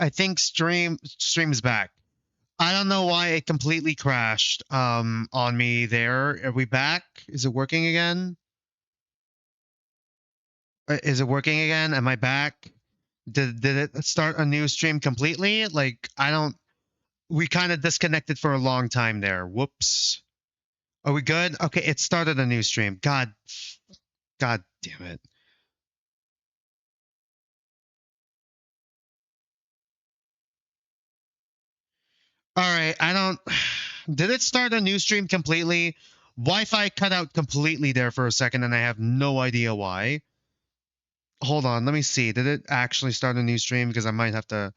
I think stream is back. I don't know why it completely crashed on me there. Are we back? Is it working again? Is it working again? Am I back? Did it start a new stream completely? Like, I don't... We kind of disconnected for a long time there. Whoops. Are we good? Okay, it started a new stream. God damn it. All right, I don't... Did it start a new stream completely? Wi-Fi cut out completely there for a second, and I have no idea why. Hold on, let me see. Did it actually start a new stream? Because I might have to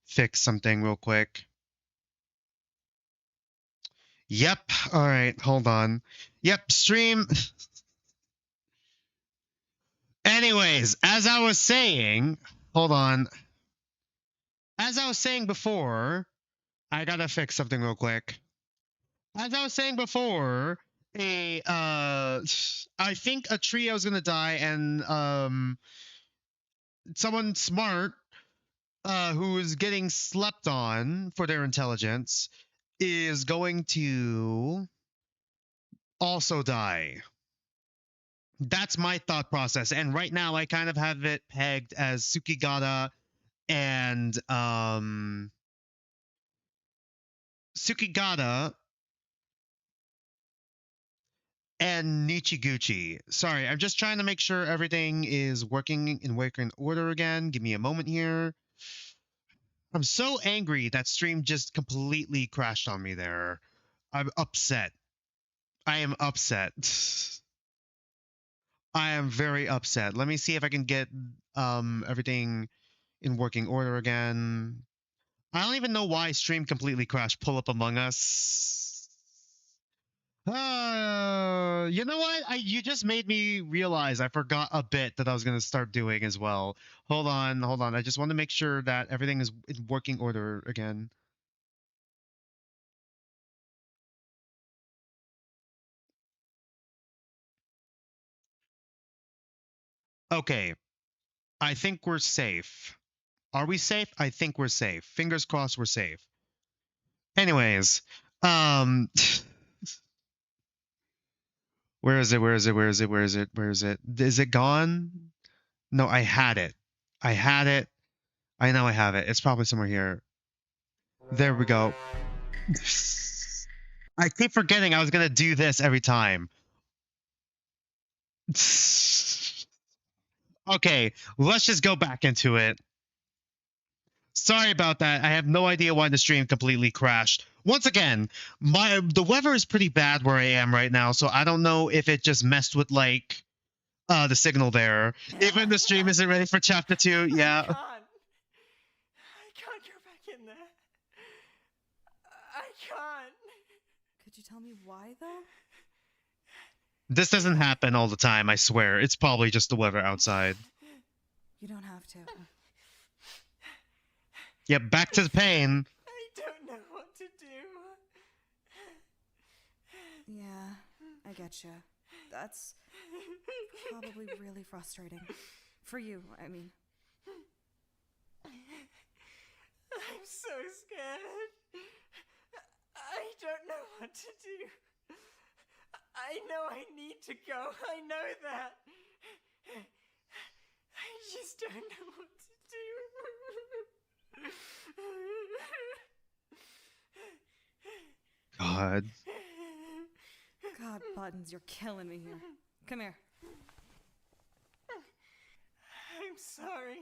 fix something real quick. Yep. All right, hold on. Yep, stream. Anyways, as I was saying, hold on. As I was saying before, I gotta fix something real quick. As I was saying before, I think a trio is gonna die, and someone smart, who is getting slept on for their intelligence, is going to also die. That's my thought process, and right now I kind of have it pegged as Sukigata and Nichiguchi. Sorry, I'm just trying to make sure everything is working in working order again. Give me a moment here. I'm so angry that stream just completely crashed on me there. I'm upset. I am upset. I am very upset. Let me see if I can get everything in working order again. I don't even know why stream completely crashed. Pull up Among Us. You know what? You just made me realize I forgot a bit that I was gonna start doing as well. Hold on. I just want to make sure that everything is in working order again. Okay. I think we're safe. Are we safe? I think we're safe. Fingers crossed we're safe. Anyways, where is it? Is it gone? No, I had it. I know I have it. It's probably somewhere here. There we go. I keep forgetting I was gonna do this every time. Okay, let's just go back into it. Sorry about that. I have no idea why the stream completely crashed. Once again, the weather is pretty bad where I am right now, so I don't know if it just messed with like the signal there. Even the stream isn't ready for chapter 2. Yeah. I can't go back in there. I can't. Could you tell me why, though? This doesn't happen all the time, I swear. It's probably just the weather outside. You don't have to. Yep, back to the pain. I don't know what to do. Yeah, I getcha. That's probably really frustrating. For you, I mean. I'm so scared. I don't know what to do. I know I need to go. I know that. I just don't know what to do. God. God, Buttons, you're killing me here. Come here. I'm sorry.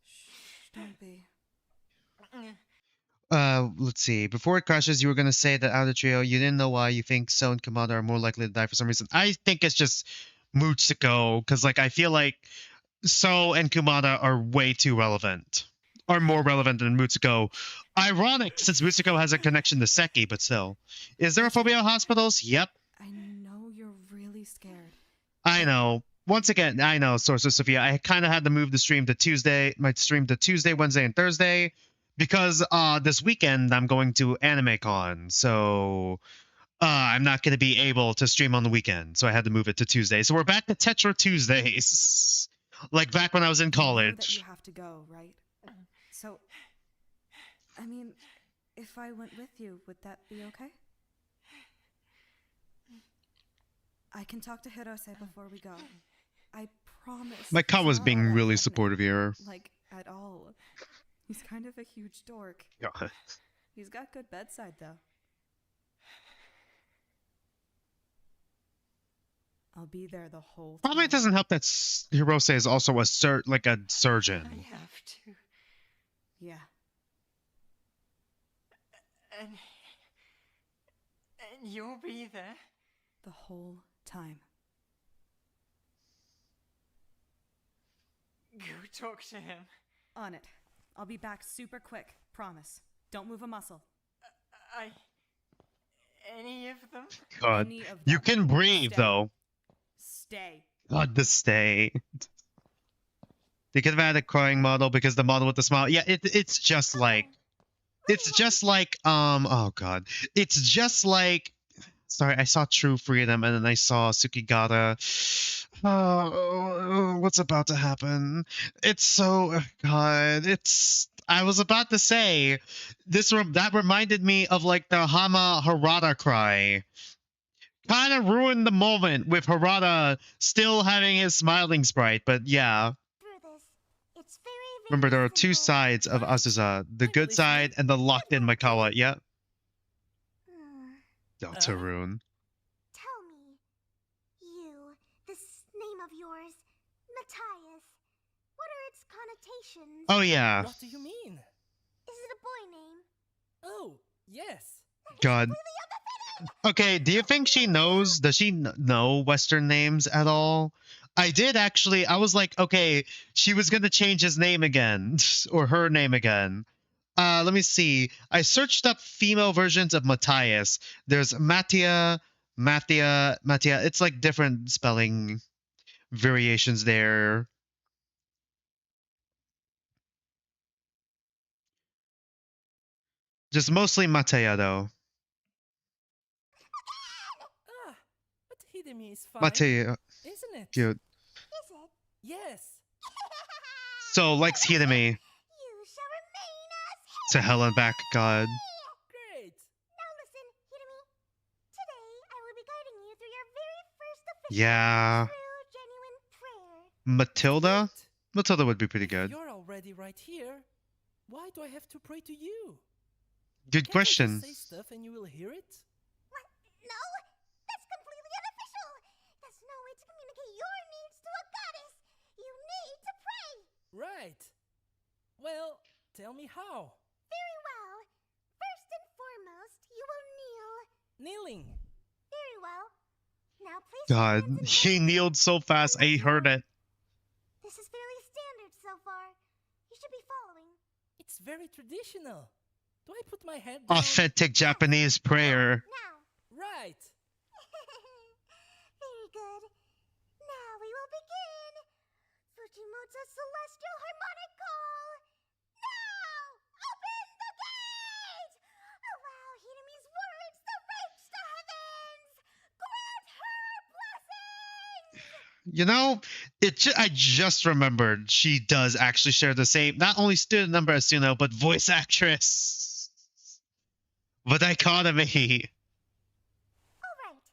Shh, don't be. Let's see. Before it crashes, you were gonna say that out of the trio, you didn't know why you think So and Kamada are more likely to die for some reason. I think it's just Mutsuko, because like I feel like So and Kumada are way too relevant. Are more relevant than Mutsuko. Ironic, since Mutsuko has a connection to Seki, but still. Is there a phobia at hospitals? Yep. I know you're really scared. I know. Once again, I know, Sorcerer Sophia. I kind of had to move the stream to Tuesday, my stream to Tuesday, Wednesday, and Thursday, because this weekend I'm going to AnimeCon, so I'm not going to be able to stream on the weekend, so I had to move it to Tuesday. So we're back to Tetro Tuesdays. Like back when I was in You know that college. you have to go, right? So, I mean, if I went with you, would that be okay? I can talk to Hirose before we go. I promise. My cat he's was not being all that really threatening. supportive here. Like, at all. He's kind of a huge dork. God. He's got good bedside, though. I'll be there the whole time. Probably doesn't help that Hirose is also a surgeon. I have to. Yeah. And you'll be there. The whole time. Go talk to him. On it. I'll be back super quick. Promise. Don't move a muscle. Any of them? God. Any of You them. can breathe, Stay. though. Stay. God, the stay. They could have had a crying model because the model with the smile. Yeah, it's just like. It's just like, oh god. It's just like, sorry, I saw True Freedom and then I saw Tsukigata. Oh, what's about to happen? It's so, god, I was about to say, that reminded me of like the Hama Harada cry. Kind of ruined the moment with Harada still having his smiling sprite, but yeah. It's very, very Remember, there are two simple. sides of Azusa. The good side and the locked-in Mikawa. Yeah. Deltarune. Tell me, you, this name of yours, Matthias, what are its connotations? Oh, yeah. What do you mean? Is it a boy name? Oh, yes. God. Okay, do you think she knows? Does she know Western names at all? I did actually. I was like, okay, she was going to change his name again. Or her name again. Let me see. I searched up female versions of Matthias. There's Mattia. It's like different spelling variations there. Just mostly Mattia, though. Ah, but Hidemi is fine. Mattia. Isn't it? Cute. Is it? Yes. So, likes Hidemi. You shall remain as To hell and back, God. Great. Now listen, Hidemi. Today I will be guiding you through your very first official Yeah. true genuine prayer. Matilda? Great. Matilda would be pretty If good. you're already right here, why do I have to pray to you? Good Can't I question. just say stuff and you will hear it? What? No, that's completely unofficial. That's no way to communicate your needs to a goddess. You need to pray. Right. Well, tell me how. Very well. First and foremost, you will kneel. Kneeling. Very well. Now place your God, hands in he front of kneeled so fast, I heard it. This is fairly standard so far. You should be following. It's very traditional. Do I put my head down? Authentic Japanese prayer. Now. Right. Very good. Now we will begin. Fujimoto's celestial harmonic call. Now! Open the gate! Allow Hidemi's words to reach the heavens! Grant her blessings! You know, I just remembered she does actually share the same, not only student number as Suno, but voice actress. The dichotomy. All right.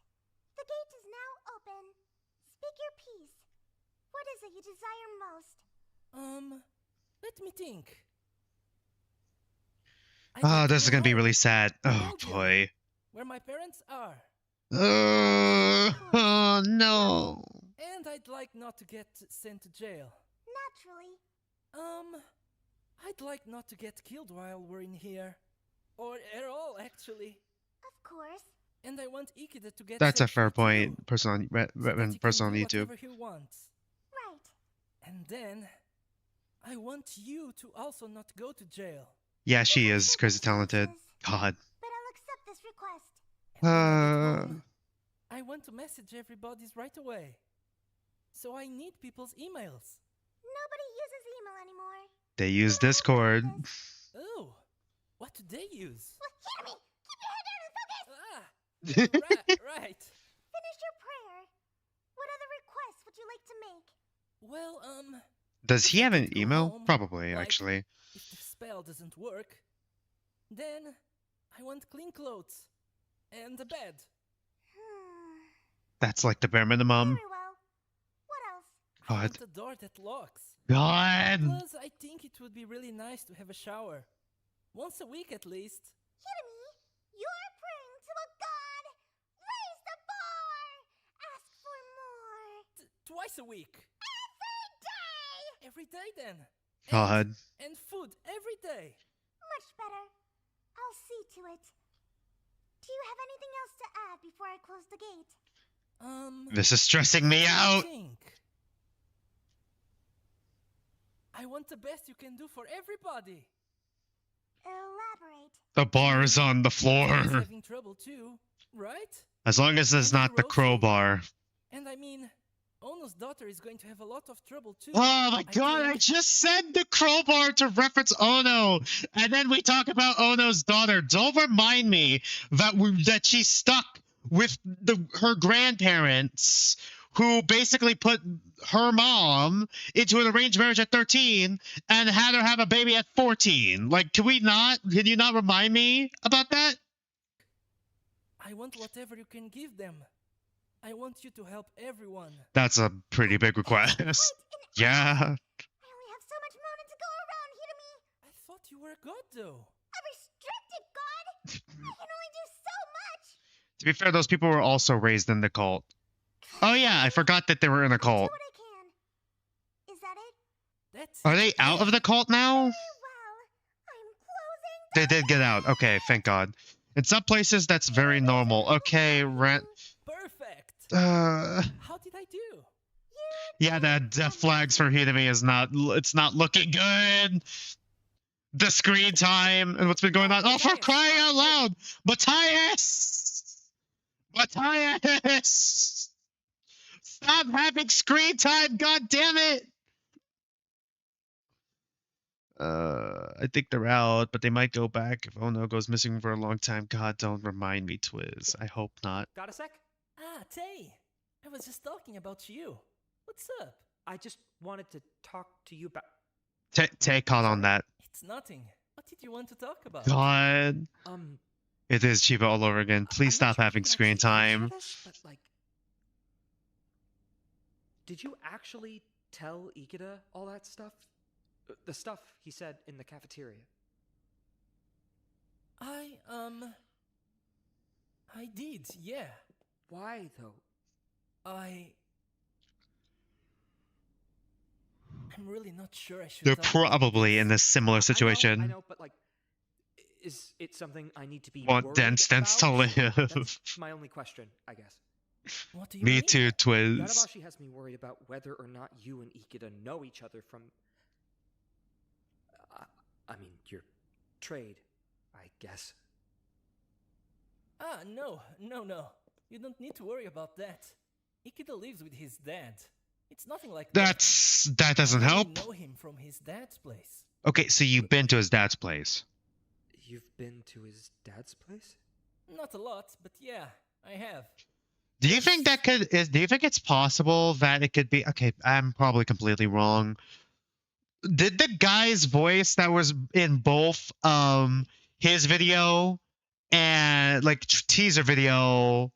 The gate is now open. Speak your piece. What is it you desire most? Let me think. Oh, this is gonna be really sad. Oh Belgium, boy. Where my parents are. Oh no. And I'd like not to get sent to jail. Naturally. I'd like not to get killed while we're in here. Or at all, actually. Of course. And I want Ikeda to get That's a safe fair here, point. too, Person on so that he person can on do YouTube. whatever he wants. Right. And then, I want you to also not go to jail. Yeah, she is crazy talented. God. But I'll accept this request. And when I get Uh. home, I want to message everybody's right away. So I need people's emails. Nobody uses email anymore. They use Discord. Oh, what do they use? Well, Hidemi, keep your head down and focus! Ah, right. Finish your prayer. What other requests would you like to make? Well, Does if he I have an can't go email? home, Probably, like, actually. if the spell doesn't work, then I want clean clothes and a bed. That's like the bare minimum. Very well. What else? I God. want a door that locks. God. Plus, I think it would be really nice to have a shower. Once a week at least. Hitomi, you're praying to a god. Raise the bar. Ask for more. Twice a week. Every day. Every day then. God. And food every day. Much better. I'll see to it. Do you have anything else to add before I close the gate? This is stressing me out. I want the best you can do for everybody. Elaborate. The bar is on the He's floor. having trouble too, right? As long as it's not the crowbar. And I mean, Ono's daughter is going to have a lot of trouble too. Oh my god, I just said the crowbar to reference Ono. And then we talk about Ono's daughter. Don't remind me that she's stuck with her grandparents, who basically put her mom into an arranged marriage at 13 and had her have a baby at 14. Like, can you not remind me about that? I want whatever you can give them. I want you to help everyone. That's a pretty big request. Yeah. I only have so much mana to go around, Hitomi. I thought you were a god though. A restricted god? I can only do so much. To be fair, those people were also raised in the cult. Oh yeah, I forgot that they were in a Do cult. what I can. Is that it? That's Are they out of the cult now? Very well. I'm closing They the did get out. Okay, thank God. In some places, that's very normal. Okay, perfect. Uh, How did I do? yeah, that death flags for Hitomi is it's not looking good. The screen time and what's been going on. Oh, for crying out loud! Matthias! Matthias! Stop having screen time, god damn it! I think they're out, but they might go back if Ono goes missing for a long time. God, don't remind me, Twiz. I hope not. Got a sec? Ah, Tay. I was just talking about you. What's up? I just wanted to talk to you about. Take on that. It's nothing. What did you want to talk about? God. It is Chiba all over again. Please I'm not stop sure if having you can screen actually answer time. this, but like, did you actually tell Ikeda all that stuff? The stuff he said in the cafeteria. I did, yeah. Why though? I'm really not sure I should. They're talk about probably this. in a similar situation. I know, but like, is it something I need to be Want worried dense to about? live. That's my only question, I guess. What do you Me mean? too, Twiz. Yadabashi has me worried about whether or not you and Ikeda know each other from. I mean, your trade, I guess. Ah, no. You don't need to worry about that. Ikeda lives with his dad. It's nothing like that. That doesn't I only help. know him from his dad's place. Okay, so you've been to his dad's place. You've been to his dad's place? Not a lot, but yeah, I have. Do you think do you think it's possible that it could be, okay, I'm probably completely wrong. Did the guy's voice that was in both his video and like teaser video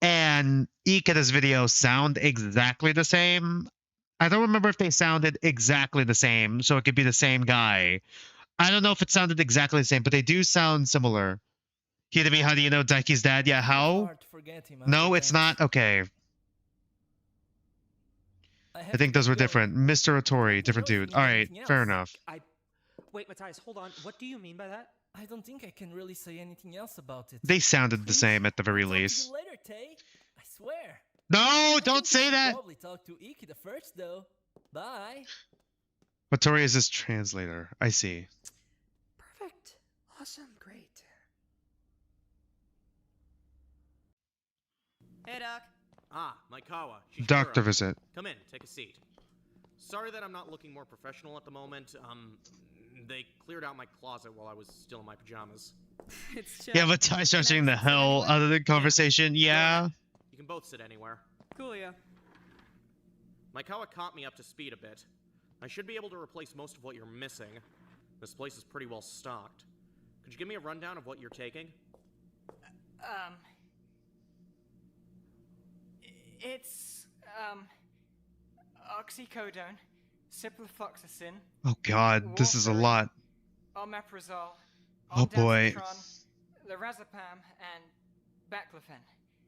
and Ikeda's video sound exactly the same? I don't remember if they sounded exactly the same, so it could be the same guy. I don't know if it sounded exactly the same, but they do sound similar. Hitomi, how do you know Daiki's dad? Yeah, how? Hard to forget him No, after it's that. not. Okay. I think those were different. Mr. Otori, different dude. All right, fair enough. Wait, Matthias, hold on. What do you mean by that? I don't think I can really say anything else about it. They sounded the Please, same at the very I'll talk to least. you later, Tay. I swear. No, I don't think we say should that. Probably talk to Ikeda first, though. Bye. Otori is his translator. I see. Perfect. Awesome. Great. Hey, Doc. Ah, Maikawa. Shishiro. Doctor visit. Come in, take a seat. Sorry that I'm not looking more professional at the moment. They cleared out my closet while I was still in my pajamas. It's Yeah, but Ty's judging the hell out of the conversation. Yeah. You can both sit anywhere. Cool, yeah. Maikawa caught me up to speed a bit. I should be able to replace most of what you're missing. This place is pretty well stocked. Could you give me a rundown of what you're taking? It's, oxycodone, ciprofloxacin, Oh god, this is a lot. omeprazole, Oh boy. ondansetron, lorazepam, and baclofen.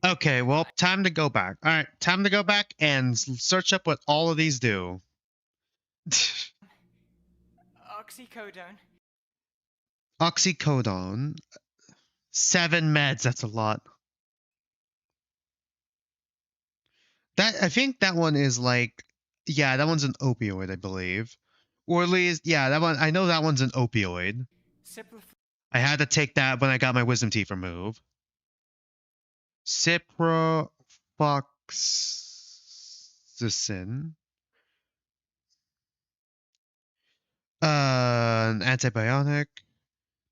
Okay, well, time to go back. All right, time to go back and search up what all of these do. Oxycodone, Oxycodone. 7 meds, that's a lot. I think that one is like, yeah, that one's an opioid, I believe. Or at least, yeah, that one, I know that one's an opioid. I had to take that when I got my wisdom teeth removed. Ciprofloxacin. An antibiotic.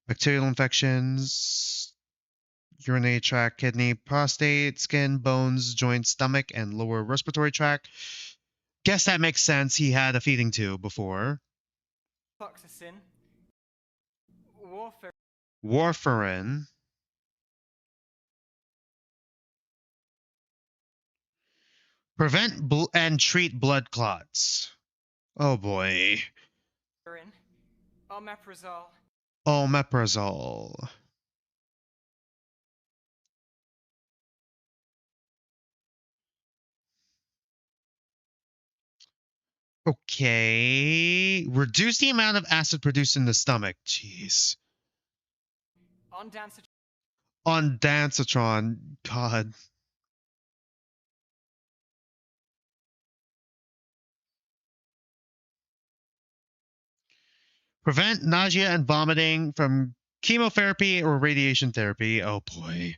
Bacterial infections. Urinary tract, kidney, prostate, skin, bones, joints, stomach, and lower respiratory tract. Guess that makes sense. He had a feeding tube before. Fluoxacin, Warfarin. Prevent and treat blood clots. Oh boy. omeprazole, Omeprazole. Okay. Reduce the amount of acid produced in the stomach. Jeez. Ondansetron. God. Prevent nausea and vomiting from chemotherapy or radiation therapy. Oh boy.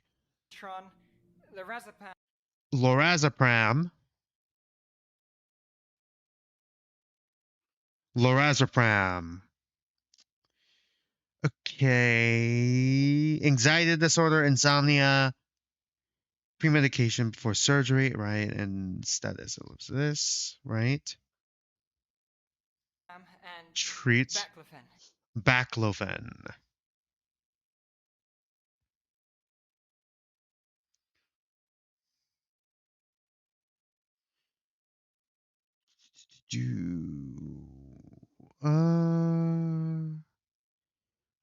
lorazepam, Lorazepam. Okay. Anxiety disorder, insomnia, premedication before surgery, right? And status of this, right? and Treats baclofen.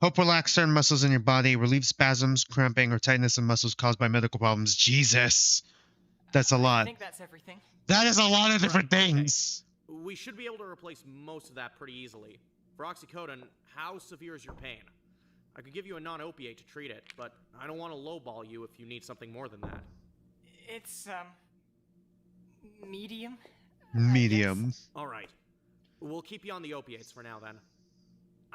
Help relax certain muscles in your body, relieve spasms, cramping, or tightness in muscles caused by medical problems. Jesus. That's a lot. I think that's everything. That is a lot of different things. Okay. We should be able to replace most of that pretty easily. For oxycodone, how severe is your pain? I could give you a non-opiate to treat it, but I don't want to lowball you if you need something more than that. It's, medium? Medium. Alright. We'll keep you on the opiates for now, then.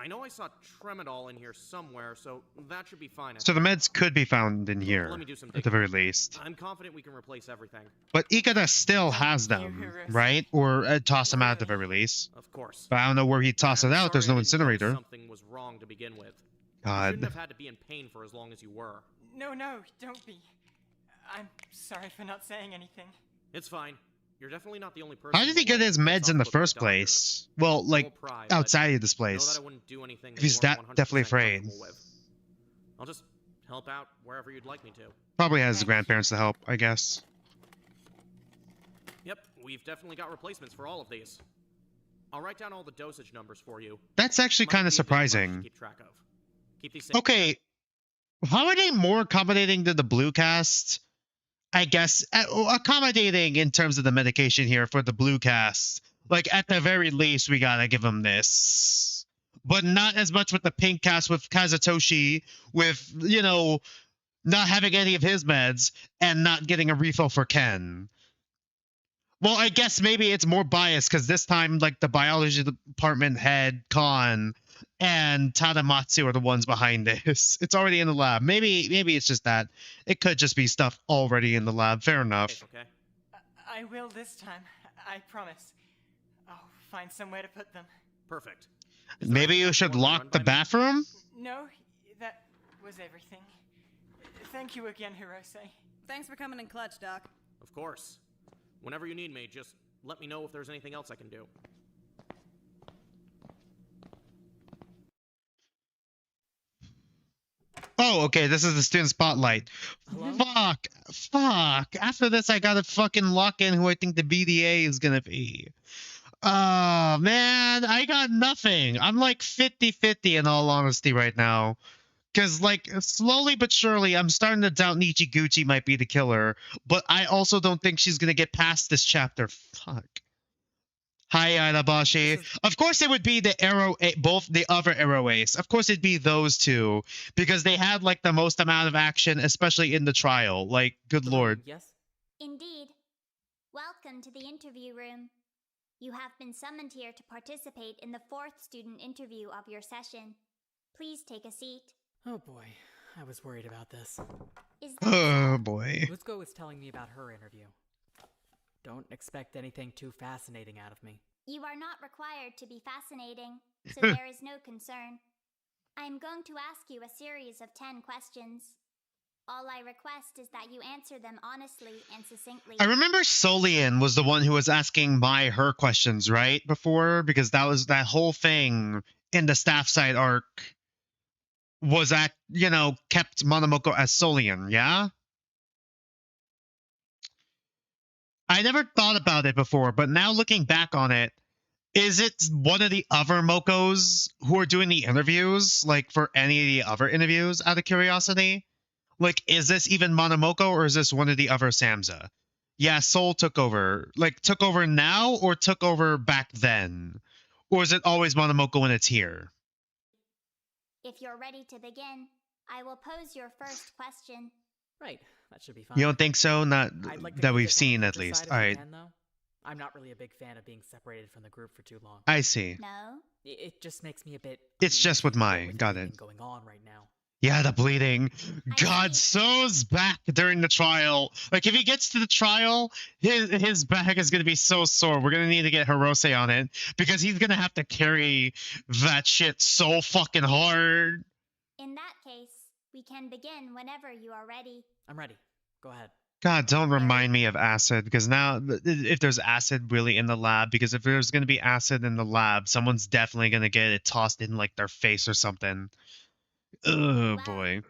I know I saw tramadol in here somewhere, so that should be fine. So the meds could be found in here, Let me do some at the very least. I'm confident we can replace everything. But Ikeda still has them, right? Or toss them out at the very least. Of course. But I don't know where he'd toss it out. There's no incinerator. Something was wrong to begin with. God. You shouldn't have had to be in pain for as long as you were. No, don't be. I'm sorry for not saying anything. It's fine. You're definitely not the only person. How did he get his meds in the first place? Well, like, outside of this place. If he's definitely afraid. I'll just help out wherever you'd like me to. Probably has his grandparents to help, I guess. Yep, we've definitely got replacements for all of these. I'll write down all the dosage numbers for you. That's actually kind of surprising. Keep track of. Keep these safe. Okay, how are they more accommodating to the blue cast? I guess accommodating in terms of the medication here for the blue cast. Like, at the very least, we gotta give him this. But not as much with the pink cast with Kazutoshi, with, you know, not having any of his meds and not getting a refill for Ken. Well, I guess maybe it's more biased because this time, like, the biology department head, Khan, and Tadamatsu are the ones behind this. It's already in the lab. Maybe it's just that. It could just be stuff already in the lab. Fair enough. Okay. I will this time. I promise. I'll find somewhere to put them. Perfect. Maybe you should lock the bathroom? No, that was everything. Thank you again, Hirose. Thanks for coming in clutch, Doc. Of course. Whenever you need me, just let me know if there's anything else I can do. Oh, okay, this is the student spotlight. Hello? Fuck. After this, I gotta fucking lock in who I think the BDA is gonna be. Oh, man, I got nothing. I'm like 50-50 in all honesty right now. Because, like, slowly but surely, I'm starting to doubt Nichiguchi might be the killer. But I also don't think she's gonna get past this chapter. Fuck. Hi, Adabashi. Of course, it would be the both the other Arrow Ace. Of course, it'd be those two because they had like the most amount of action, especially in the trial. Like, good lord. Yes? Indeed. Welcome to the interview room. You have been summoned here to participate in the 4th student interview of your session. Please take a seat. Oh boy, I was worried about this. Is that Oh so? boy. Luzko was telling me about her interview. Don't expect anything too fascinating out of me. You are not required to be fascinating, so there is no concern. I am going to ask you a series of 10 questions. All I request is that you answer them honestly and succinctly. I remember Solian was the one who was asking her questions, right? Before? Because that was that whole thing in the Staffside arc was kept Monomoko as Solian, yeah? I never thought about it before, but now looking back on it, is it one of the other Mokos who are doing the interviews? Like, for any of the other interviews, out of curiosity? Like, is this even Monomoko, or is this one of the other Samza? Yeah, Soul took over. Like, took over now, or took over back then? Or is it always Monomoko when it's here? If you're ready to begin, I will pose your first question. Right, that should be fine. You don't think so? Not I'd like to that keep we've this on the seen, at Tetro least. side if All we right. can, though. I'm not really a big fan of being separated from the group for too long. I see. No? It just makes me a bit... It's just with uneasy my... Got everything it. going on right now. Yeah, the bleeding. I God, see. So's back during the trial. Like, if he gets to the trial, his back is going to be so sore. We're going to need to get Hirose on it, because he's going to have to carry that shit so fucking hard. In that case, we can begin whenever you are ready. I'm ready. Go ahead. God, don't remind me of acid, because now, if there's acid really in the lab, because if there's going to be acid in the lab, someone's definitely going to get it tossed in, like, their face or something. Oh, Wow. boy.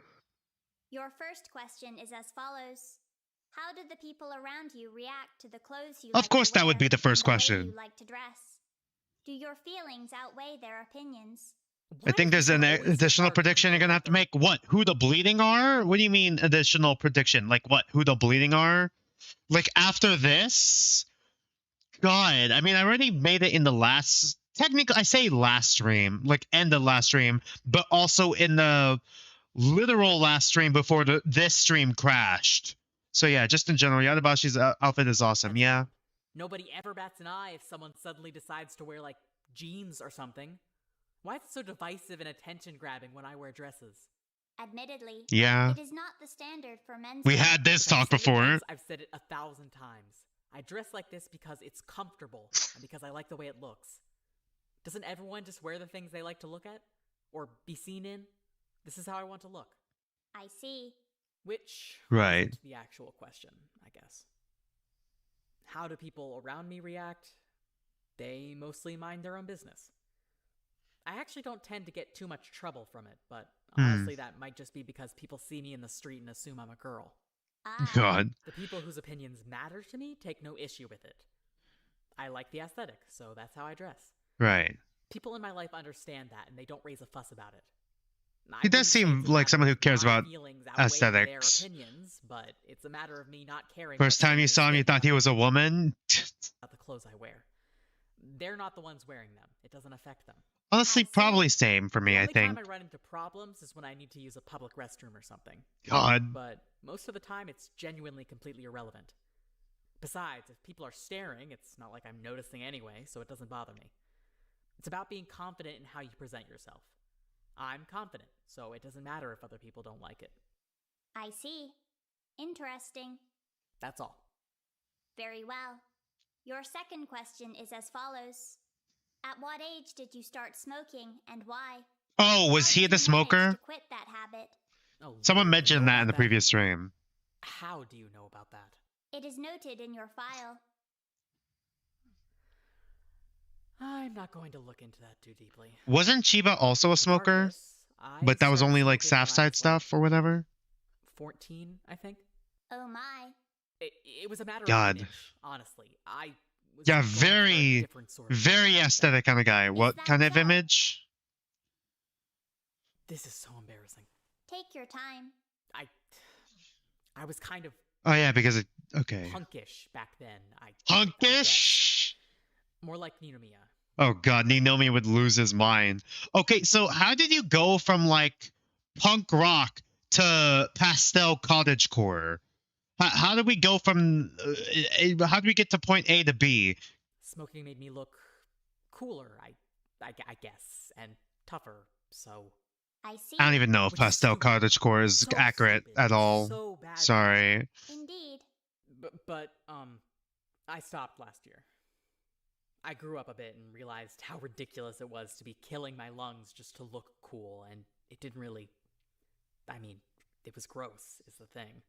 Your first question is as follows. How did the people around you react to the clothes you Of like course to that would wear be the first and the way question. you like to dress? Do your feelings outweigh their opinions? I think there's an additional prediction you're going to have to make. What? Who the bleeding are? What do you mean additional prediction? Like what? Who the bleeding are? Like after this? God, I mean, I already made it in the last... Technically, I say last stream, like end of last stream, but also in the literal last stream before this stream crashed. So yeah, just in general, Yadabashi's outfit is awesome, yeah. Nobody ever bats an eye if someone suddenly decides to wear, like, jeans or something. Why is it so divisive and attention-grabbing when I wear dresses? Admittedly, Yeah. it is not the standard for men's We wear. had this If I've talk said it before. once, I've said it 1,000 times. I dress like this because it's comfortable, and because I like the way it looks. Doesn't everyone just wear the things they like to look at? Or be seen in? This is how I want to look. I see. Which Right. isn't the actual question, I guess. How do people around me react? They mostly mind their own business. I actually don't tend to get too much trouble from it, but honestly that might just be because people see me in the street and assume I'm a girl. Ah, God. The people whose opinions matter to me take no issue with it. I like the aesthetic, so that's how I dress. Right. People in my life understand that, and they don't raise a fuss about it. I He does wouldn't say seem it's a like matter someone who of cares my about feelings outweighing aesthetics. Their opinions, but it's a matter of me not caring. First what time you strangers saw him, you think thought he was a woman? about the clothes I wear. They're not the ones wearing them. It doesn't affect them. Honestly, I see. probably same for me, The I only think. time I run into problems is when I need to use a public restroom or something. God. But most of the time, it's genuinely completely irrelevant. Besides, if people are staring, it's not like I'm noticing anyway, so it doesn't bother me. It's about being confident in how you present yourself. I'm confident, so it doesn't matter if other people don't like it. I see. Interesting. That's all. Very well. Your second question is as follows. At what age did you start smoking and why? Oh, was How he did the you manage smoker? to quit that habit? Oh, Someone Lord, mentioned you know that in the about previous stream. How do you know about that? It is noted in your file. I'm not going to look into that too deeply. Wasn't Chiba also a smoker? Regardless, I But that was started only like smoking when I Staffside was, stuff or whatever? 14, I think. Oh my. It was a matter God. of image, honestly. I was Yeah, just going for a very, different sort of very image. aesthetic kind of guy. What that kind of so? image? This is so embarrassing. Take your time. I was kind of Oh yeah, because it. Okay. punkish back then. I Punkish. guess. More like Ninomiya. Oh god, Ninomi would lose his mind. Okay, so how did you go from like punk rock to pastel cottagecore? How did we go from? How did we get to point A to B? Smoking made me look cooler, I guess, and tougher. So I see. I don't even know if Which is pastel stupid. cottagecore is So accurate stupid. at all. So bad. Sorry. Indeed. But I stopped last year. I grew up a bit and realized how ridiculous it was to be killing my lungs just to look cool, and it didn't really. I mean, it was gross, is the thing.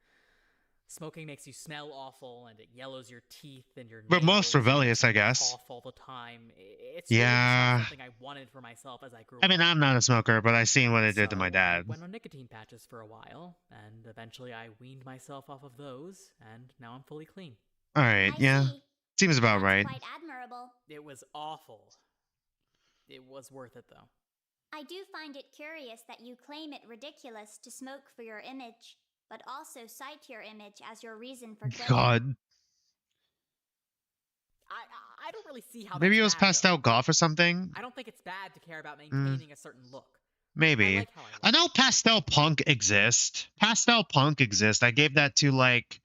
Smoking makes you smell awful, and it yellows your teeth and your But most nails, and rebellious, I makes you guess. cough all the time. It's really just Yeah. not something I wanted for myself as I grew I mean, up. I'm not a smoker, but I seen what it did to my So, dad. I went on nicotine patches for a while, and eventually I weaned myself off of those, and now I'm fully clean. All right, I yeah, see. seems about That's right. quite admirable. It was awful. It was worth it, though. I do find it curious that you claim it ridiculous to smoke for your image, but also cite your image as your reason for quitting. God, I don't really see how maybe it that's was bad, though. pastel golf or something. I don't think it's bad to care about maintaining a certain look. Maybe. I like how I look. I know pastel punk exists. Pastel punk exists. I gave that to like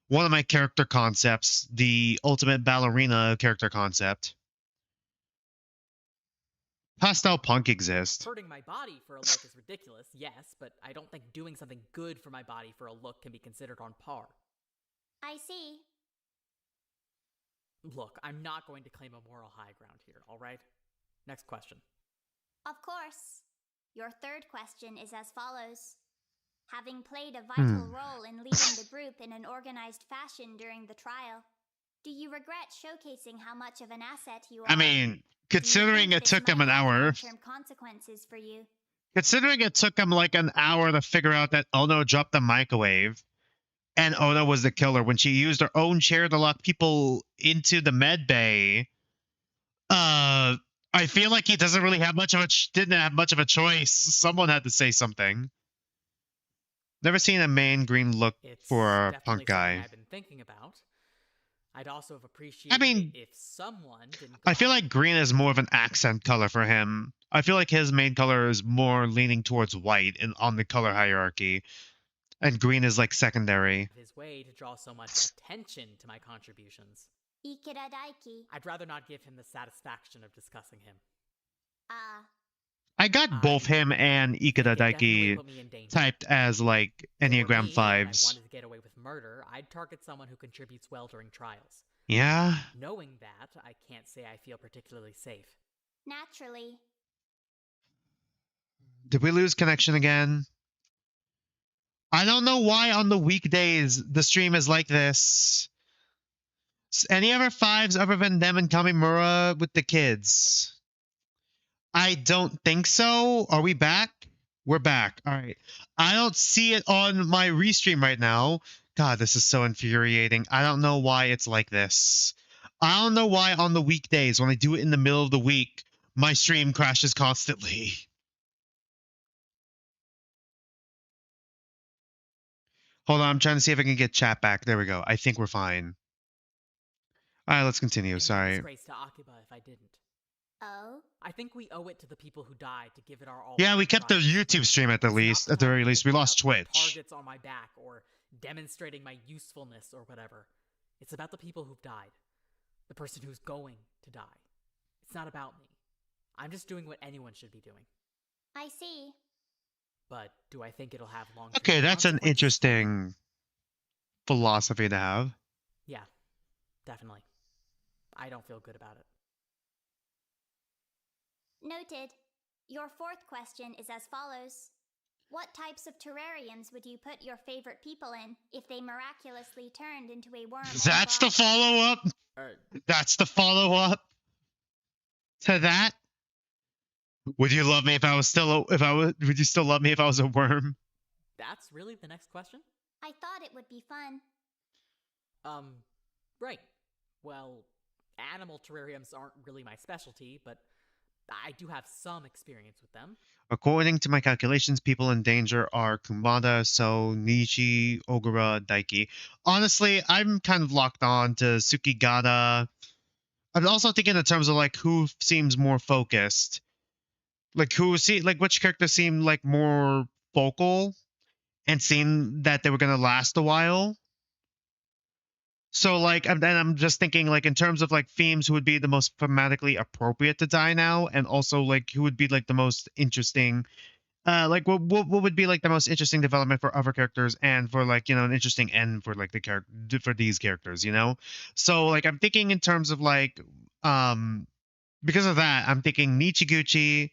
one of my character concepts, the ultimate ballerina character concept. Pastel punk exists. Hurting my body for a look is ridiculous, yes, but I don't think doing something good for my body for a look can be considered on par. I see. Look, I'm not going to claim a moral high ground here, alright? Next question. Of course. Your third question is as follows. Having played a vital role in leading the group in an organized fashion during the trial, do you regret showcasing how much of an asset you are? I mean, Do you considering think it this took them might an have hour. long-term consequences for you? Considering it took them like an hour to figure out that Ono dropped the microwave and Ono was the killer when she used her own chair to lock people into the med bay, I feel like he doesn't really have much of a didn't have much of a choice. Someone had to say something. Never seen a main green look It's for a definitely punk something guy. I've been thinking about. I'd also have appreciated mean, it if someone didn't. I feel like green is more of an accent color for him. I feel like his main color is more leaning towards white on the color hierarchy, and green is like secondary. his way to draw so much attention to my contributions. Ikeda Daiki. I'd rather not give him the satisfaction of discussing him. I got both him and It Ikeda definitely Daiki put me in danger. typed as like If it were Enneagram me and I 5s. wanted to get away with murder, I'd target someone who contributes well during trials. Yeah? Knowing that, I can't say I feel particularly safe. Naturally. Did we lose connection again? I don't know why on the weekdays the stream is like this. Any other 5s other than them and Kamimura with the kids? I don't think so. Are we back? We're back. All right. I don't see it on my restream right now. God, this is so infuriating. I don't know why it's like this. I don't know why on the weekdays, when I do it in the middle of the week, my stream crashes constantly. Hold on, I'm trying to see if I can get chat back. There we go. I think we're fine. All right, let's continue. And Sorry. disgrace to Akiba if I didn't. Oh? I think we owe it to the people who died to give it our all. Yeah, we for kept the trials. YouTube stream at the It's not least. the At the time very to least, we think lost about Twitch. Targets on my back or demonstrating my usefulness or whatever. It's about the people who've died. The person who's going to die. It's not about me. I'm just doing what anyone should be doing. I see. But do I think it'll have long? Okay, that's an interesting philosophy to have. Yeah, definitely. I don't feel good about it. Noted. Your fourth question is as follows. What types of terrariums would you put your favorite people in if they miraculously turned into a worm? or That's the frog? follow-up. That's the follow-up. To that, would you love me if I was still would you still love me if I was a worm? That's really the next question? I thought it would be fun. Right. Well, animal terrariums aren't really my specialty, but I do have some experience with them. According to my calculations, people in danger are Kumada, So, Nishi, Ogura, Daiki. Honestly, I'm kind of locked on to Tsukigata. I'm also thinking in terms of like who seems more focused. Like which character seemed like more focal and seemed that they were gonna last a while. So like I'm just thinking like in terms of like themes who would be the most thematically appropriate to die now, and also like who would be like the most interesting like what would be like the most interesting development for other characters and for like an interesting end for like the character for these characters, so like I'm thinking in terms of like because of that I'm thinking Nichiguchi,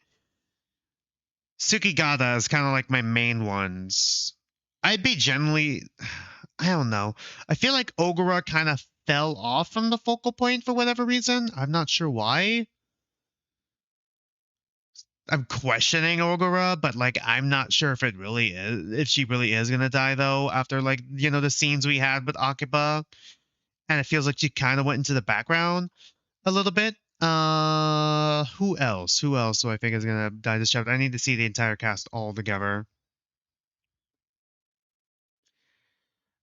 Tsukigata is kind of like my main ones. I'd be generally I don't know. I feel like Ogura kind of fell off from the focal point for whatever reason. I'm not sure why. I'm questioning Ogura, but like I'm not sure if she really is gonna die though after like the scenes we had with Akiba, and it feels like she kind of went into the background a little bit. Who else? Who else do I think is gonna die this chapter? I need to see the entire cast all together.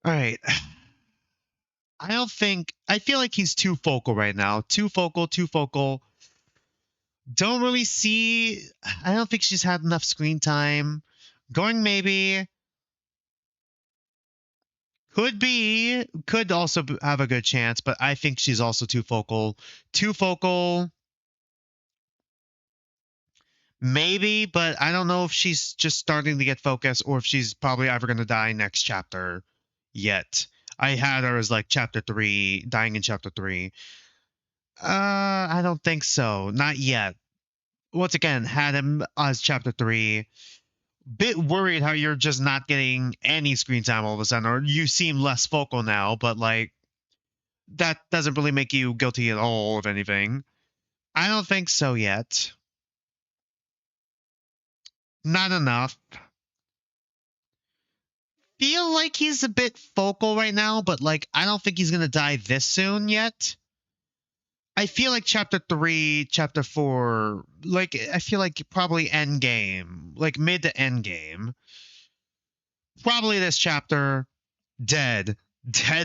All right. I feel like he's too focal right now. Too focal, too focal. Don't really see. I don't think she's had enough screen time. Going maybe. Could also have a good chance, but I think she's also too focal. Too focal. Maybe, but I don't know if she's just starting to get focused or if she's probably ever going to die next chapter yet. I had her as like chapter 3, dying in chapter 3. I don't think so. Not yet. Once again, had him as chapter 3. Bit worried how you're just not getting any screen time all of a sudden, or you seem less focal now, but like that doesn't really make you guilty at all of anything. I don't think so yet. Not enough. Feel like he's a bit focal right now, but like I don't think he's gonna die this soon yet. I feel like chapter 3, chapter 4, like I feel like probably end game, like mid to end game. Probably this chapter, dead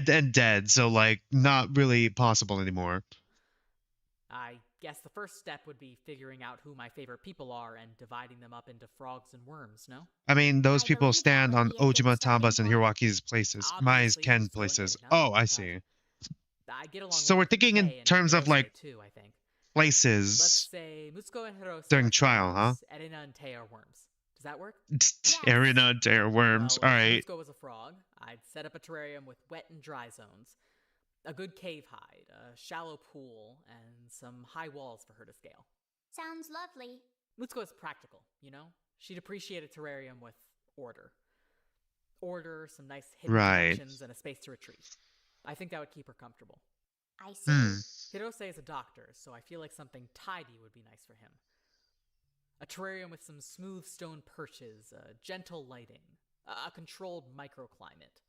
and dead, so like not really possible anymore. I guess the first step would be figuring out who my favorite people are and dividing them up into frogs and worms, no? I mean, those I people believe that stand would on be a good Ojima starting Tambas and point. Hiroaki's places. Mai's Obviously, Ken Mutsuko and places. Erina, Oh, I but see. I get along So well we're with thinking in Kei and terms of Hirose, like too, I think. Let's places say Mutsuko and Hirose during are trial, huh? frogs, Erina and Tei are worms. Does that work? Arena Dare Worms. Well, All if right. Mutsuko was a frog, I'd set up a terrarium with wet and dry zones, a good cave hide, a shallow pool, and some high walls for her to scale. Sounds lovely. Mutsuko is practical, you know? She'd appreciate a terrarium with order. Order, some nice hidden Right. connections, and a space to retreat. I think that would keep her comfortable. I see. Hirose is a doctor, so I feel like something tidy would be nice for him. A terrarium with some smooth stone perches, gentle lighting, a controlled microclimate.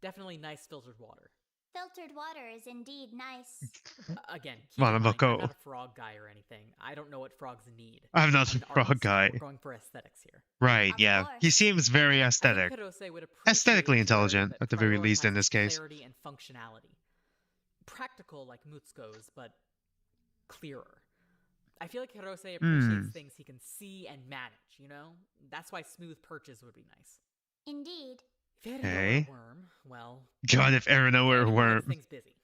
Definitely nice filtered water. Filtered water is indeed nice. Again, keep in mind, I'm Monomoko. not a frog guy or anything. I don't know what frogs need. I'm not I'm a an frog artist. guy. We're going for aesthetics here. Right, Of yeah. course. He seems very I aesthetic. think Hirose would appreciate Aesthetically a terrarium intelligent, that at the very least in prioritizes this case. clarity and functionality. Practical like Mutsuko's, but clearer. I feel like Hirose appreciates things he can see and manage, you know? That's why smooth perches would be nice. Indeed. If Erina Okay. were a worm, well... God, if Erina were a Erina likes worm. things busy.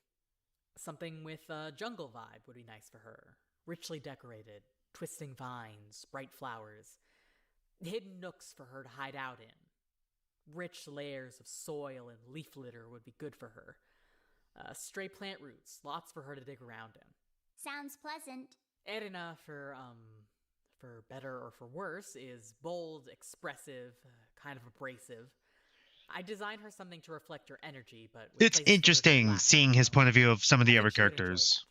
Something with a jungle vibe would be nice for her. Richly decorated, twisting vines, bright flowers. Hidden nooks for her to hide out in. Rich layers of soil and leaf litter would be good for her. Stray plant roots, lots for her to dig around in. Sounds pleasant. Erina, for better or for worse, is bold, expressive, kind of abrasive. I designed her something to reflect her energy, but with It's places for her to interesting relax, seeing you his know? point of view of some of I the think other she would enjoy characters.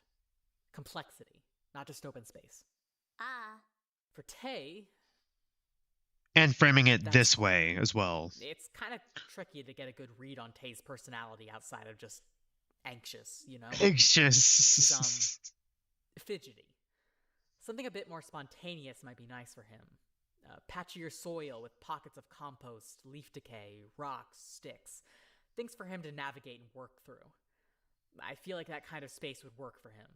that. Complexity, not just open space. Ah, For Tay, And framing it That's this hard. way as well. it's kind of tricky to get a good read on Tay's personality outside of just anxious, you know? It's He's, just. fidgety. Something a bit more spontaneous might be nice for him. Patchier soil with pockets of compost, leaf decay, rocks, sticks. Things for him to navigate and work through. I feel like that kind of space would work for him.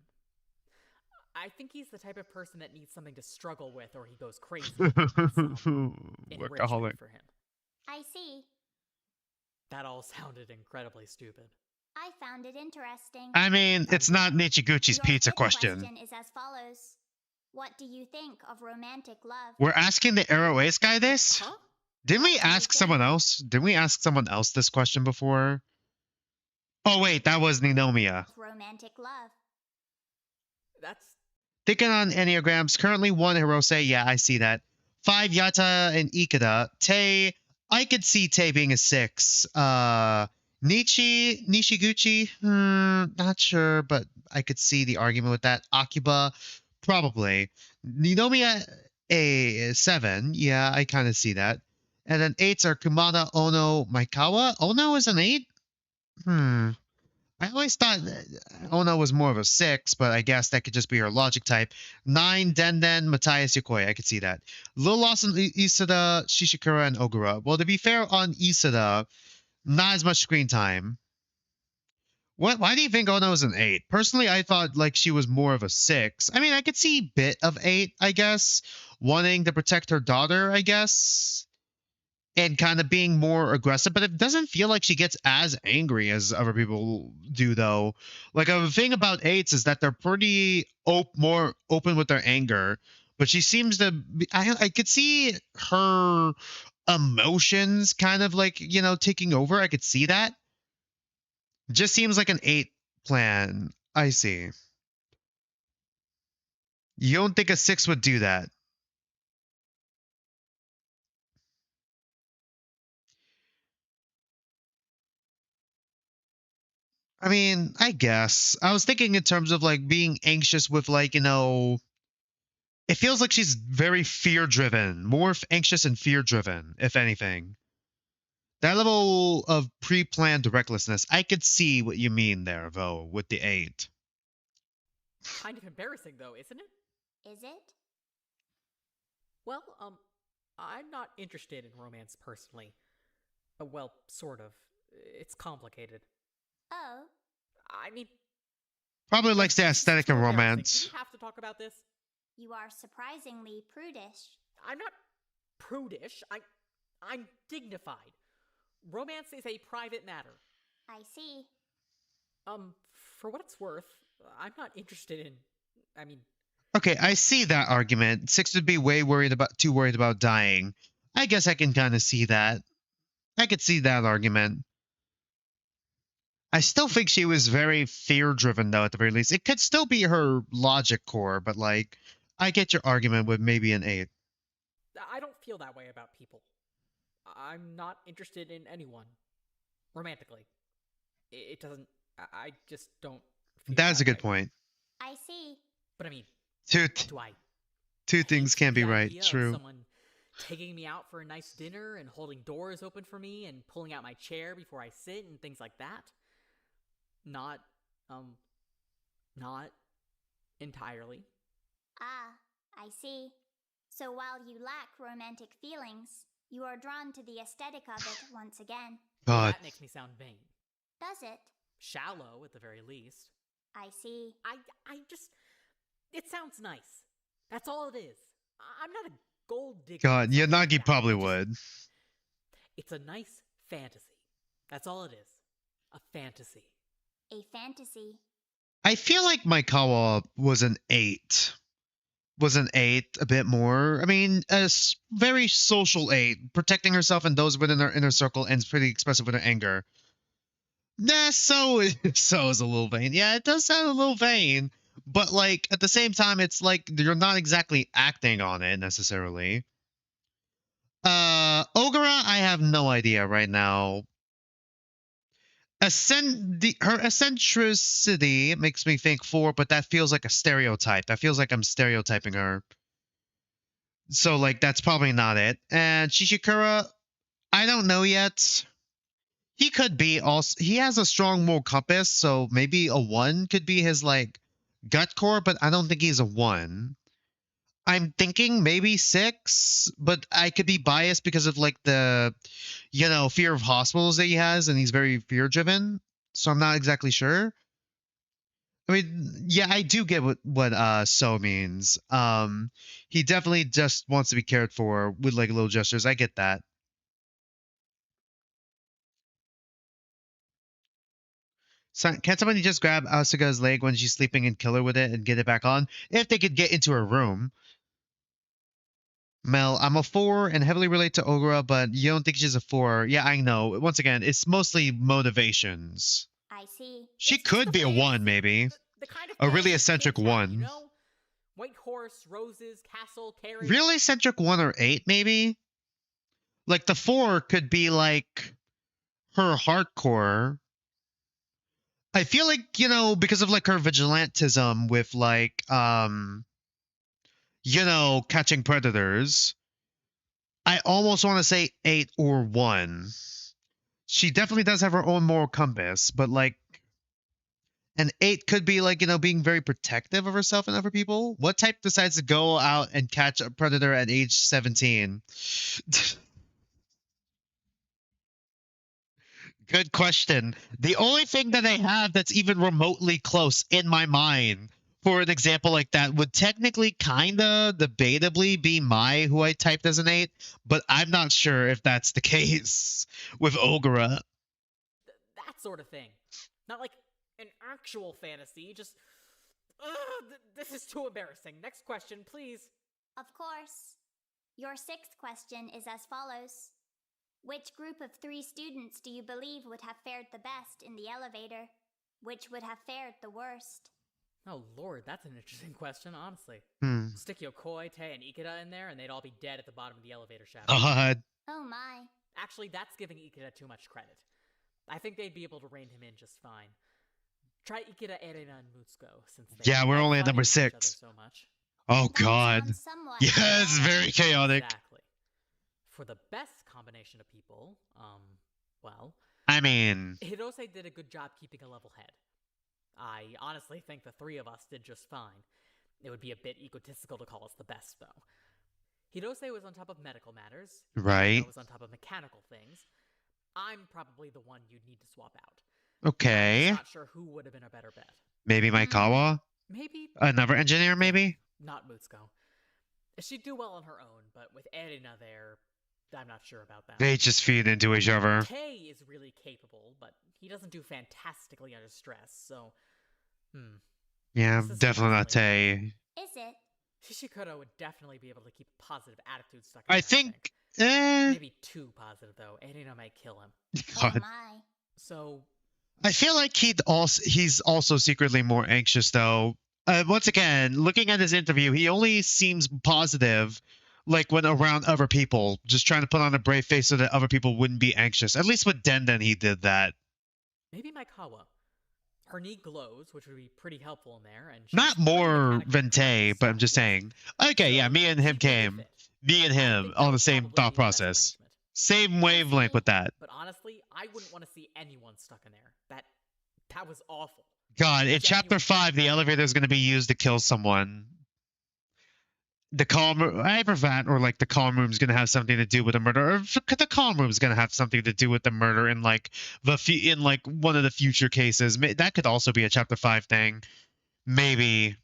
I think he's the type of person that needs something to struggle with or he goes crazy. Some enrichment Workaholic. for him. I see. That all sounded incredibly stupid. I found it interesting. I mean, it's not Nichiguchi's Your pizza fifth question. is as follows. What do you think of romantic love? We're asking the Arrow Ace guy this? Huh? Didn't we What do you ask someone think? else? Didn't we ask someone else this question before? Oh wait, that was Ninomiya. Romantic love. That's Thinking on Enneagrams, currently 1 Hirose, yeah, I see that. 5 Yata and Ikeda. Tay, I could see Tay being a 6. Nishiguchi, not sure, but I could see the argument with that. Akiba, probably. Ninomiya, a 7, yeah, I kind of see that. And then 8s are Kumada, Ono, Maikawa. Ono is an 8? I always thought Ono was more of a 6, but I guess that could just be her logic type. 9, Denden, Matthias, Yokoi. I could see that. Lil Lawson, Isada, Shishikura, and Ogura. Well, to be fair on Isada, not as much screen time. Why do you think Ono is an 8? Personally, I thought like she was more of a 6. I mean, I could see bit of 8, I guess. Wanting to protect her daughter, I guess. And kind of being more aggressive, but it doesn't feel like she gets as angry as other people do, though. Like, a thing about 8s is that they're pretty more open with their anger, but she seems to be, I could see her emotions kind of like, you know, taking over. I could see that. Just seems like an 8 plan. I see. You don't think a 6 would do that? I mean, I guess. I was thinking in terms of like being anxious with like, you know, it feels like she's very fear driven, more anxious and fear driven, if anything. That level of pre planned recklessness, I could see what you mean there, though, with the 8. kind of embarrassing, though, isn't it? Is it? Well, I'm not interested in romance personally. Well, sort of. It's complicated. Oh, I mean, Probably likes the this is aesthetic too of embarrassing. romance. Do we have to talk about this? you are surprisingly prudish. I'm not prudish. I'm dignified. Romance is a private matter. I see. For what it's worth, I'm not interested in. I mean, Okay, I see that argument. 6 would be too worried about dying. I guess I can kind of see that. I could see that argument. I still think she was very fear-driven, though, at the very least. It could still be her logic core, but, like, I get your argument with maybe an 8. I don't feel that way about people. I'm not interested in anyone. Romantically. It doesn't. I just don't feel That's that a good way. point. I see. But I mean, Two do I things hate can't be the right. idea of True. someone taking me out for a nice dinner and holding doors open for me and pulling out my chair before I sit and things like that? Not entirely. Ah, I see. So while you lack romantic feelings, you are drawn to the aesthetic of it once again. God. That makes me sound vain. Does it? Shallow, at the very least. I see. I just. It sounds nice. That's all it is. I'm not a gold digger. God, or something like Yanagi that. probably would. It's a nice fantasy. That's all it is. A fantasy. A fantasy. I feel like Maikawa was an 8. Was an 8 a bit more. I mean, a very social 8, protecting herself and those within her inner circle, and is pretty expressive with her anger. Nah, so is a little vain. Yeah, it does sound a little vain, but like at the same time, it's like you're not exactly acting on it necessarily. Ogura, I have no idea right now. her eccentricity makes me think 4, but that feels like a stereotype. That feels like I'm stereotyping her. So, like, that's probably not it. And Shishikura, I don't know yet. He could be also. He has a strong moral compass, so maybe a 1 could be his, like, gut core, but I don't think he's a 1. I'm thinking maybe 6, but I could be biased because of, like, the, fear of hospitals that he has, and he's very fear-driven, so I'm not exactly sure. I mean, yeah, I do get what so means. He definitely just wants to be cared for with, like, little gestures. I get that. So, can't somebody just grab Asuka's leg when she's sleeping and kill her with it and get it back on? If they could get into her room. Mel, I'm a 4 and heavily relate to Ogura, but you don't think she's a 4. Yeah, I know. Once again, it's mostly motivations. I see. She It's just could the be a 1, maybe. The kind of A really fantasy eccentric kids have, 1. you know? White horse, roses, castle, carriage. Really eccentric 1 or 8, maybe? Like, the 4 could be, like, her hardcore. I feel like, because of, like, her vigilantism with, like, catching predators, I almost want to say 8 or 1. She definitely does have her own moral compass, but, like, an 8 could be, like, being very protective of herself and other people. What type decides to go out and catch a predator at age 17? Good question. The only thing that I have that's even remotely close in my mind for an example like that would technically kinda debatably be who I typed as an 8, but I'm not sure if that's the case with Ogura. That sort of thing. Not like an actual fantasy, just... this is too embarrassing. Next question, please. Of course. Your 6th question is as follows. Which group of 3 students do you believe would have fared the best in the elevator? Which would have fared the worst? Oh lord, that's an interesting question, honestly. Hmm. Stick Yokoi, Te, and Ikeda in there, and they'd all be dead at the bottom of the elevator shaft. God. Oh my. Actually, that's giving Ikeda too much credit. I think they'd be able to rein him in just fine. Try Ikeda, Erina, and Mutsuko, since they Yeah, we're only at number fight each other 6. so much. Oh That God. sounds somewhat Yeah, it's very chaotic. Exactly. For the best combination of people, well, I mean, Hirose did a good job keeping a level head. I honestly think the 3 of us did just fine. It would be a bit egotistical to call us the best, though. Hirose was on top of medical matters. right? I was on top of mechanical things. I'm probably the one you'd need to swap out. Okay. I'm not sure who would have been a better bet. Maybe Maikawa? Maybe Another engineer, maybe? not Mutsuko. She'd do well on her own, but with Erina there, I'm not sure about that. They just feed into each other. Kei is really capable, but he doesn't do fantastically under stress, so... Yeah, This is definitely not definitely- Tay. Is it? Shishikura would definitely be able to keep a positive attitude stuck in I there, think, eh. Maybe too positive, though. Erina might kill him. Oh God. my. So, I feel like he's also secretly more anxious, though. Once again, looking at his interview, he only seems positive, like when around other people, just trying to put on a brave face so that other people wouldn't be anxious. At least with Denden, he did that. maybe Maikawa. Her knee glows, which would be pretty helpful in there, and she's Not pretty more mechanically than Tay, correct, but I'm so just yes. saying. Okay, yeah, So, me and him she'd be a came. fit. Me and I him think that on the would same probably thought be the best process. arrangement. Same wavelength with that. But honestly, I wouldn't want to see anyone stuck in there. That was awful. God, in chapter Genuine. 5, the elevator is going to be used to kill someone. The calm room, either that or like the calm room is going to have something to do with the murder, or the calm room is going to have something to do with the murder in like in like one of the future cases. That could also be a chapter 5 thing. Maybe.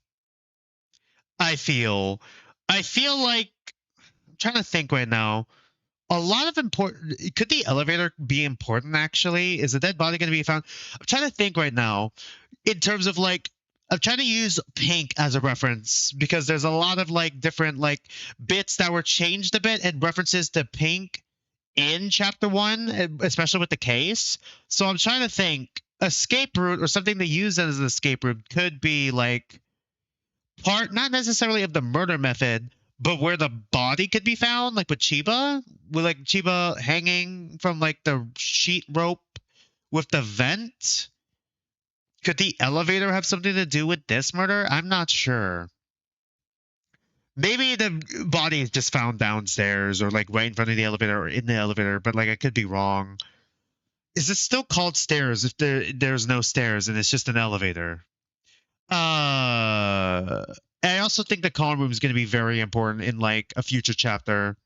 I feel like I'm trying to think right now. A lot of important. Could the elevator be important? Actually, is a dead body going to be found? I'm trying to think right now, in terms of like. I'm trying to use Pink as a reference because there's a lot of like different like bits that were changed a bit and references to Pink in chapter 1, especially with the case. So I'm trying to think escape route or something to use as an escape route could be like part, not necessarily of the murder method, but where the body could be found, like with like Chiba hanging from like the sheet rope with the vent? Could the elevator have something to do with this murder? I'm not sure. Maybe the body is just found downstairs or like right in front of the elevator or in the elevator, but like I could be wrong. Is it still called stairs if there's no stairs and it's just an elevator? I also think the common room is going to be very important in like a future chapter.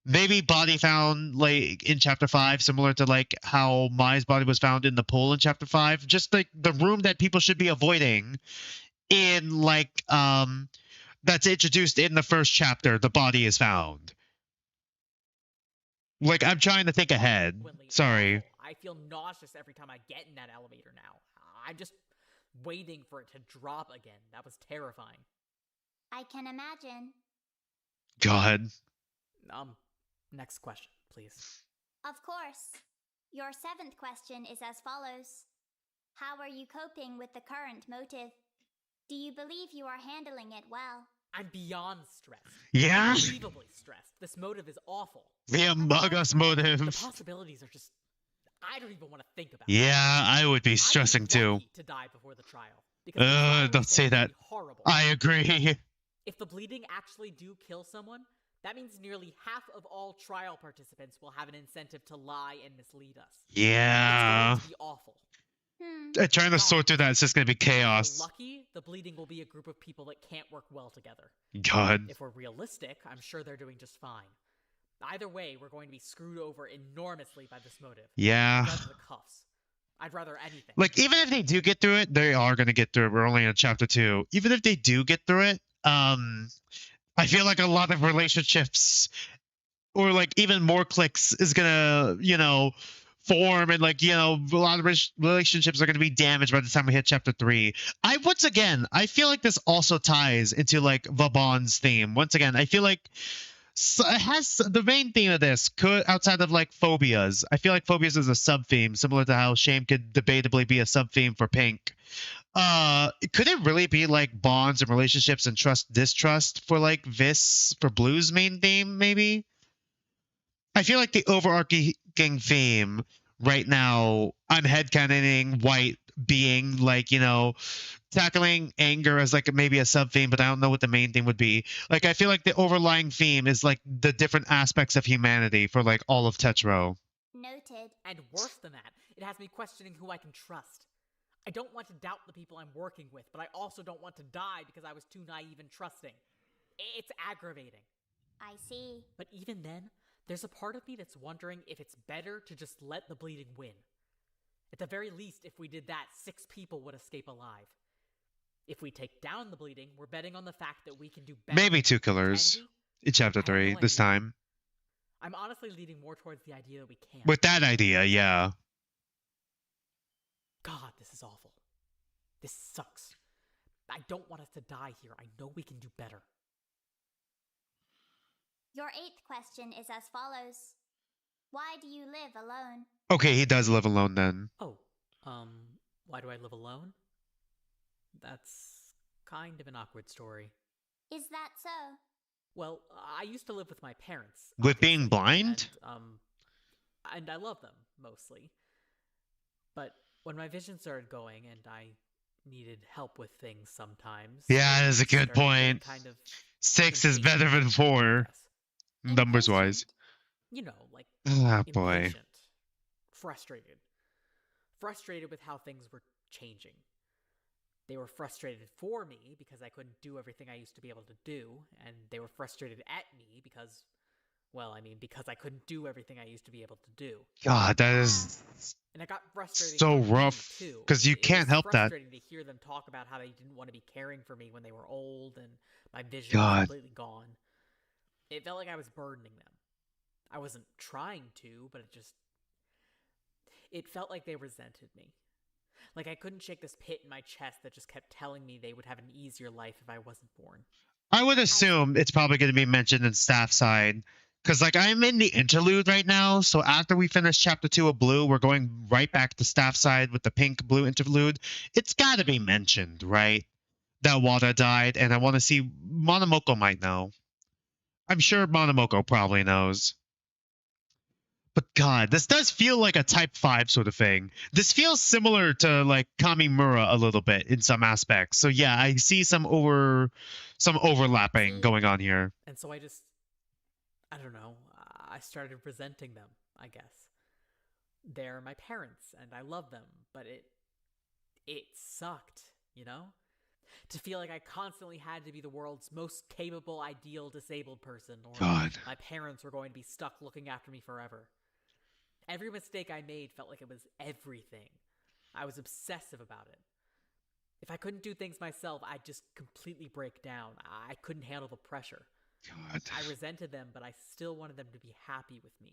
Maybe body found like in chapter 5, similar to like how Mai's body was found in the pool in chapter 5. Just like the room that people should be avoiding in like that's introduced in the first chapter. The body is found. Like I'm trying to think ahead. Sorry. I feel nauseous every time I get in that elevator now. I'm just waiting for it to drop again. That was terrifying. I can imagine. God. Next question, please. Of course. Your 7th question is as follows. How are you coping with the current motive? Do you believe you are handling it well? I'm beyond stressed. Yeah? Unbelievably stressed. This motive is awful. The Among Us motive. The possibilities are just... I don't even want to think about it. Yeah, I would be stressing I'd be too. lucky to die before the trial. Because the trial Don't is say going to that. be horrible. I agree. If the bleeding actually do kill someone, that means nearly half of all trial participants will have an incentive to lie and mislead us. Yeah. It's going to be awful. Trying to sort through that, it's just going to be chaos. If we're lucky, the bleeding will be a group of people that can't work well together. God. If we're realistic, I'm sure they're doing just fine. Either way, we're going to be screwed over enormously by this motive. Yeah. Down to the cuffs. I'd rather anything. Like, even if they do get through it, they are going to get through it. We're only in chapter 2. Even if they do get through it, I feel like a lot of relationships or like even more cliques is going to, you know, form and like, you know, a lot of relationships are going to be damaged by the time we hit chapter 3. Once again, I feel like this also ties into like Vaban's theme. Once again, I feel like it has the main theme of this outside of like phobias. I feel like phobias is a sub theme, similar to how shame could debatably be a sub theme for Pink. Could it really be like bonds and relationships and trust distrust for like this for Blue's main theme? Maybe. I feel like the overarching theme right now, I'm headcanoning White being like, you know, tackling anger as like maybe a sub theme, but I don't know what the main theme would be. Like, I feel like the overlying theme is like the different aspects of humanity for like all of Tetro. Noted. And worse than that, it has me questioning who I can trust. I don't want to doubt the people I'm working with, but I also don't want to die because I was too naive and trusting. It's aggravating. I see. But even then, there's a part of me that's wondering if it's better to just let the bleeding win. At the very least, if we did that, 6 people would escape alive. If we take down the bleeding, we're betting on the fact that we can do better. Maybe 2 killers in chapter 3 this time. I'm honestly leaning more towards the idea that we can. With that idea, yeah. God, this is awful. This sucks. I don't want us to die here. I know we can do better. Your 8th question is as follows. Why do you live alone? Okay, he does live alone then. Oh, why do I live alone? That's kind of an awkward story. Is that so? Well, I used to live with my parents. With being blind? And I love them, mostly. But when my vision started going and I needed help with things sometimes... Yeah, that is a good point. Kind of 6 is better than 4. Numbers-wise. You know, like... Ah, boy. Impatient. Frustrated. Frustrated with how things were changing. They were frustrated for me because I couldn't do everything I used to be able to do, and they were frustrated at me because, well, I mean, because I couldn't do everything I used to be able to do. God, that is and I got frustrated so rough because you can't help that. It was frustrating to hear them talk about how they didn't want to be caring for me when they were old and my vision was completely gone. It felt like I was burdening them. I wasn't trying to, but it felt like they resented me. Like I couldn't shake this pit in my chest that just kept telling me they would have an easier life if I wasn't born. I would assume it's probably going to be mentioned in Staffside. Because, like, I'm in the interlude right now, so after we finish Chapter 2 of Blue, we're going right back to Staffside with the pink-blue interlude. It's got to be mentioned, right? That Wada died, and I want to see... Monomoko might know. I'm sure Monomoko probably knows. But God, this does feel like a Type 5 sort of thing. This feels similar to like Kamimura a little bit in some aspects. So yeah, I see some overlapping See? going on here. And so I don't know, I started resenting them, I guess. They're my parents, and I love them, but it sucked, you know? To feel like I constantly had to be the world's most capable, ideal disabled person, or God. my parents were going to be stuck looking after me forever. Every mistake I made felt like it was everything. I was obsessive about it. If I couldn't do things myself, I'd just completely break down. I couldn't handle the pressure. God. I resented them, but I still wanted them to be happy with me.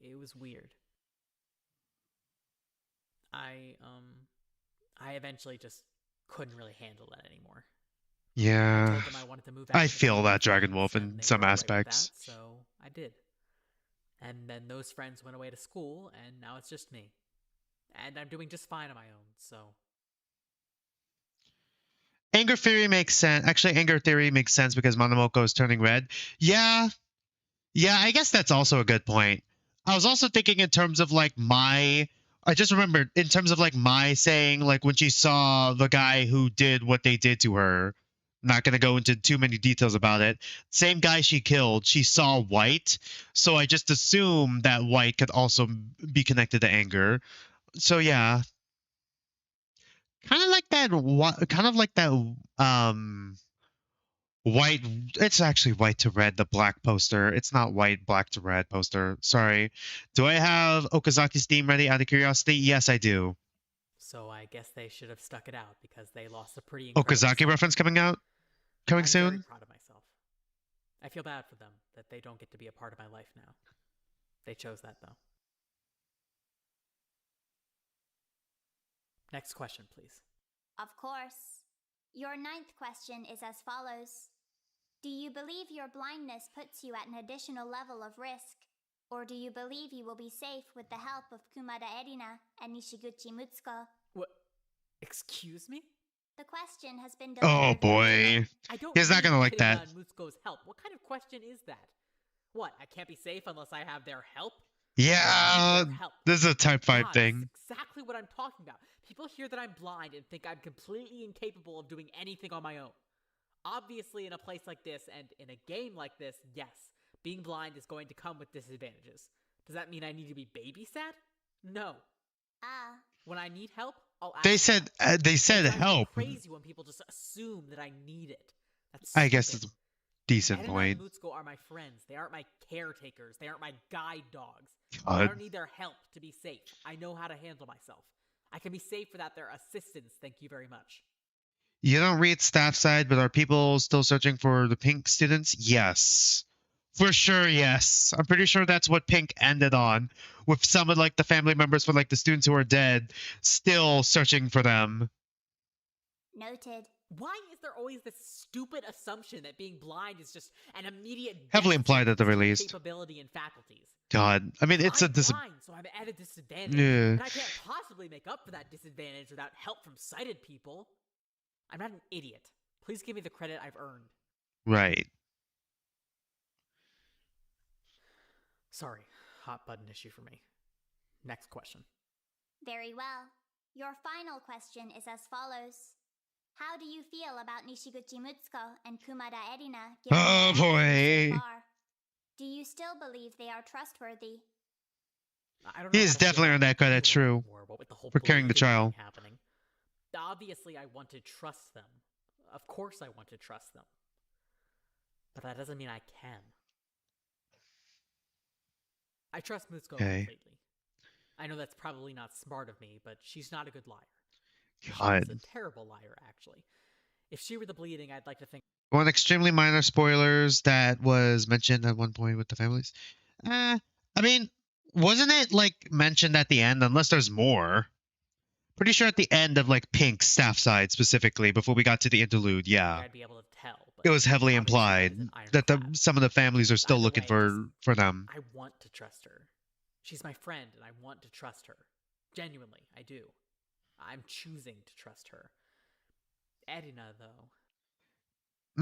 It was weird. I eventually just couldn't really handle that anymore. I Yeah. told them I wanted to move out I with a feel couple that, of Dragon friends, Wolf, and in they some were all right with aspects. that, so I did. And then those friends went away to school, and now it's just me. And I'm doing just fine on my own, so... Anger theory makes sense. Actually, anger theory makes sense because Monomoko is turning red. Yeah. Yeah, I guess that's also a good point. I was also thinking in terms of like I just remembered in terms of like my saying, like when she saw the guy who did what they did to her, not going to go into too many details about it. Same guy she killed, she saw white. So I just assumed that white could also be connected to anger. So yeah. Kind of like that, white. It's actually white to red, the black poster. It's not white, black to red poster. Sorry. Do I have Okazaki's theme ready out of curiosity? Yes, I do. So I guess they should have stuck it out, because they lost a pretty incredible Okazaki song. reference coming I'm very soon? proud of myself. I feel bad for them that they don't get to be a part of my life now. They chose that, though. Next question, please. Of course. Your 9th question is as follows. Do you believe your blindness puts you at an additional level of risk? Or do you believe you will be safe with the help of Kumada Erina and Nishiguchi Mutsuko? What? Excuse me? The question has been Oh delivered. boy. I don't He's not need gonna like Erina that. and Mutsuko's help. What kind of question is that? What, I can't be safe unless I have their help? Yeah, I need their help. this is a Type 5 God, thing. That's exactly what I'm talking about. People hear that I'm blind and think I'm completely incapable of doing anything on my own. Obviously, in a place like this and in a game like this, yes, being blind is going to come with disadvantages. Does that mean I need to be babysat? No. When I need help, I'll ask. They said It drives me help. crazy when people just assume that I need it. That's I guess stupid. it's a decent Erina point. and Mutsuko are my friends. They aren't my caretakers. They aren't my guide dogs. God. I don't need their help to be safe. I know how to handle myself. I can be safe without their assistance, thank you very much. You don't read Staffside, but are people still searching for the Pink students? Yes. For sure, yes. I'm pretty sure that's what Pink ended on, with some of like the family members for like the students who are dead still searching for them. Noted. Why is there always this stupid assumption that being blind is just an immediate Heavily death implied at the sentence to very least. capability and faculties? God, I mean it's I'm blind, so I'm at a disadvantage, Yeah. and I can't possibly make up for that disadvantage without help from sighted people. I'm not an idiot. Please give me the credit I've earned. Right. Sorry, hot button issue for me. Next question. Very well. Your final question is as follows. How do you feel about Nishiguchi Mutsuko and Kumada Erina given Oh, their actions boy. so far? Do you still believe they are trustworthy? I don't know He how is to feel definitely about on that guy, either that's true. anymore, what with the whole For carrying the bullying thing child. happening. Obviously, I want to trust them. Of course I want to trust them. But that doesn't mean I can. I trust Mutsuko Okay. completely. I know that's probably not smart of me, but she's not a good liar. God. She's a terrible liar, actually. If she were the bleeding, I'd like to think... One extremely minor spoilers that was mentioned at one point with the families. I mean, wasn't it like mentioned at the end? Unless there's more. Pretty sure at the end of like Pink's staff side specifically, before we got to the interlude, yeah, I'd be able to tell. But it was heavily obviously that implied isn't that ironclad. some of the families are still Either looking way, for them. I want to trust her. She's my friend, and I want to trust her. Genuinely, I do. I'm choosing to trust her. Erina, though,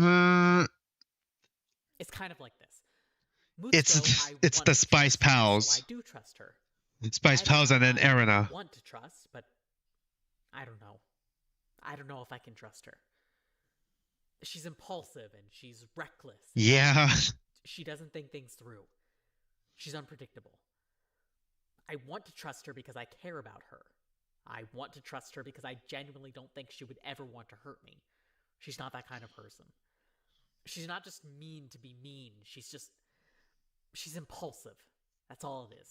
Mm, it's kind of like this. It's it's the Spice Pals. So I do trust her. Spice Pals and then Erina. I want to trust, but I don't know. I don't know if I can trust her. She's impulsive and she's reckless. Yeah. She doesn't think things through. She's unpredictable. I want to trust her because I care about her. I want to trust her because I genuinely don't think she would ever want to hurt me. She's not that kind of person. She's not just mean to be mean. She's impulsive. That's all it is.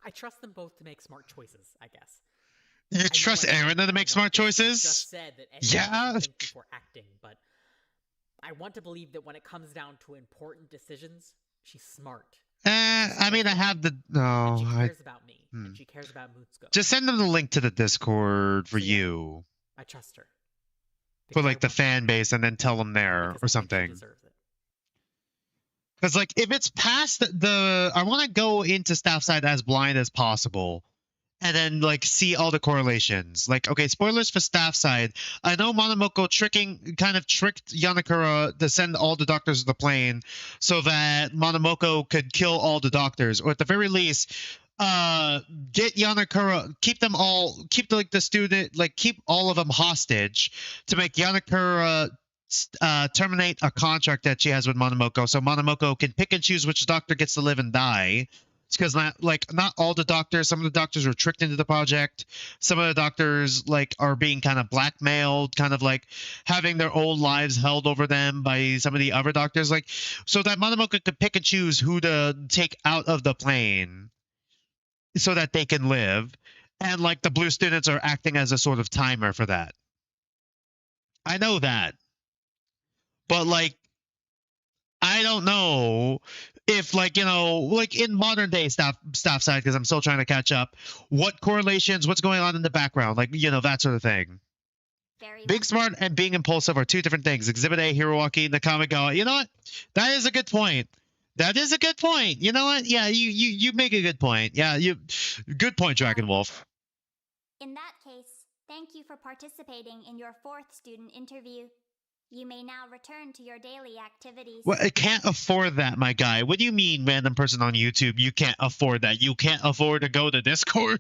I trust them both to make smart choices, I guess. You trust Erina to make smart choices? Just said that yeah. Think before acting, but I want to believe that when it comes down to important decisions, she's smart. I mean, I have the no. She cares about me, and she cares about Mutsuko. Just send them the link to the Discord for you. I trust her. For like the fan base, and then tell them there or something. Because like if it's past I want to go into Staffside as blind as possible. And then, like, see all the correlations. Like, okay, spoilers for Staffside. I know Monomoko kind of tricked Yanakura to send all the doctors to the plane so that Monomoko could kill all the doctors. Or at the very least, get Yanakura, keep the student, like, keep all of them hostage to make Yanakura terminate a contract that she has with Monomoko so Monomoko can pick and choose which doctor gets to live and die. Because not all the doctors, some of the doctors were tricked into the project. Some of the doctors like are being kind of blackmailed, kind of like having their old lives held over them by some of the other doctors, like so that Monomoko could pick and choose who to take out of the plane so that they can live. And like the blue students are acting as a sort of timer for that. I know that. But like I don't know if, like, you know, like in modern day Staffside, because I'm still trying to catch up, what correlations, what's going on in the background, like, you know, that sort of thing. Being smart and being impulsive are two different things. Exhibit A, Hiroaki, Nakamigawa. You know what? That is a good point. That is a good point. You know what? Yeah, you make a good point. Yeah, good point, Dragon Wolf. In that case, thank you for participating in your 4th student interview. You may now return to your daily activities. Well, I can't afford that, my guy. What do you mean, random person on YouTube? You can't afford that. You can't afford to go to Discord?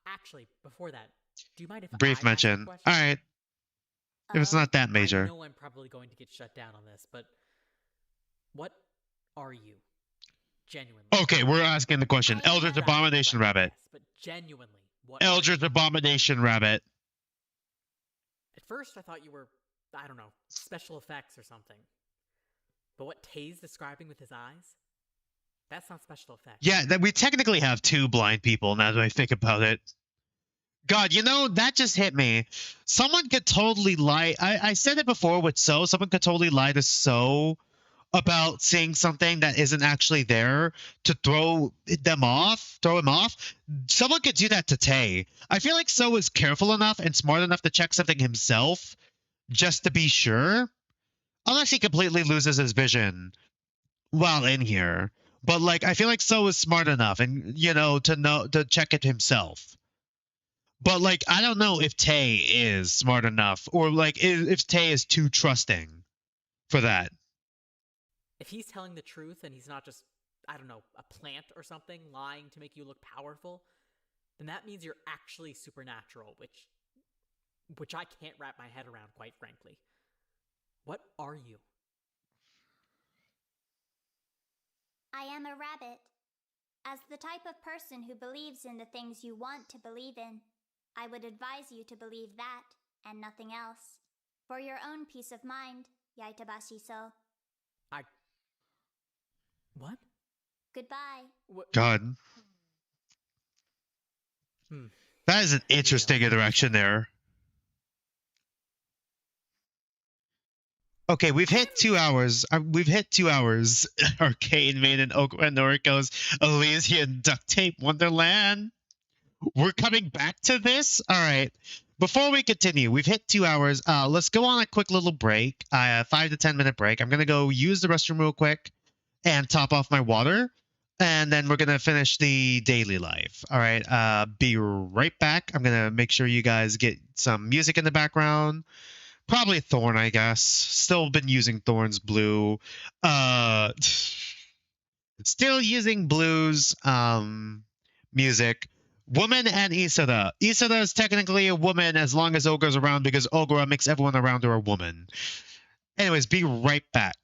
Actually, before that, do you mind if Brief mention. All right. If it's not that major. I know I'm probably going to get shut down on this, but what are you? Genuinely. Okay, we're asking the question. Eldritch Abomination Rabbit. Yes, but genuinely, what? Eldritch Abomination Rabbit. At first, I thought you were, I don't know, special effects or something. But what Tay's describing with his eyes? That's not special effects. Yeah, that we technically have 2 blind people now that I think about it. God, you know, that just hit me. Someone could totally lie. I said it before with So. Someone could totally lie to So about seeing something that isn't actually there to throw him off. Someone could do that to Tay. I feel like So is careful enough and smart enough to check something himself just to be sure. Unless he completely loses his vision while in here. But, like, I feel like So is smart enough and, you know, to check it himself. But, like, I don't know if Tay is smart enough or, like, if Tay is too trusting for that. If he's telling the truth and he's not just, I don't know, a plant or something lying to make you look powerful, then that means you're actually supernatural, which I can't wrap my head around, quite frankly. What are you? I am a rabbit. As the type of person who believes in the things you want to believe in, I would advise you to believe that and nothing else. For your own peace of mind, Yaitabashi-so. What? Goodbye. God. That is an interesting interaction there. Okay, we've hit 2 hours. Arcane Maiden, Noriko's Elysian Duct Tape Wonderland. We're coming back to this? All right. Before we continue, we've hit 2 hours. Let's go on a quick little break. 5 to 10 minute break. I'm going to go use the restroom real quick and top off my water. And then we're going to finish the daily life. All right. Be right back. I'm going to make sure you guys get some music in the background. Probably Thorn, I guess. Still been using Thorn's blue. Still using Blue's music. Woman and Isada. Isada is technically a woman as long as Ogre's around because Ogre makes everyone around her a woman. Anyways, be right back.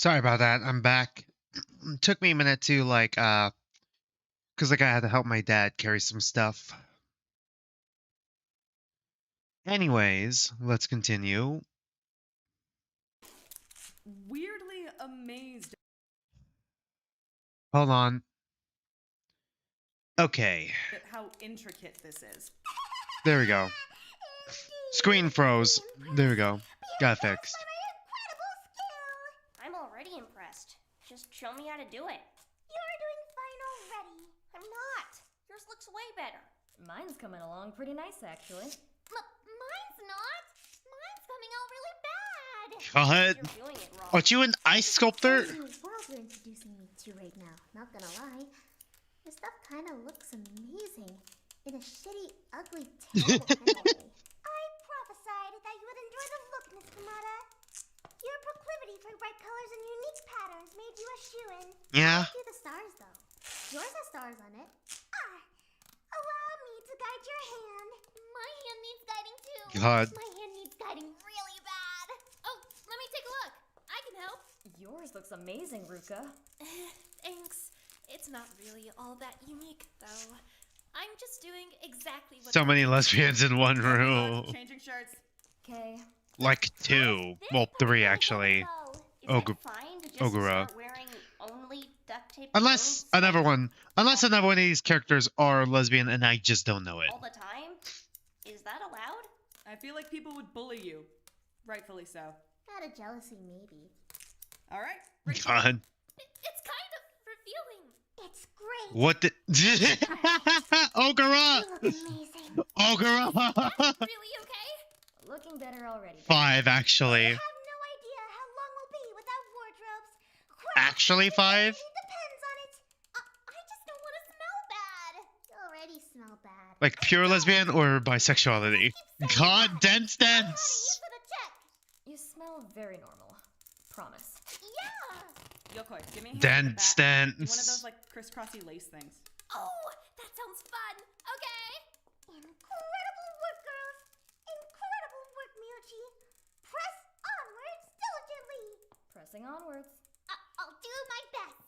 Sorry about that. I'm back. It took me a minute to because I had to help my dad carry some stuff. Anyways, let's continue. Weirdly amazed. Hold on. Okay, At how intricate this is. there we go. Screen froze. There we go. Got it fixed. I'm already impressed. Just show me how to do it. You're doing fine already. I'm not. Yours looks way better. Mine's coming along pretty nice, actually. Mine's not. Mine's coming out really bad. God. You're doing it wrong. Aren't you an ice sculptor? It's new world you're introducing me to right now. Not gonna lie. Your stuff kind of looks amazing. In a shitty, ugly, terrible kind of way. I prophesied that you would enjoy the look, Miss Kamada. Your proclivity for bright colors and unique patterns made you a shoo-in. Yeah. I do the stars, though. Yours has stars on it. Allow me to guide your hand. My hand needs guiding, too. God. My hand needs guiding really bad. Oh, let me take a look. I can help. Yours looks amazing, Ruka. Thanks. It's not really all that unique, though. I'm just doing exactly what So many lesbians in one room. Changing shirts. Okay. Like 2. Well, 3 actually. Ogre- Ogura. Unless another one of these characters are lesbian and I just don't know it. All the time? Is that allowed? I feel like people would bully you. Rightfully so. Out of jealousy, maybe. Alright. God. It's kind of revealing. It's great. What the Ogura! You look amazing. Ogura! Really okay? Looking better already. 5 actually. I have no idea how long we'll be without wardrobes. Actually 5? Depends on it. I just don't want to smell bad. You already smell bad. Like pure lesbian or bisexuality? God, dense. You smell very normal. Promise. Yeah. Yokoi, give me a hand Dense. with that. One of those like crisscrossy lace things. Oh, that sounds fun. Okay. Incredible work, girls. Incredible work, Miyoshi. Press onwards diligently. Pressing onwards. I'll do my best.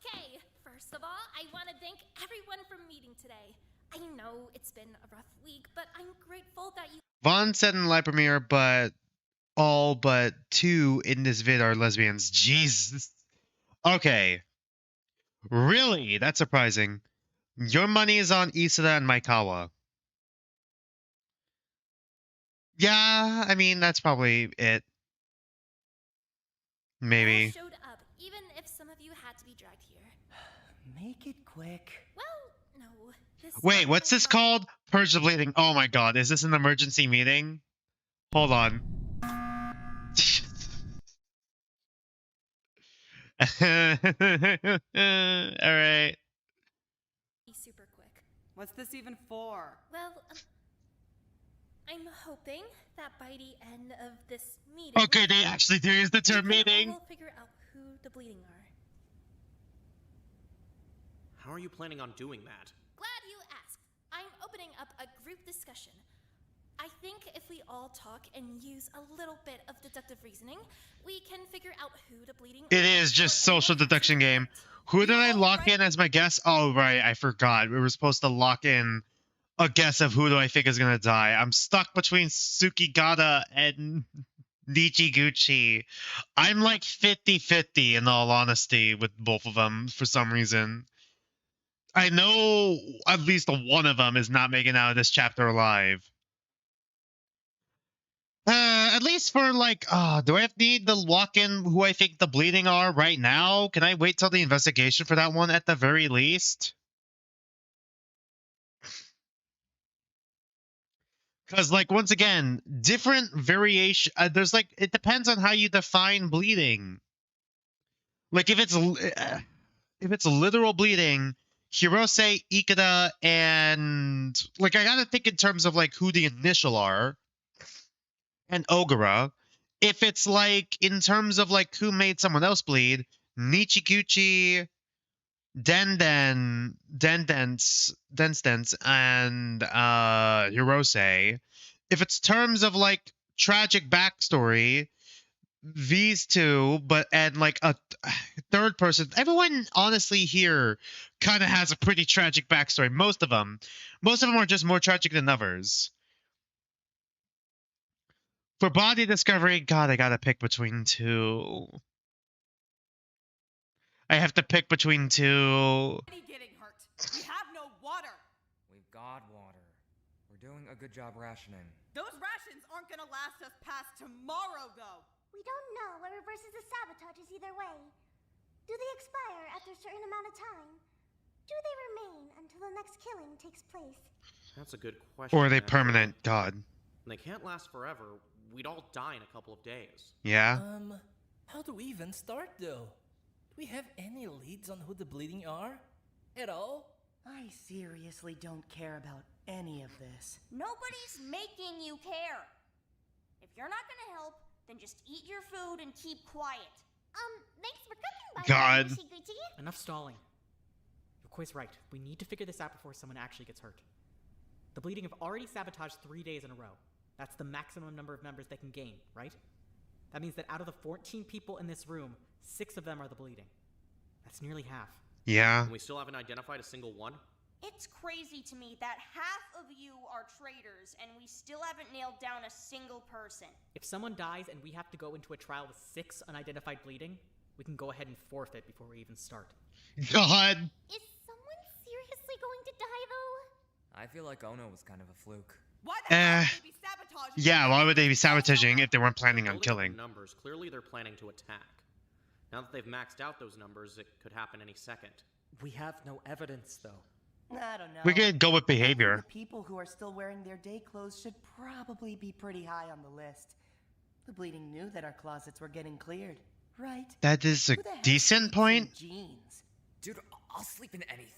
Okay. First of all, I want to thank everyone for meeting today. I know it's been a rough week, but I'm grateful that you. Vaughn said in the live premiere, but all but 2 in this vid are lesbians. Jesus. Okay. Really? That's surprising. Your money is on Isada and Maikawa. Yeah, I mean, that's probably it. Maybe. all showed up, even if some of you had to be dragged here. Make it quick. Well, no. This Wait, what's this called? Purge the bleeding. Oh my god, is this an emergency meeting? Hold on. Alright. Be super quick. What's this even for? Well, I'm hoping that by the end of this meeting. Okay, they actually do use the term we can meeting. all figure out who the bleeding are. How are you planning on doing that? Glad you asked. I'm opening up a group discussion. I think if we all talk and use a little bit of deductive reasoning, we can figure out who the bleeding It are is just or social anyone else deduction game. Who did I lock in as my guess? Oh, right, I forgot. We were supposed to lock in a guess of who do I think is gonna die. I'm stuck between Tsukigata and Nichiguchi. I'm like 50-50 in all honesty with both of them for some reason. I know at least one of them is not making out of this chapter alive. At least for like, do I need to lock in who I think the bleeding are right now? Can I wait till the investigation for that one at the very least? Because, like, once again, different variation. There's like, it depends on how you define bleeding. Like, if it's literal bleeding, Hirose, Ikeda, and like, I gotta think in terms of like who the initial are, and Ogura. If it's like in terms of like who made someone else bleed, Nichiguchi, Dendens, and Hirose. If it's terms of like tragic backstory. These two, and like a third person. Everyone honestly here kind of has a pretty tragic backstory. Most of them are just more tragic than others. For body discovery, God, I gotta pick between two. I have to pick between two. Getting hurt. We have no water. We've got water. We're doing a good job rationing. Those rations aren't gonna last us past tomorrow, though. We don't know what reverses the sabotages either way. Do they expire after a certain amount of time? Do they remain until the next killing takes place? That's a good question. Or are they permanent? God. They can't last forever. We'd all die in a couple of days. Yeah? How do we even start, though? Do we have any leads on who the bleeding are? At all? I seriously don't care about any of this. Nobody's making you care. If you're not gonna help, then just eat your food and keep quiet. Thanks for cooking, by God. the way, Nishiguchi. Enough stalling. Yokoi's right. We need to figure this out before someone actually gets hurt. The bleeding have already sabotaged 3 days in a row. That's the maximum number of members they can gain, right? That means that out of the 14 people in this room, 6 of them are the bleeding. That's nearly half. Yeah. And we still haven't identified a single one? It's crazy to me that half of you are traitors and we still haven't nailed down a single person. If someone dies and we have to go into a trial with 6 unidentified bleeding, we can go ahead and forfeit before we even start. God. Is someone seriously going to die, though? I feel like Ono was kind of a fluke. Why the hell would they be sabotaging? Yeah, why would they be sabotaging if they weren't planning on Building up killing? numbers, clearly they're planning to attack. Now that they've maxed out those numbers, it could happen any second. We have no evidence, though. I don't know. We could go with behavior. The people who are still wearing their day clothes should probably be pretty high on the list. The bleeding knew that our closets were getting cleared, right? That is a Who the heck decent sleeps point. in jeans? Dude, I'll sleep in anything.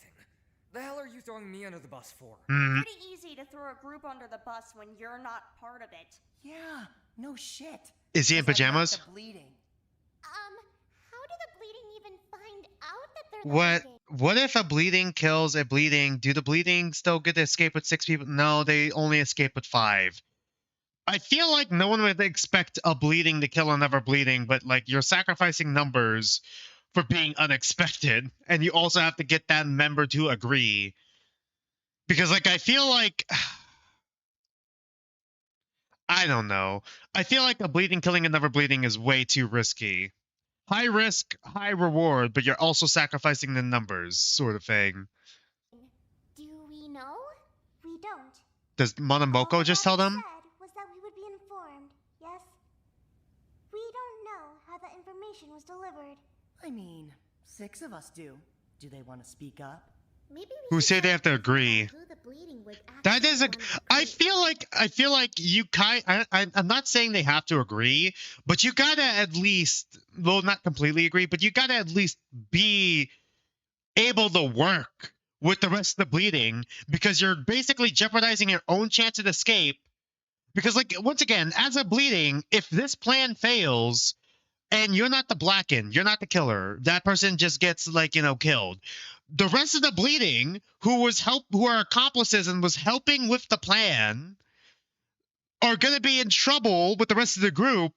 The hell are you throwing me under the bus for? Mhm. Pretty easy to throw a group under the bus when you're not part of it. Yeah, no shit. Is he in 'Cause I'm not pajamas? the bleeding. How do the bleeding even find out that they're the What? bleeding? What if a bleeding kills a bleeding? Do the bleeding still get to escape with 6 people? No, they only escape with 5. I feel like no one would expect a bleeding to kill another bleeding, but like you're sacrificing numbers for being unexpected, and you also have to get that member to agree. Because like I feel like I don't know. I feel like a bleeding killing another bleeding is way too risky. High risk, high reward, but you're also sacrificing the numbers, sort of thing. Do we know? We don't. Does Monomoko All just that tell them? said was that we would be informed, yes? We don't know how that information was delivered. I mean, 6 of us do. Do they want to speak up? Maybe Who we should say they have to find out agree? who the bleeding would That is a. actually want to I recruit. feel like you I'm not saying they have to agree, but you gotta at least, well, not completely agree, but you gotta at least be able to work with the rest of the bleeding, because you're basically jeopardizing your own chance of escape. Because like once again, as a bleeding, if this plan fails, and you're not the Blackened, you're not the killer, that person just gets like killed. The rest of the bleeding, who are accomplices and was helping with the plan, are gonna be in trouble with the rest of the group.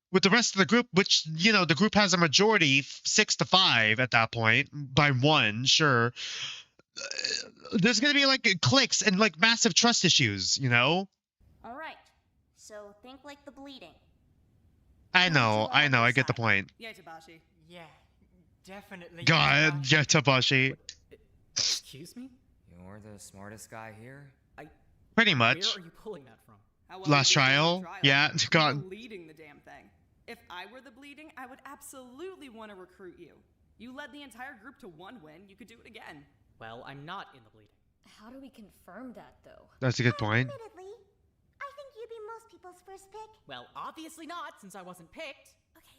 Which the group has a majority, 6 to 5 at that point, by 1, sure. There's gonna be like cliques and like massive trust issues, All right. So think like the bleeding. I know, I get the point. Yeah, Tabashi. Yeah, definitely. God, yeah, Tabashi. Excuse me? You're the smartest guy here? Pretty Where much. are you pulling that from? How well Last you did trial? in the Yeah, You God. were leading the damn thing. If I were the bleeding, I would absolutely want to recruit you. You led the entire group to 1 win. You could do it again. Well, I'm not in the bleeding. How do we confirm that, though? That's a good point. Admittedly, I think you'd be most people's first pick. Well, obviously not, since I wasn't picked. Okay.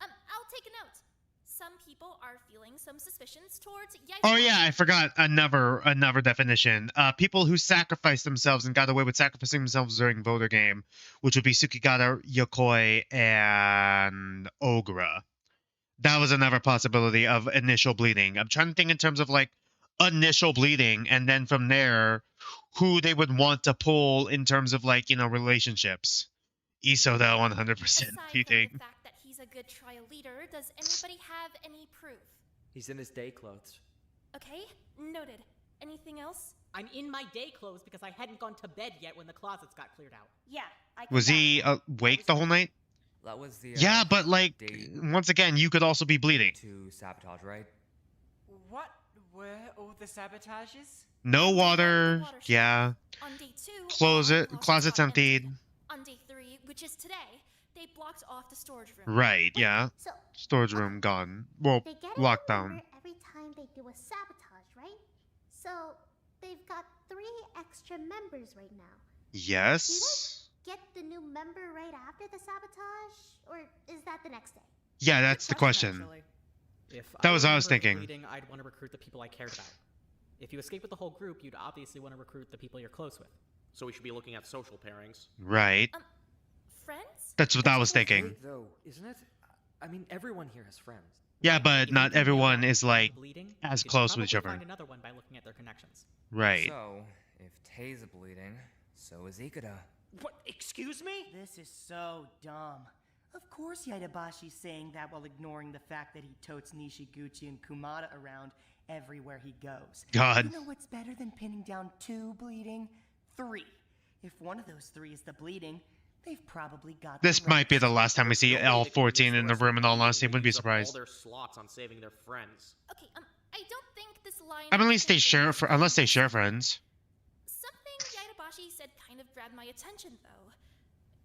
I'll take a note. Some people are feeling some suspicions towards Yaita. Oh yeah, I forgot another definition. People who sacrificed themselves and got away with sacrificing themselves during voter game, which would be Sukigata, Yokoi, and Ogra. That was another possibility of initial bleeding. I'm trying to think in terms of like initial bleeding, and then from there, who they would want to pull in terms of like, you know, relationships. Iso though, 100% Aside from cheating. the fact that he's a good trial leader, does anybody have any proof? He's in his day clothes. Okay, noted. Anything else? I'm in my day clothes because I hadn't gone to bed yet when the closets got cleared out. Yeah, I Was he awake the whole night? That was the. Yeah, but like, once again, you could also be bleeding. To sabotage, right? What were all the sabotages? No water. Yeah. On day 2, Closet's emptied. On day 3, which is today, they blocked off the storage room. Right. Yeah. So Storage room gone. Well, they get a locked new down. member every time they do a sabotage, right? So they've got 3 extra members right now. Yes. Get the new member right after the sabotage, or is that the next day? Yeah, that's the question. If That was what I were was a member of the thinking. Bleeding, I'd want to recruit the people I cared about. If you escape with the whole group, you'd obviously want to recruit the people you're close with. So we should be looking at social pairings. Right. Friends? That's what I was Great, thinking. though, isn't it? I mean, everyone here has friends. Yeah, but If you not can everyone nail is down like bleeding, as you could close with each probably other. Find another one by looking at their connections. Right. So, if Tei's bleeding, so is Ikeda. What? Excuse me? This is so dumb. Of course Yaidabashi's saying that while ignoring the fact that he totes Nishiguchi and Kumada around everywhere he goes. God. You know what's better than pinning down 2 bleeding? 3. If one of those 3 is the bleeding, they've probably got This the might be the rest. last time we see all 14 in the room, in all honesty. Wouldn't be Use up surprised. all their slots on saving their friends. Okay, I don't think this line... I mean, at least they share, unless they share friends. Something Yaitabashi said kind of grabbed my attention, though.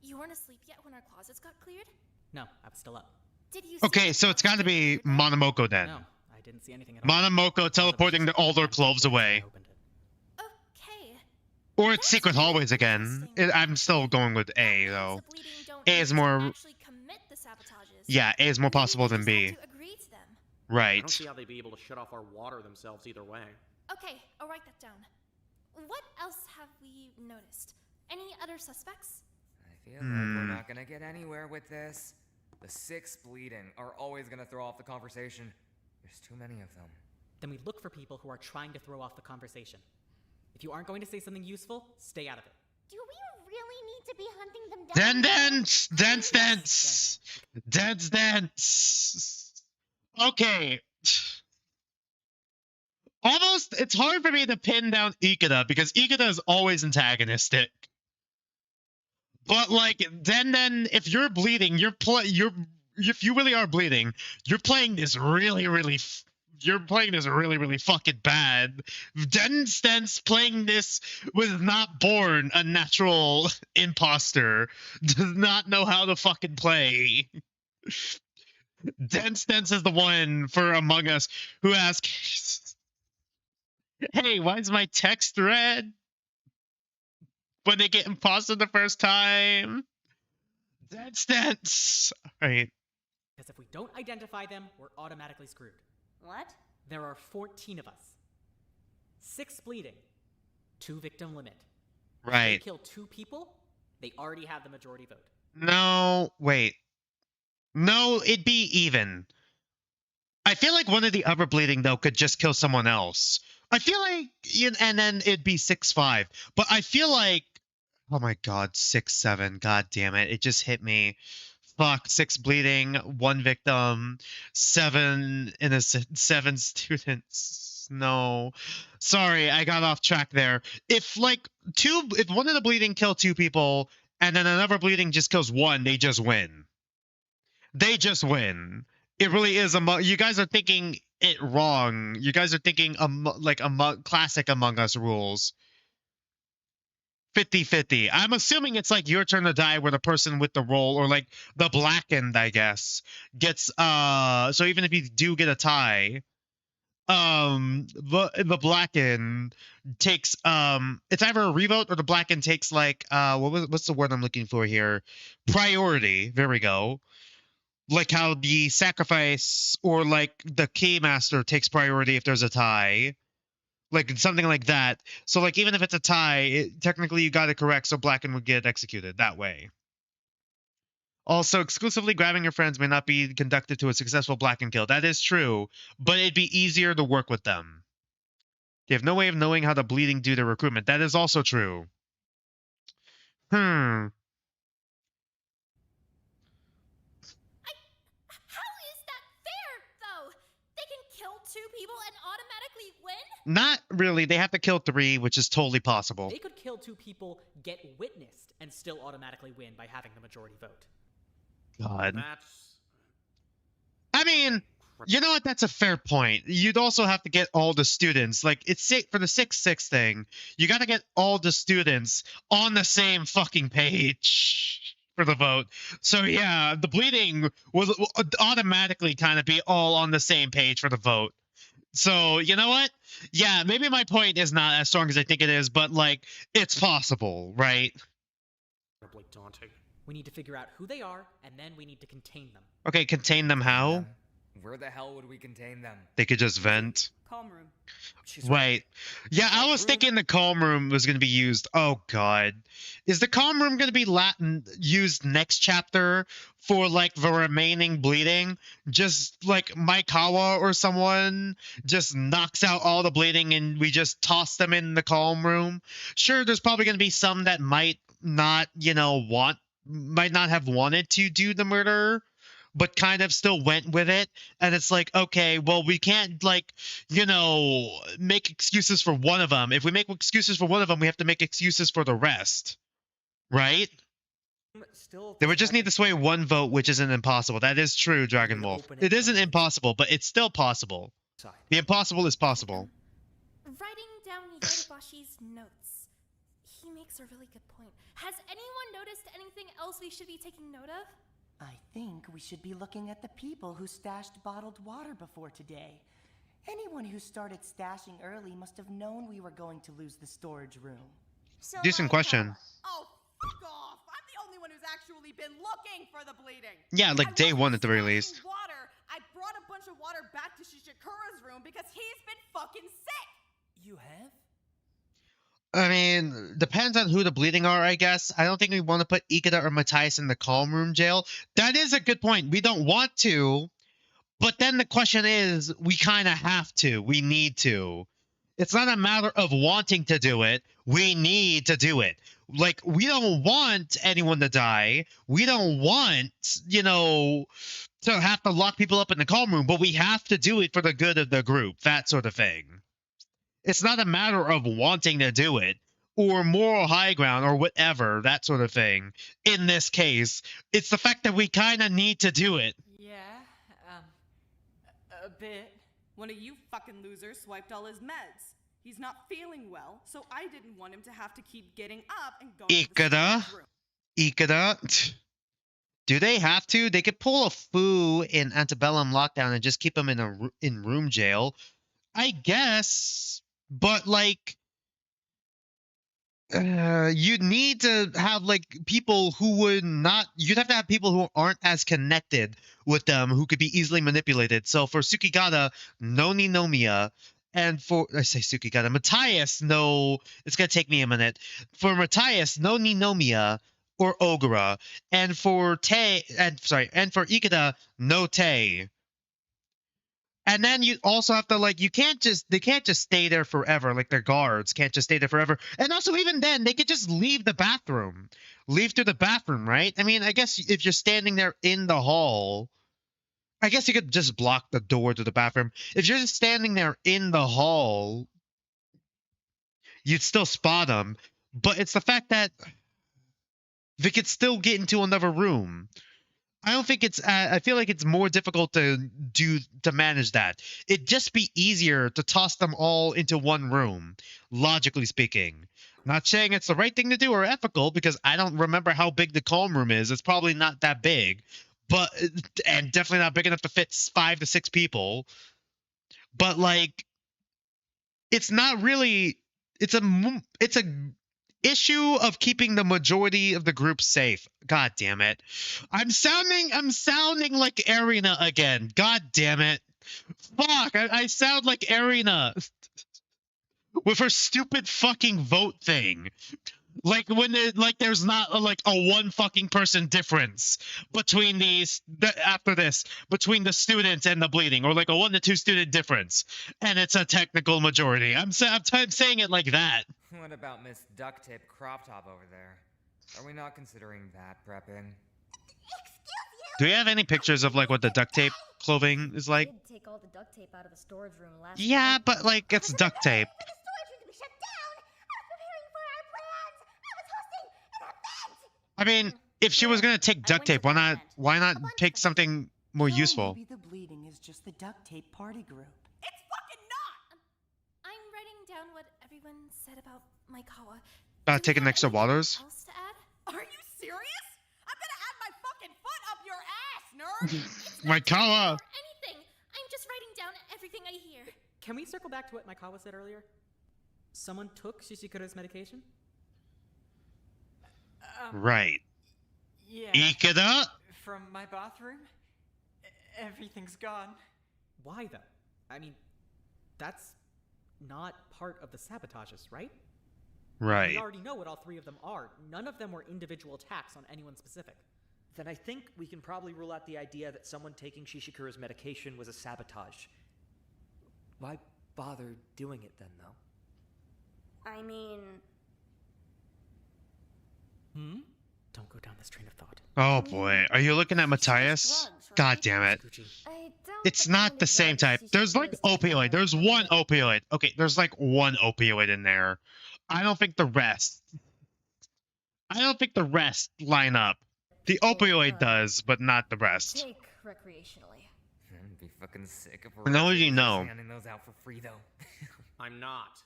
You weren't asleep yet when our closets got cleared? No, I was still up. Did you Okay, so it's got to be Monomoko then. No, I didn't see anything at all. Monomoko teleporting all their clothes away. Okay. Or it's secret hallways again. I'm still going with A, though. A is more... Actually commit the sabotages. Yeah, A is more possible than B. To agree to them. I Right. don't see how they'd be able to shut off our water themselves either way. Okay, I'll write that down. What else have we noticed? Any other suspects? I feel like we're not gonna get anywhere with this. The 6 bleeding are always gonna throw off the conversation. There's too many of them. Then we look for people who are trying to throw off the conversation. If you aren't going to say something useful, stay out of it. Do we really need to be hunting them down? Dance. Okay. Almost, it's hard for me to pin down Ikeda because Ikeda is always antagonistic. But like, then if you're bleeding, if you really are bleeding, you're playing this really fucking bad. Denstance playing this was not born a natural imposter. Does not know how to fucking play. Denstance is the one for Among Us who asks, hey, why is my text red? When they get imposter the first time. Denstance. Alright. Because if we don't identify them, we're automatically screwed. What? There are 14 of us. 6 bleeding. 2 victim limit. If they Right. kill 2 people, they already have the majority vote. No, wait. No, it'd be even. I feel like one of the other bleeding, though, could just kill someone else. I feel like, and then it'd be 6-5. But I feel like, oh my god, 6-7. God damn it. It just hit me. Fuck, 6 bleeding, 1 victim, 7 innocent, 7 students. No. Sorry, I got off track there. If one of the bleeding kill 2 people, and then another bleeding just kills 1, they just win. They just win. It really is you guys are thinking it wrong. You guys are thinking classic Among Us rules. 50-50. I'm assuming it's like your turn to die where the person with the role, or like the blackened, I guess, gets so even if you do get a tie, the blackened takes it's either a revote or the blackened takes like what's the word I'm looking for here? Priority. There we go. Like how the sacrifice or like the keymaster takes priority if there's a tie. Like something like that. So like even if it's a tie, technically you got it correct, so Blacken would get executed that way. Also, exclusively grabbing your friends may not be conducted to a successful Blacken kill. That is true, but it'd be easier to work with them. They have no way of knowing how the bleeding do to recruitment. That is also true. How is that fair, though? They can kill 2 people and automatically win? Not really. They have to kill 3, which is totally possible. They could kill 2 people, get witnessed, and still automatically win by having the majority vote. God. That's... I mean, you know what? That's a fair point. You'd also have to get all the students. Like, it's for the 6-6 thing, you got to get all the students on the same fucking page for the vote. So, yeah, the bleeding will automatically kind of be all on the same page for the vote. So, you know what? Yeah, maybe my point is not as strong as I think it is, but, like, it's possible, right? Incredibly daunting. We need to figure out who they are, and then we need to contain them. Okay, contain them how? Where the hell would we contain them? They could just vent. Calm room. Right. Yeah, I was thinking the calm room was going to be used. Oh, God. Is the calm room going to be used next chapter for, like, the remaining bleeding? Just, like, Maikawa or someone just knocks out all the bleeding and we just toss them in the calm room? Sure, there's probably going to be some that might not, might not have wanted to do the murder, but kind of still went with it. And it's like, okay, well, we can't, like, make excuses for one of them. If we make excuses for one of them, we have to make excuses for the rest. Right? Still, they would just need to sway one vote, which isn't impossible. That is true, Dragon Wolf. It isn't impossible, but it's still possible. The impossible is possible. Writing down Yodabashi's notes. He makes a really good point. Has anyone noticed anything else we should be taking note of? I think we should be looking at the people who stashed bottled water before today. Anyone who started stashing early must have known we were going to lose the storage room. So Decent question. Oh, fuck off! I'm the only one who's actually been looking for the bleeding. Yeah, like day one at the very least. Water. I brought a bunch of water back to Shishikura's room because he's been fucking sick. You have? I mean, depends on who the bleeding are, I guess. I don't think we want to put Ikeda or Matthias in the calm room jail. That is a good point. We don't want to, but then the question is, we kind of have to. We need to. It's not a matter of wanting to do it. We need to do it. Like, we don't want anyone to die. We don't want, to have to lock people up in the calm room, but we have to do it for the good of the group, that sort of thing. It's not a matter of wanting to do it or moral high ground or whatever, that sort of thing. In this case, it's the fact that we kind of need to do it. Yeah, a bit. One of you fucking losers swiped all his meds. He's not feeling well, so I didn't want him to have to keep getting up and going to the storage room. Ikeda? Do they have to? They could pull a Fu in Antebellum lockdown and just keep him in room jail. I guess, but like, you'd need to have like people who would not. You'd have to have people who aren't as connected with them, who could be easily manipulated. So for Tsukigata, no Ninomiya, and for Matthias, no. It's gonna take me a minute. For Matthias, no Ninomiya or Ogura, and for Ikeda, no Tei. And then you also have to they can't just stay there forever. Like their guards can't just stay there forever. And also even then, they could just leave the bathroom. Leave through the bathroom, right? I mean, I guess if you're standing there in the hall, I guess you could just block the door to the bathroom. If you're just standing there in the hall, you'd still spot them. But it's the fact that they could still get into another room. I don't think it's. I feel like it's more difficult to manage that. It'd just be easier to toss them all into one room, logically speaking. Not saying it's the right thing to do or ethical, because I don't remember how big the calm room is. It's probably not that big, and definitely not big enough to fit 5 to 6 people. But like, it's not really. It's a issue of keeping the majority of the group safe. God damn it. I'm sounding like Arena again. God damn it. Fuck, I sound like Arena with her stupid fucking vote thing. Like when there's not like a one fucking person difference between after this between the students and the bleeding, or like a 1 to 2 student difference, and it's a technical majority. I'm saying it like that. What about Miss Duct Tape Crop Top over there? Are we not considering that prepping? Do we have any pictures of like what the duct tape clothing is like? Did take all the duct tape out of the storage room last Yeah, night. but like it's duct tape. I mean, if she was gonna take duct tape, why not take something more useful? Maybe the bleeding is just the duct tape party group. It's fucking not! I'm writing down what everyone said about Maikawa. About taking extra waters? Else to add? Are you serious? I'm gonna add my fucking foot up your ass, nerd! Maikawa! Anything! I'm just writing down everything I hear. Can we circle back to what Maikawa said earlier? Someone took Shishikura's medication? Right. Yeah. Ikeda? From my bathroom? Everything's gone. Why though? I mean, that's not part of the sabotages, right? Right. We already know what all 3 of them are. None of them were individual attacks on anyone specific. Then I think we can probably rule out the idea that someone taking Shishikura's medication was a sabotage. Why bother doing it then, though? I mean... Don't go down this train of thought. Oh boy. Are you looking at Matthias? God damn it. It's not the same type. There's like opioid. There's one opioid. Okay, there's like one opioid in there. I don't think the rest line up. The opioid does, but not the rest. Take recreationally. I'd be fucking sick if I know you know. handing those out for free though. I'm not.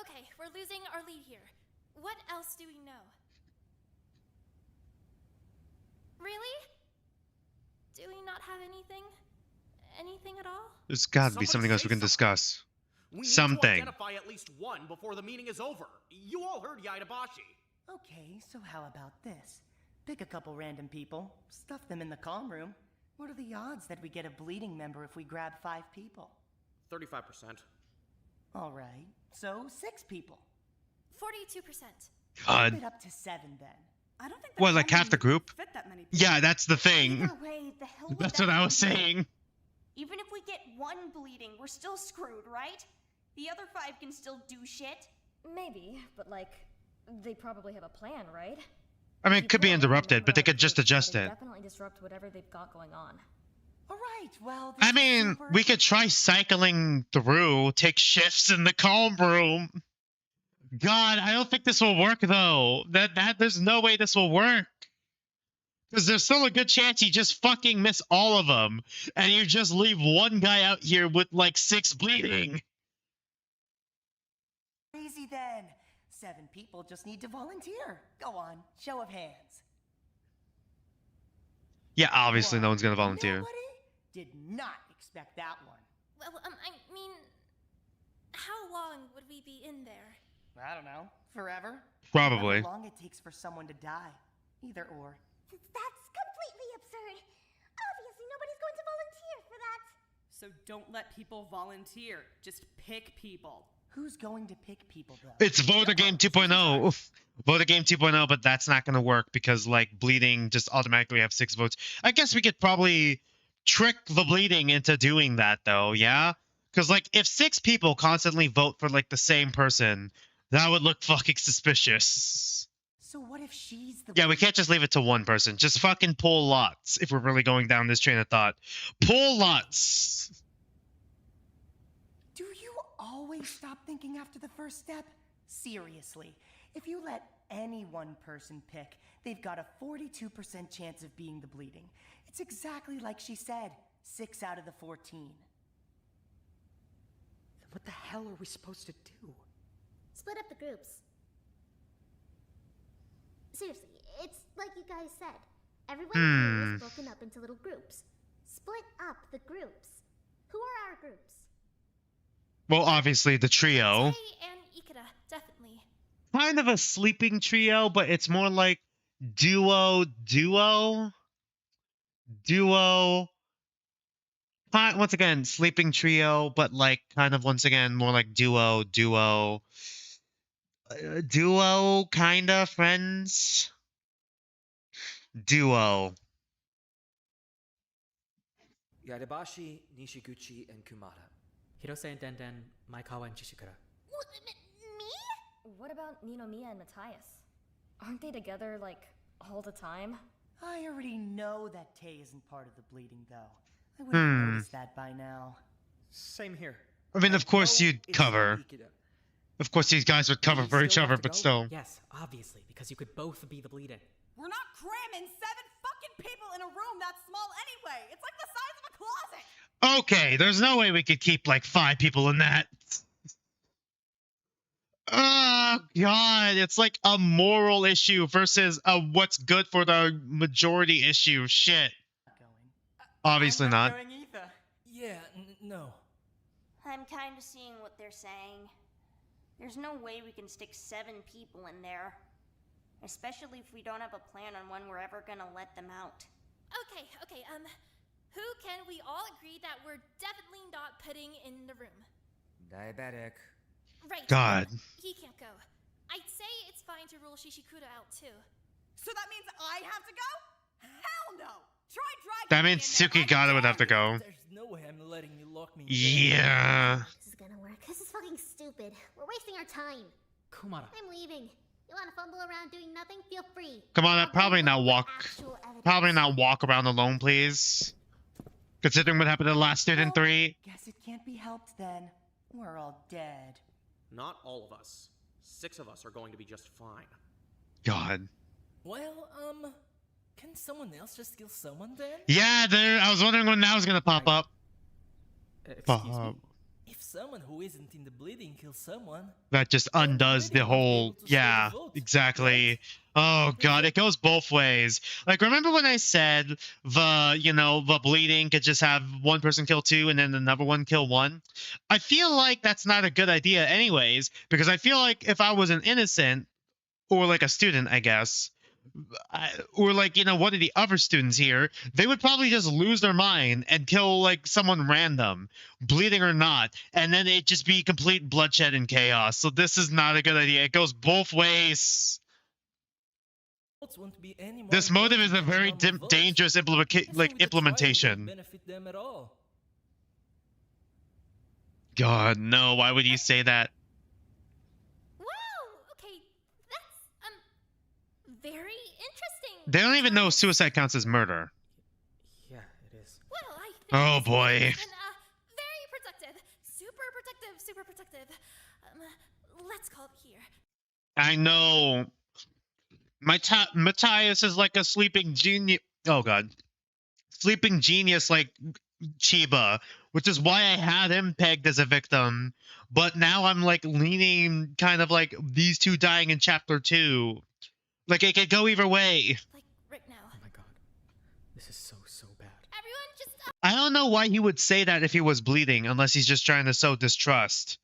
Okay, we're losing our lead here. What else do we know? Really? Do we not have anything? Anything at all? There's got to be something else we can discuss. We need Something. to identify at least one before the meeting is over. You all heard Yaidabashi. Okay, so how about this? Pick a couple random people, stuff them in the comm room. What are the odds that we get a bleeding member if we grab 5 people? 35%. All right, so 6 people. 42%. God. Keep it up to 7 then. I don't think What, like half the group? fit that many people. Yeah, that's the thing. Either way, the hell would That's that what I be? was saying. Even if we get 1 bleeding, we're still screwed, right? The other 5 can still do shit. Maybe, but like, they probably have a plan, right? I mean, it could be interrupted, but they could just adjust it. Definitely disrupt whatever they've got going on. All right, well... I mean, we could try cycling through, take shifts in the calm room. God, I don't think this will work though. There's no way this will work. Because there's still a good chance you just fucking miss all of them, and you just leave one guy out here with like 6 bleeding. Easy then. 7 people just need to volunteer. Go on, show of hands. Yeah, obviously no one's gonna volunteer. Nobody? Did not expect that one. Well, I mean, how long would we be in there? I don't know. Forever? Probably. How long it takes for someone to die. Either or. That's completely absurd. Obviously, nobody's going to volunteer for that. So don't let people volunteer. Just pick people. Who's going to pick people, though? It's Voter Game 2.0. Voter Game 2.0, but that's not going to work because, like, bleeding just automatically have 6 votes. I guess we could probably trick the bleeding into doing that, though, yeah? Because, like, if 6 people constantly vote for, like, the same person, that would look fucking suspicious. So what if she's the... Yeah, we can't just leave it to one person. Just fucking pull lots if we're really going down this train of thought. Pull lots! Do you always stop thinking after the first step? Seriously, if you let any one person pick, they've got a 42% chance of being the bleeding. It's exactly like she said, 6 out of the 14. Then what the hell are we supposed to do? Split up the groups. Seriously, it's like you guys said. Everyone here is broken up into little groups. Split up the groups. Who are our groups? Well, obviously the trio. Tay and Ikeda, definitely. Kind of a sleeping trio, but it's more like duo. Once again, sleeping trio, but like kind of once again more like duo. duo, kinda friends. Duo. Yadebashi, Nishiguchi, and Kumada. Hirose and Denden, Maikawa and Chishikura. Me? What about Ninomiya and Matthias? Aren't they together, like, all the time? I already know that Tay isn't part of the bleeding, though. I would have noticed that by now. Same here. I mean, of course you'd cover. Of course these guys would cover for each other, but still. Yes, obviously, because you could both be the bleeding. We're not cramming 7 fucking people in a room that small anyway. It's like the size of a closet. Okay, there's no way we could keep like 5 people in that. Oh god, it's like a moral issue versus a what's good for the majority issue. Shit. Obviously not. Going either. Yeah, no. I'm kind of seeing what they're saying. There's no way we can stick 7 people in there. Especially if we don't have a plan on when we're ever gonna let them out. Okay, who can we all agree that we're definitely not putting in the room? Diabetic. Right. God. He can't go. I'd say it's fine to rule Shishikura out too. So that means I have to go? Hell no! Try dragging That me means in there. Tsukigata would have to go. There's no way I'm letting you lock me. Yeah. This is gonna work. This is fucking stupid. We're wasting our time. Kumada. I'm leaving. You wanna fumble around doing nothing? Feel free. Come on, probably not walk around alone, please. Considering what happened to the last student 3. Guess it can't be helped then. We're all dead. Not all of us. 6 of us are going to be just fine. God. Well, can someone else just kill someone then? Yeah, I was wondering when that was gonna pop up. Excuse me? If someone who isn't in the bleeding kills someone, That just undoes the whole. Yeah, exactly. Oh god, it goes both ways. Like, remember when I said the bleeding could just have one person kill 2 and then another one kill 1? I feel like that's not a good idea anyways, because I feel like if I was an innocent or like a student, I guess, or like, one of the other students here, they would probably just lose their mind and kill like someone random, bleeding or not, and then it'd just be complete bloodshed and chaos. So this is not a good idea. It goes both ways. This motive is a very dangerous implementation. benefit them at all. God, no, why would you say that? Wow, okay, that's very interesting. They don't even know suicide counts as murder. Yeah, it is. Well, I think Oh this boy. has been, very productive. Super productive. Let's call it here. I know. Matthias is like a sleeping genius. Oh god. Sleeping genius like Chiba, which is why I had him pegged as a victim. But now I'm like leaning kind of like these 2 dying in chapter 2. Like it could go either way. Like right now. Oh my god. This is so bad. Everyone just I don't know why he would say that if he was bleeding, unless he's just trying to sow distrust.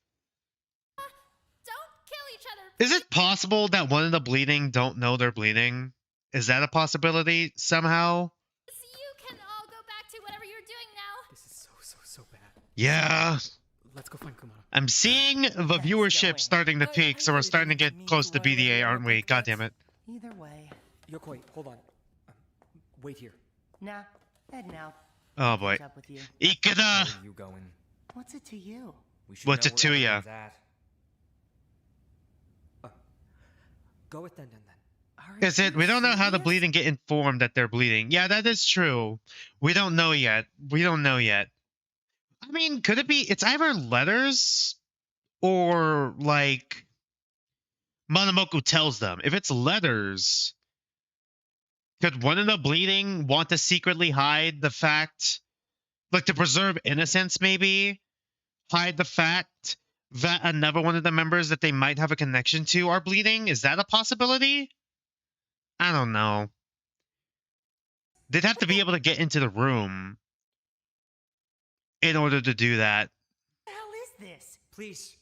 don't kill each other. Is it possible that one of the bleeding don't know they're bleeding? Is that a possibility somehow? You can all go back to whatever you're doing now. This is so bad. Yeah. Let's go find Kumada. I'm seeing the viewership starting to peak, so we're starting to get close to BDA, aren't we? God damn it. Either way. Yokoi, hold on. Wait here. Nah, heading out. Oh boy. Catch up with you. Ikeda! Where are you going? What's it to you? We should What's know it to where ya? everyone's at. Go with Denden then. Is it? We don't know how the bleeding get informed that they're bleeding. Yeah, that is true. We don't know yet. I mean, could it be? It's either letters or like Monomoku tells them. If it's letters, could one of the bleeding want to secretly hide the fact, like to preserve innocence, maybe hide the fact that another one of the members that they might have a connection to are bleeding? Is that a possibility? I don't know. They'd have to be able to get into the room in order to do that. What the hell is this? Please,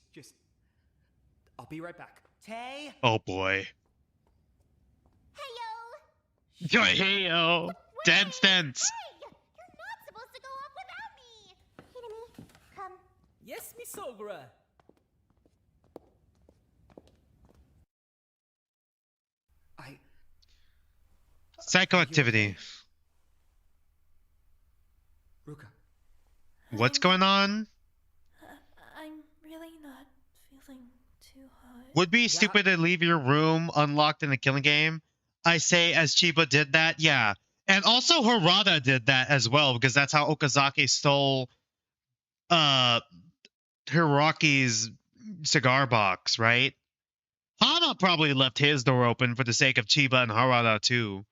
I'll be right back. Tay? Oh boy. Heyo! Hey-yo. Dance. Hey! You're not supposed to go off without me! Hidemi, come. Yes, Miss Ogra. Psychoactivity. Ruka. What's going on? I'm really not feeling too hot. Would be stupid to leave your room unlocked in the killing game. I say as Chiba did that, yeah. And also Harada did that as well, because that's how Okazaki stole Hiroki's cigar box, right? Hana probably left his door open for the sake of Chiba and Harada too.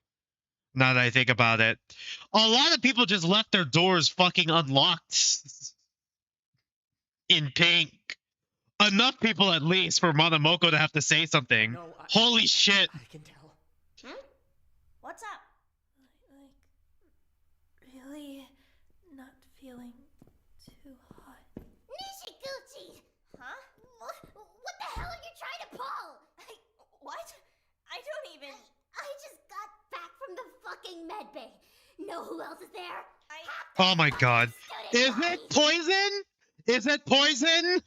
Now that I think about it. A lot of people just left their doors fucking unlocked. In pink. Enough people at least for Monamoko to have to say something. No, Holy shit. I can tell. What's up? Really not feeling too hot. Nishiguchi! Huh? What the hell are you trying to pull? What? I don't even... I just got back from the fucking medbay. Know who else is there? Oh my god. Is it poison? Is it poison?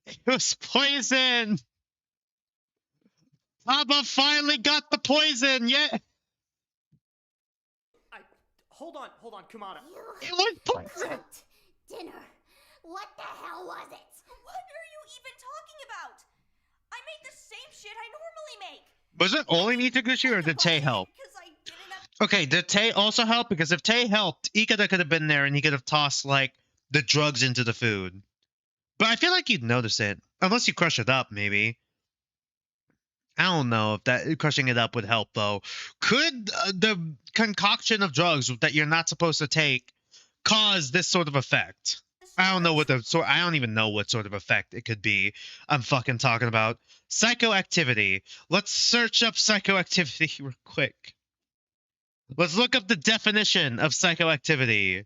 It was poison! Taba finally got the poison, yeah! Hold on, Kumada. It was poison! Dinner. What the hell was it? What are you even talking about? I made the same shit I normally make. Was it only Nitaguchi or did Tay help? Okay, did Tay also help? Because if Tay helped, Ikeda could have been there and he could have tossed, like, the drugs into the food. But I feel like you'd notice it. Unless you crush it up, maybe. I don't know if that crushing it up would help, though. Could the concoction of drugs that you're not supposed to take cause this sort of effect? I don't know what I don't even know what sort of effect it could be. I'm fucking talking about psychoactivity. Let's search up psychoactivity real quick. Let's look up the definition of psychoactivity.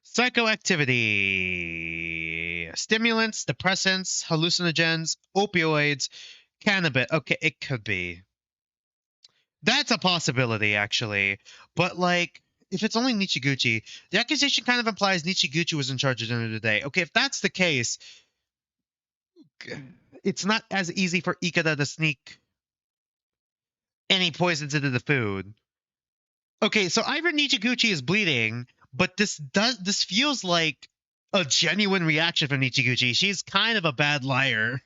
Psychoactivity. Stimulants, depressants, hallucinogens, opioids, cannabis. Okay, it could be. That's a possibility, actually. But, like, if it's only Nichiguchi, the accusation kind of implies Nichiguchi was in charge at the end of the day. Okay, if that's the case, it's not as easy for Ikeda to sneak any poisons into the food. Okay, so either Nichiguchi is bleeding, but this feels like a genuine reaction from Nichiguchi. She's kind of a bad liar.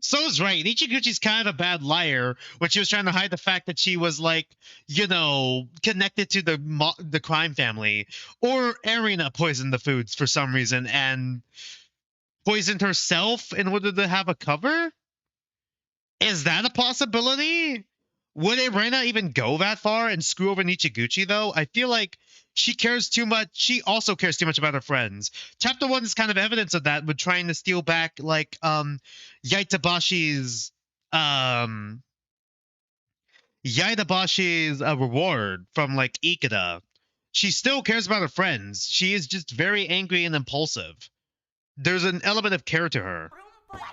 So's right. Nichiguchi's kind of a bad liar when she was trying to hide the fact that she was, like, you know, connected to the crime family. Or Erina poisoned the foods for some reason and poisoned herself in order to have a cover? Is that a possibility? Would Erina even go that far and screw over Nichiguchi, though? I feel like she cares too much. She also cares too much about her friends. Chapter 1 is kind of evidence of that, with trying to steal back, like, Yaitabashi's reward from, like, Ikeda. She still cares about her friends. She is just very angry and impulsive. There's an element of care to her. What did you put in it?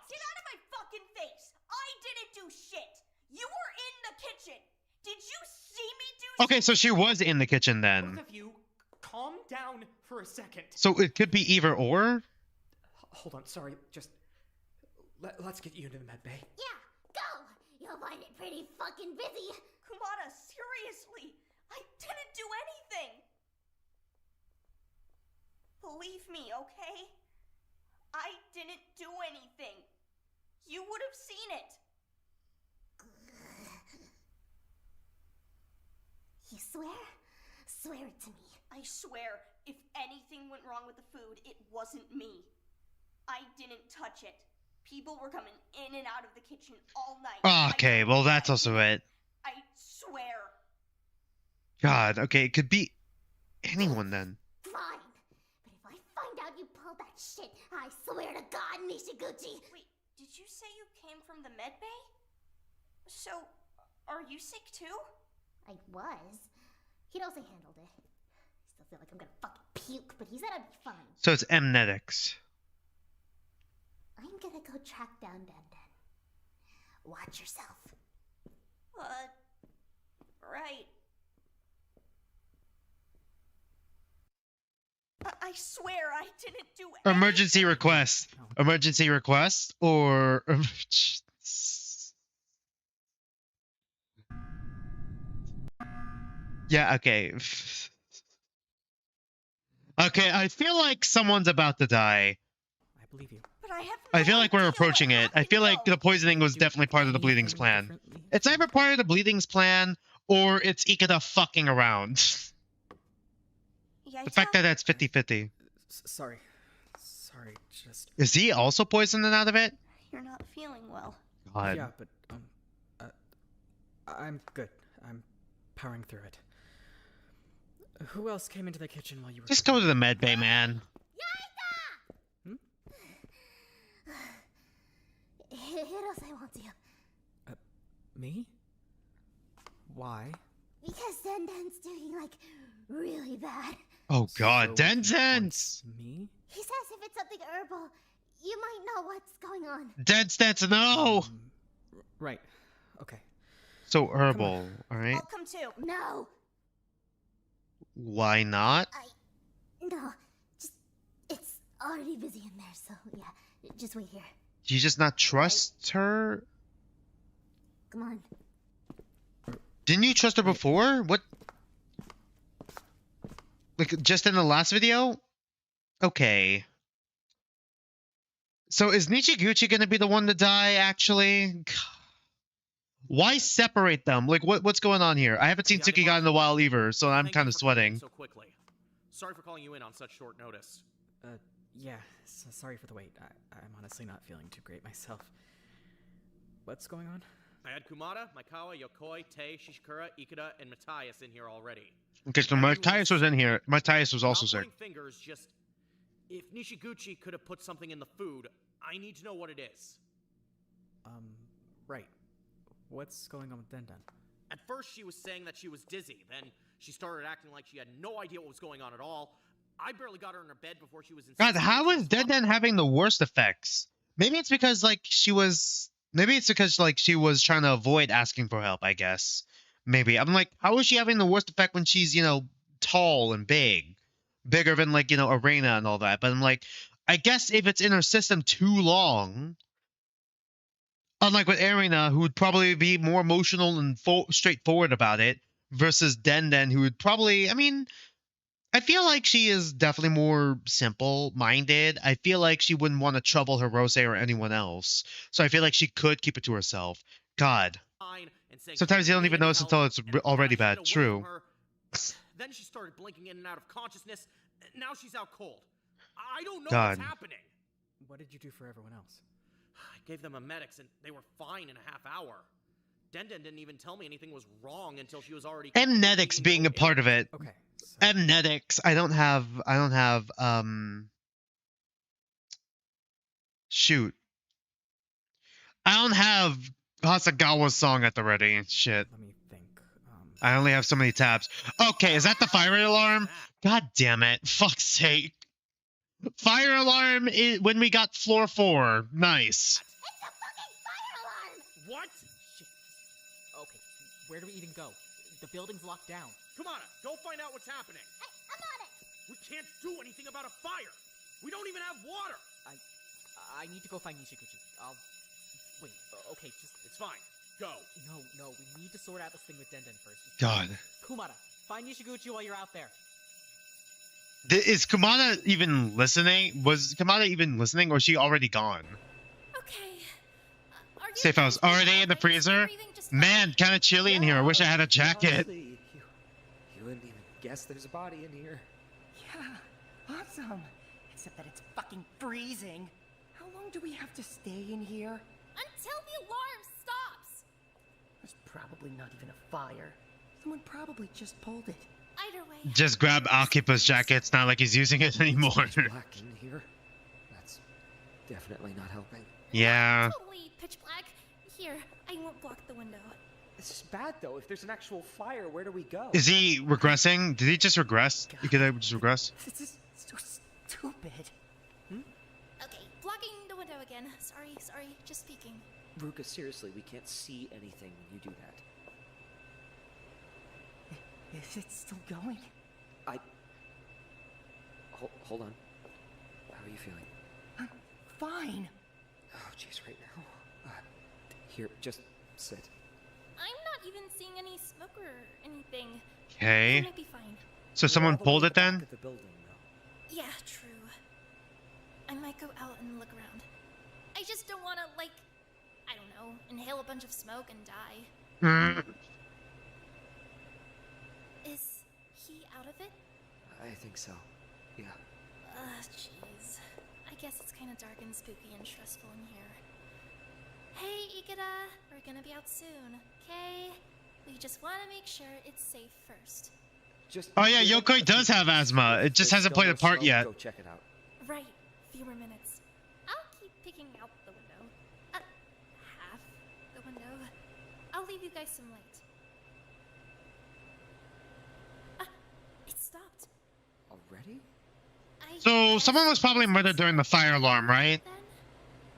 Get out of my fucking face! I didn't do shit! You were in the kitchen! Did you see me do Okay, so she was in the kitchen then. Both of you, calm down for a second. So it could be either or? Hold on, sorry, just... Let's get you into the med bay. Yeah, go! You'll find it pretty fucking busy. Kumada, seriously! I didn't do anything! Believe me, okay? I didn't do anything. You would have seen it. You swear? Swear it to me. I swear, if anything went wrong with the food, it wasn't me. I didn't touch it. People were coming in and out of the kitchen all night. Okay, well, that's also it. I swear. God, okay, it could be anyone then. Fine. But if I find out you pulled that shit, I swear to God, Nishiguchi. Wait, did you say you came from the med bay? So, are you sick too? I was. Hirose handled it. I still feel like I'm gonna fucking puke, but he said I'd be fine. So it's amnetics. I'm gonna go track down Dan. Watch yourself. Right. I swear I didn't do Emergency request. Emergency request or yeah, okay. Okay, I feel like someone's about to die. I believe you. But I have I feel like we're approaching it. I feel like the poisoning was definitely part of the bleeding's plan. It's either part of the bleeding's plan or it's Ikeda fucking around. The fact that that's 50-50. Sorry. Sorry, just... Is he also poisoning out of it? You're not feeling well. God. Yeah, but, I'm good. I'm powering through it. Who else came into the kitchen while you were... Just go to the med bay, man. Hirose wants you. Me? Why? Because Denden's doing, like, really bad. Oh god, So Densens! Me? He says if it's something herbal, you might know what's going on. Densens, no! Right. Okay. So herbal, alright? I'll come too. No. Why not? No. Just, it's already busy in there, so yeah. Just wait here. Do you just not trust her? Come on. Didn't you trust her before? What? Like, just in the last video? Okay. So is Nishiguchi gonna be the one to die, actually? Why separate them? Like, what's going on here? I haven't seen Tsukiga in a while either, so I'm kind of sweating. So quickly. Sorry for calling you in on such short notice. Yeah, sorry for the wait. I'm honestly not feeling too great myself. What's going on? I had Kumada, Maikawa, Yokoi, Tei, Shishikura, Ikeda, and Matthias in here already. Okay, so Matthias was in here. Matthias was also sick. Fingers, just... If Nishiguchi could have put something in the food, I need to know what it is. Right. What's going on with Denden? At first she was saying that she was dizzy, then she started acting like she had no idea what was going on at all. I barely got her in her bed before she was in... God, how is Denden having the worst effects? Maybe it's because, like, she was... Maybe it's because, like, she was trying to avoid asking for help, I guess. Maybe. I'm like, how is she having the worst effect when she's, you know, tall and big? Bigger than, like, you know, Arena and all that. But I'm like, I guess if it's in her system too long... Unlike with Arena, who would probably be more emotional and straightforward about it, versus Denden, who would probably... I mean... I feel like she is definitely more simple-minded. I feel like she wouldn't want to trouble Hirose or anyone else. So I feel like she could keep it to herself. God. Sometimes you don't even notice until it's already bad. True. Then she started blinking in and out of consciousness. Now she's out cold. I don't know God. what's happening. What did you do for everyone else? I gave them a medics and they were fine in a half hour. Denden didn't even tell me anything was wrong until she was already... Mnetics being a part of it. Okay. Mnetics. I don't have, shoot. I don't have Hasagawa's song at the ready. Shit. Let me think. I only have so many tabs. Okay, is that the fire alarm? God damn it. Fuck's sake. Fire alarm is when we got floor 4. Nice. What? Shit. Okay, where do we even go? The building's locked down. Come on, go find out what's happening. I'm on it. We can't do anything about a fire. We don't even have water. I need to go find Nishiguchi. Wait, okay, just... It's fine. Go. No, we need to sort out this thing with Denden first. God. Kumada, find Nishiguchi while you're out there. Is Kumada even listening? Was Kumada even listening, or is she already gone? Okay. Safe house. Are they in the freezer? Man, kind of chilly in here. I wish I had a jacket. Honestly, you wouldn't even guess there's a body in here. Yeah, awesome. Except that it's fucking freezing. How long do we have to stay in here? Until the alarm stops! There's probably not even a fire. Someone probably just pulled it. Either way. Just grab Akipa's jacket. It's not like he's using it anymore. It's black in here. That's definitely not helping. Yeah. Totally pitch black. Here, I won't block the window. This is bad though. If there's an actual fire, where do we go? Is he regressing? Did he just regress? You could just regress? This is so stupid. Okay, blocking the window again. Sorry, just speaking. Ruka, seriously, we can't see anything when you do that. Is it still going? Hold on. How are you feeling? Fine. Oh, jeez, right now. Here, just sit. I'm not even seeing any smoke or anything. Okay. I might be fine. So someone pulled it then? The building, Yeah, true. I might go out and look around. I just don't want to, like, I don't know, inhale a bunch of smoke and die. Is he out of it? I think so. Yeah. Jeez. I guess it's kind of dark and spooky and stressful in here. Hey, Ikeda, we're gonna be out soon, okay? We just want to make sure it's safe first. Oh yeah, Yokoi does have asthma. It just hasn't played a part yet. Go check it out. Right. Few more minutes. I'll keep picking out the window. Half the window. I'll leave you guys some light. It stopped. Already? So someone was probably murdered during the fire alarm, right?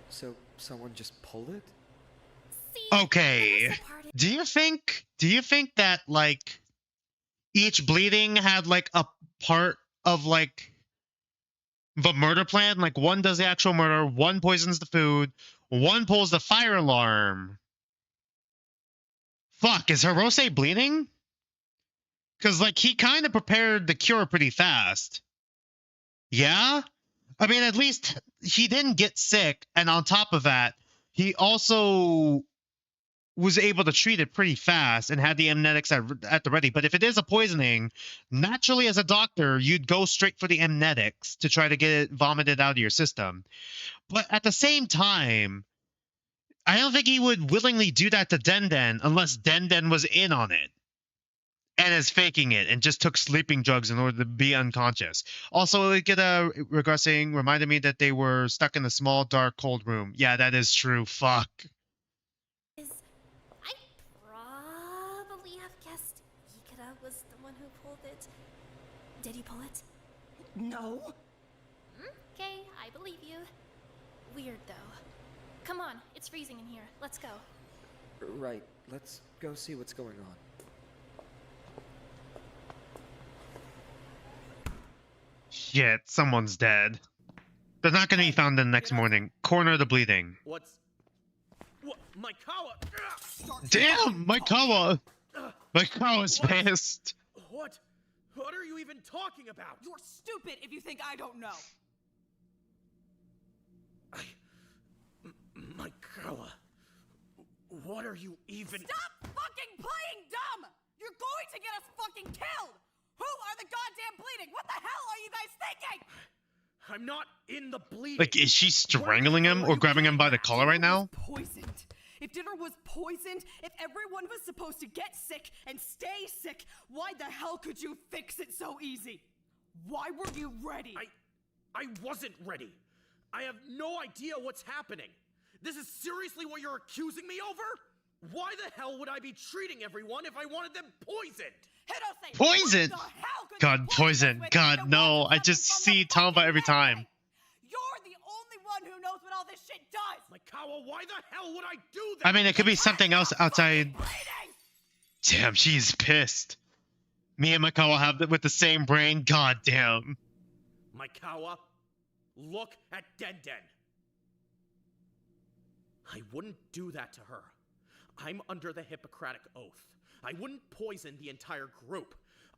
So someone just pulled it? Okay. Do you think that like each bleeding had like a part of like the murder plan? Like one does the actual murder, one poisons the food, one pulls the fire alarm. Fuck, is Hirose bleeding? Because like he kind of prepared the cure pretty fast. Yeah? I mean, at least he didn't get sick, and on top of that, he also was able to treat it pretty fast and had the amnetics at the ready. But if it is a poisoning, naturally as a doctor, you'd go straight for the amnetics to try to get it vomited out of your system. But at the same time, I don't think he would willingly do that to Denden unless Denden was in on it and is faking it and just took sleeping drugs in order to be unconscious. Also, regressing reminded me that they were stuck in a small, dark, cold room. Yeah, that is true. Fuck. I probably have guessed Ikeda was the one who pulled it. Did he pull it? No. Okay, I believe you. Weird, though. Come on, it's freezing in here. Let's go. Right. Let's go see what's going on. Shit, someone's dead. They're not gonna be found the next morning. Corner of the bleeding. What? Maikawa! Damn, Maikawa! Maikawa's pissed. What are you even talking about? You're stupid if you think I don't know. Maikawa, what are you even— Stop fucking playing dumb! You're going to get us fucking killed! Who are the goddamn bleeding? What the hell are you guys thinking? I'm not in the bleeding. Like, is she strangling him or grabbing him by the collar right now? Poisoned. If dinner was poisoned, if everyone was supposed to get sick and stay sick, why the hell could you fix it so easy? Why were you ready? I wasn't ready. I have no idea what's happening. This is seriously what you're accusing me over? Why the hell would I be treating everyone if I wanted them poisoned? Hirose, Poison! what the hell could God, you poison. with God, if it no. wasn't I just something see from the Tomba every fucking time. You're the only one who knows what all this shit does! Maikawa, why the hell would I do that? I mean, it could be something else outside. Damn, she's pissed. Me and Maikawa have it with the same brain. God damn. Maikawa, look at Denden. I wouldn't do that to her. I'm under the Hippocratic Oath. I wouldn't poison the entire group.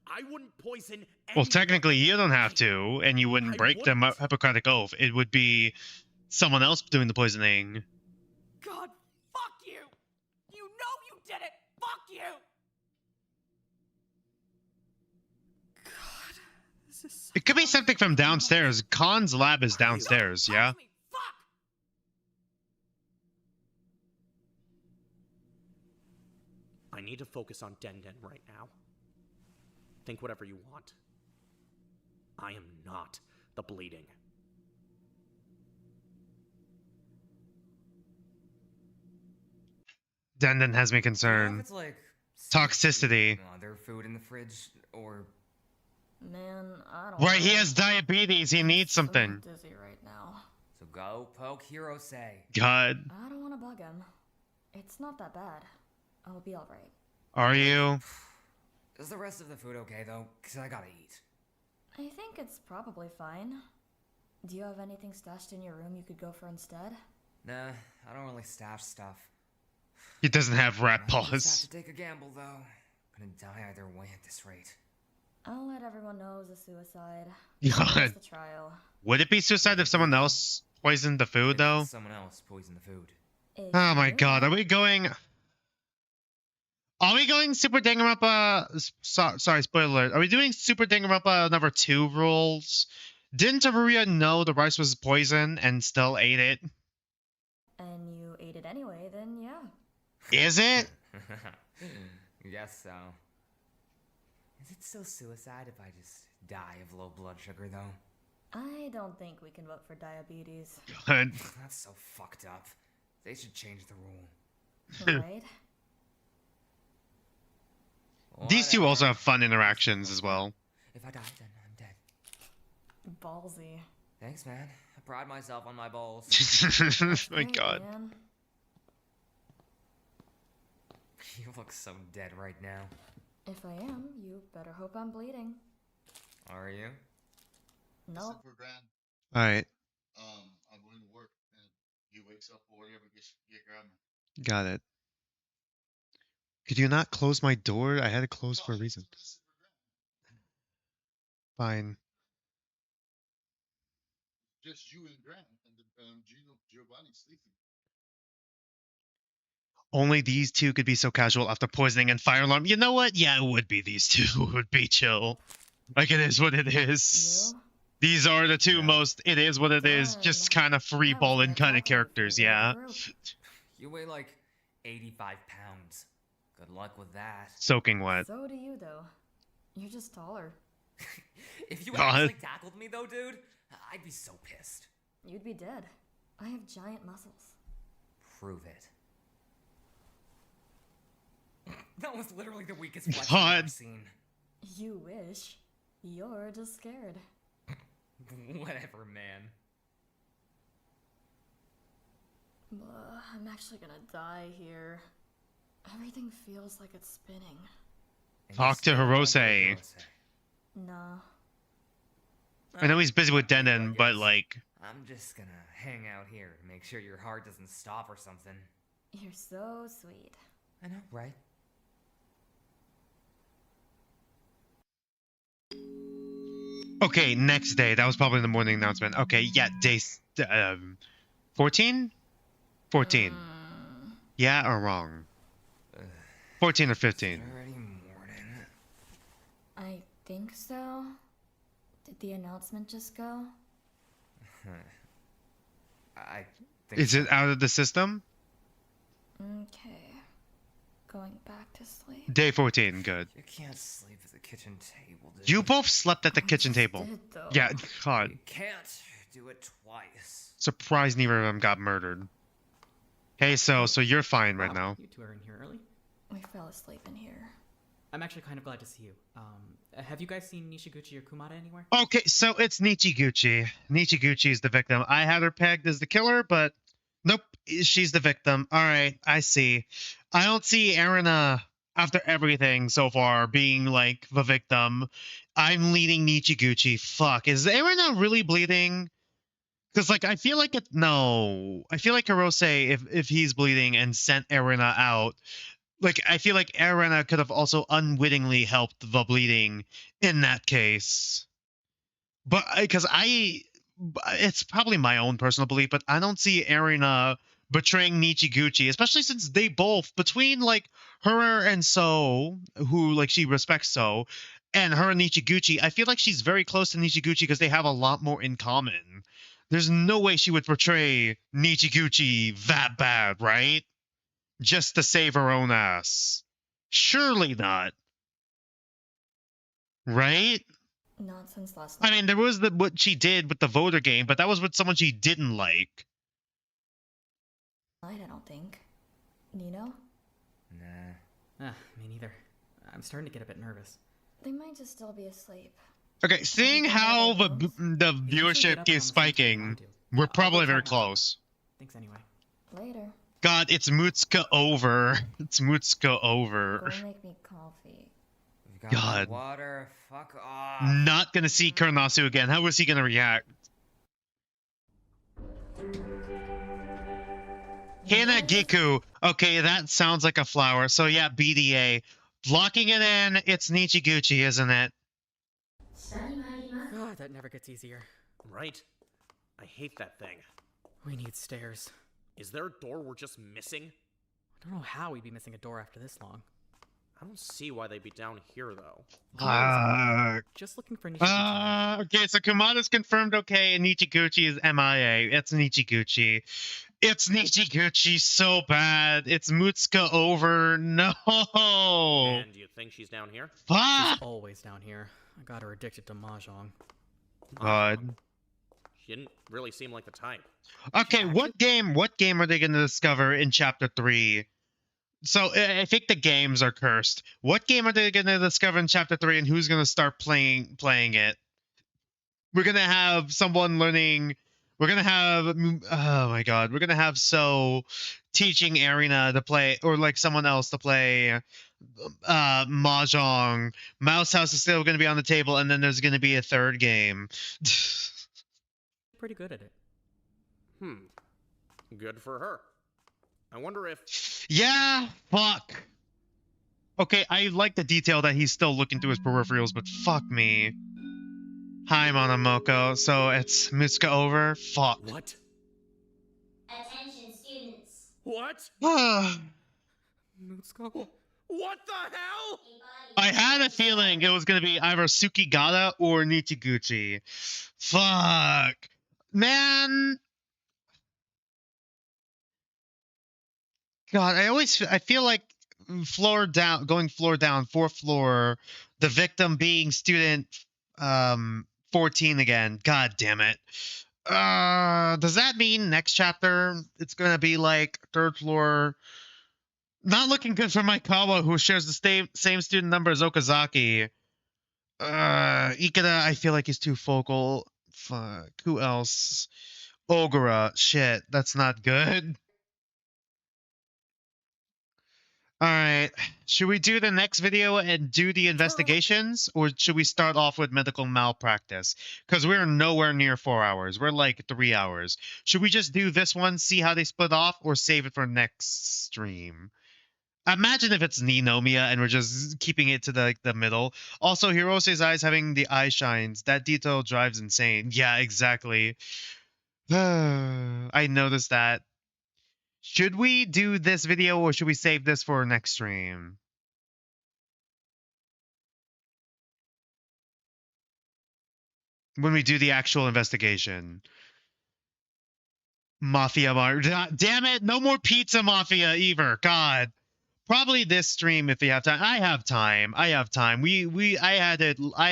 I wouldn't poison anyone. Well, technically, you don't have to, and you wouldn't break the Hippocratic Oath. It would be someone else doing the poisoning. God, fuck you! You know you did it! Fuck you! God, this is so It could be something from downstairs. Khan's lab is downstairs, yeah? I need to focus on Denden right now. Think whatever you want. I am not the bleeding. Denden has me You know, if concerned. it's like Toxicity. other food in the fridge, or Man, I don't Right, know. he has diabetes. He needs something. So dizzy right now. so go poke Hirose. God. I don't want to bug him. It's not that bad. I'll be alright. Are you? Is the rest of the food okay though? Cause I gotta eat. I think it's probably fine. Do you have anything stashed in your room you could go for instead? Nah, I don't really stash stuff. He doesn't have rat I just have paws. to take a gamble, though. Gonna die either way at this rate. I'll let everyone know it was a suicide. God. That's the trial. Would it be suicide if someone else poisoned the food, though? Someone else poisoned the food. Oh my god, are we going... Are we going Super Danganronpa... Sorry, spoiler alert. Are we doing Super Danganronpa number 2 rules? Didn't Taruya know the rice was poison and still ate it? And you ate it anyway, then yeah. Is it? Guess so. Is it still suicide if I just die of low blood sugar, though? I don't think we can vote for diabetes. Good. That's so fucked up. They should change the rule. Right? These two also have fun interactions as well. If I die, then I'm dead. Ballsy. Thanks, man. I pride myself on my balls. Oh my god. Man. You look so dead right now. If I am, you better hope I'm bleeding. Are you? Nope. Alright, I'm going to work, and he wakes up or whatever, get grab me. got it. Could you not close my door? I had it closed for a reason. Fine. Just you and Grant, and Giovanni sleeping. Only these two could be so casual after poisoning and fire alarm. You know what? Yeah, it would be these two. It would be chill. Like, it is what it is. You? These are the two most it is what it is, just kind of free balling kind of characters, yeah. You weigh like 85 pounds. Good luck with that. Soaking wet. So do you, though. You're just taller. If you God. actually tackled me, though, dude, I'd be so pissed. You'd be dead. I have giant muscles. Prove it. That was literally the weakest flex God. I've ever seen. You wish. You're just scared. Whatever, man. I'm actually gonna die here. Everything feels like it's spinning. Talk to Hirose. No. I know he's busy with Denon, but like... I'm just gonna hang out here to make sure your heart doesn't stop or something. You're so sweet. I know, right? Okay, next day. That was probably the morning announcement. Okay, yeah, day 14? 14. Yeah or wrong? 14 or 15? Already morning. I think so. Did the announcement just go? I think Is it out of the system? Okay. Going back to sleep. Day 14, good. You can't sleep at the kitchen table, dude. You both slept at the kitchen table. did, though. Yeah, God. You can't do it twice. Surprised neither of them got murdered. Hey, so you're fine right now. You two are in here early. We fell asleep in here. I'm actually kind of glad to see you. Have you guys seen Nishiguchi or Kumada anywhere? Okay, so it's Nichiguchi. Nichiguchi is the victim. I had her pegged as the killer, but nope, she's the victim. All right, I see. I don't see Erina, after everything so far, being like the victim. I'm leading Nichiguchi. Fuck, is Erina really bleeding? Because like I feel like I feel like Hirose, if he's bleeding and sent Erina out. Like, I feel like Erina could have also unwittingly helped the bleeding in that case. But, because it's probably my own personal belief, but I don't see Erina betraying Nichiguchi, especially since they both, between, like, her and So, who, like, she respects So, and her and Nichiguchi, I feel like she's very close to Nichiguchi because they have a lot more in common. There's no way she would portray Nichiguchi that bad, right? Just to save her own ass. Surely not. Right? Not since last night. I mean, there was what she did with the voter game, but that was with someone she didn't like. I don't think. Nino? Nah. Me neither. I'm starting to get a bit nervous. They might just still be asleep. Okay, seeing how the viewership keeps spiking, we're probably very close. Thanks anyway. Later. God, it's Mutsuka over. It's Mutsuka over. Go make me coffee. We've God. Water. Fuck off. Not gonna see Kuranasu again. How was he gonna react? Hanagiku. Okay, that sounds like a flower. So yeah, BDA. Locking it in, it's Nichiguchi, isn't it? God, that never gets easier. Right? I hate that thing. We need stairs. Is there a door we're just missing? I don't know how we'd be missing a door after this long. I don't see why they'd be down here, though. Just looking for Nichiguchi. Okay, so Kamada's confirmed okay, and Nichiguchi is MIA. It's Nichiguchi. It's Nichiguchi so bad. It's Mutsuka over. No. And do you think she's down here? Fuck. She's always down here. I got her addicted to mahjong. God. She didn't really seem like the type. Okay, what game are they gonna discover in chapter 3? So I think the games are cursed. What game are they gonna discover in chapter 3, and who's gonna start playing it? We're gonna have someone learning. We're gonna have, oh my god, we're gonna have teaching Arena to play, or like someone else to play mahjong. Mouse House is still gonna be on the table, and then there's gonna be a third game. Pretty good at it. Good for her. I wonder if... Yeah, fuck. Okay, I like the detail that he's still looking through his peripherals, but fuck me. Hi, Monomoko. So it's Mutsuka over? Fuck. What? Attention, students. What? Mutsuka? What the hell? I had a feeling it was going to be either Tsukigata or Nichiguchi. Fuck. Man. God, I feel like going floor down, 4th floor, the victim being student 14 again. God damn it. Does that mean next chapter it's gonna be like 3rd floor? Not looking good for Maikawa, who shares the same student number as Okazaki. Ikeda, I feel like he's too focal. Fuck. Who else? Ogura. Shit, that's not good. Alright, should we do the next video and do the investigations, or should we start off with medical malpractice? Because we're nowhere near 4 hours. We're like 3 hours. Should we just do this one, see how they split off, or save it for next stream? Imagine if it's Ninomiya and we're just keeping it to the middle. Also, Hirose's eyes having the eye shines. That detail drives insane. Yeah, exactly. I noticed that. Should we do this video or should we save this for next stream? When we do the actual investigation. Mafia damn it, no more Pizza Mafia either. God. Probably this stream if you have time. I have time. I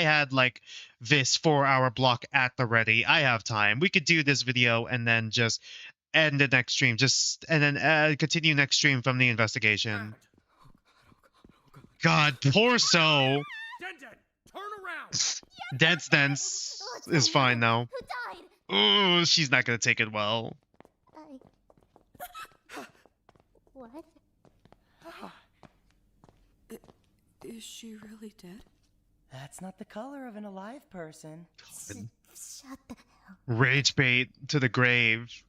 had like this 4-hour block at the ready. I have time. We could do this video and then just end the next stream, and then continue next stream from the investigation. God, poor So. Turn around. Dead Stance is fine though. Oh, she's not gonna take it well. What? Is she really dead? That's not the color of an alive person. Shut the hell. Rage bait to the grave.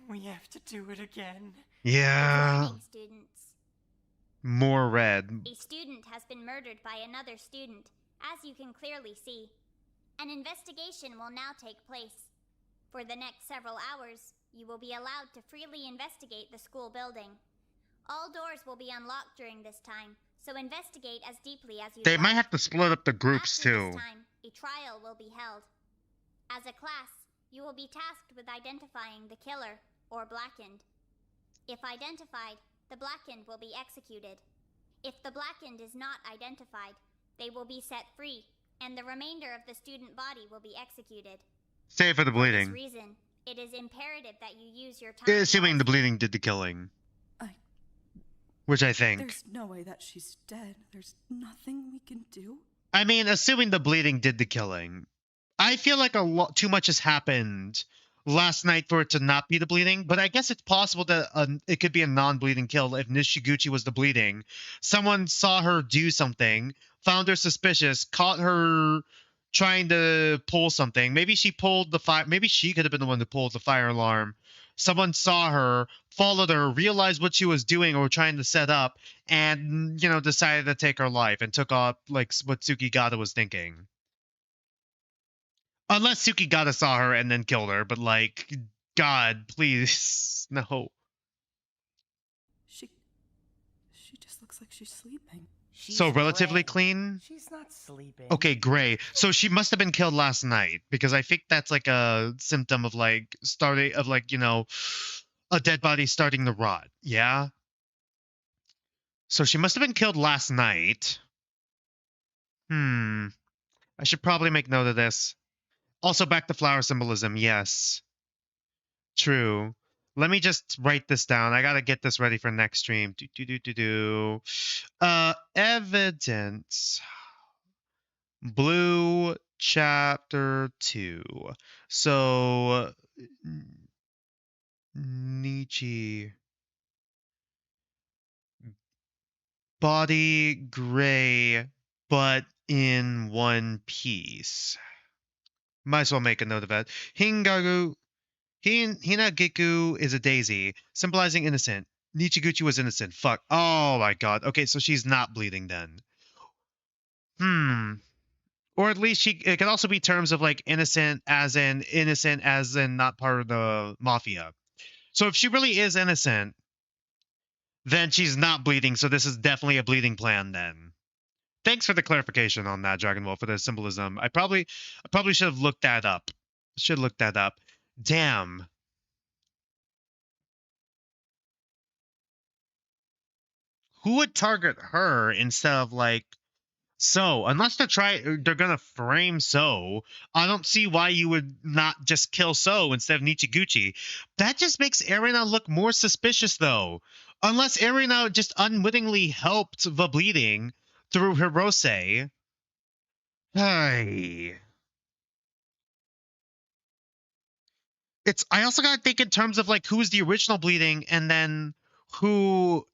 We have to do it again. Yeah. Good morning, students. More red. A student has been murdered by another student, as you can clearly see. An investigation will now take place. For the next several hours, you will be allowed to freely investigate the school building. All doors will be unlocked during this time, so investigate as deeply as you They like. might have to split up the groups After too. this time, a trial will be held. As a class, you will be tasked with identifying the killer, or blackened. If identified, the blackened will be executed. If the blackened is not identified, they will be set free, and the remainder of the student body will be executed. Save for the For this bleeding. reason, it is imperative that you use your time. Assuming the bleeding did the killing. Which I think. There's no way that she's dead. There's nothing we can do. I mean, assuming the bleeding did the killing. I feel like too much has happened last night for it to not be the bleeding, but I guess it's possible that it could be a non-bleeding kill if Nishiguchi was the bleeding. Someone saw her do something, found her suspicious, caught her trying to pull something. Maybe she pulled the fire. Maybe she could have been the one who pulled the fire alarm. Someone saw her, followed her, realized what she was doing or trying to set up, and, you know, decided to take her life and took off like what Tsukigata was thinking. Unless Tsukigata saw her and then killed her, but like, God, please, no. She just looks like she's sleeping. So relatively clean? She's not sleeping. Okay, great. So she must have been killed last night, because I think that's like a symptom of like you know, a dead body starting to rot. Yeah? So she must have been killed last night. I should probably make note of this. Also back to flower symbolism, yes. True. Let me just write this down. I gotta get this ready for next stream. Evidence. Blue chapter 2. So Nietzsche. Body gray, but in one piece. Might as well make a note of that. Hinagiku is a daisy, symbolizing innocent. Nichiguchi was innocent. Fuck. Oh my god. Okay, so she's not bleeding then. Or at least it could also be terms of like innocent as in not part of the mafia. So if she really is innocent, then she's not bleeding, so this is definitely a bleeding plan then. Thanks for the clarification on that, Dragon Wolf, for the symbolism. I probably should have looked that up. Should look that up. Damn. Who would target her instead of like So? Unless they're gonna frame So, I don't see why you would not just kill So instead of Nichiguchi. That just makes Erina look more suspicious though. Unless Erina just unwittingly helped the bleeding through Hirose. Hey. I also gotta think in terms of like who's the original bleeding and then who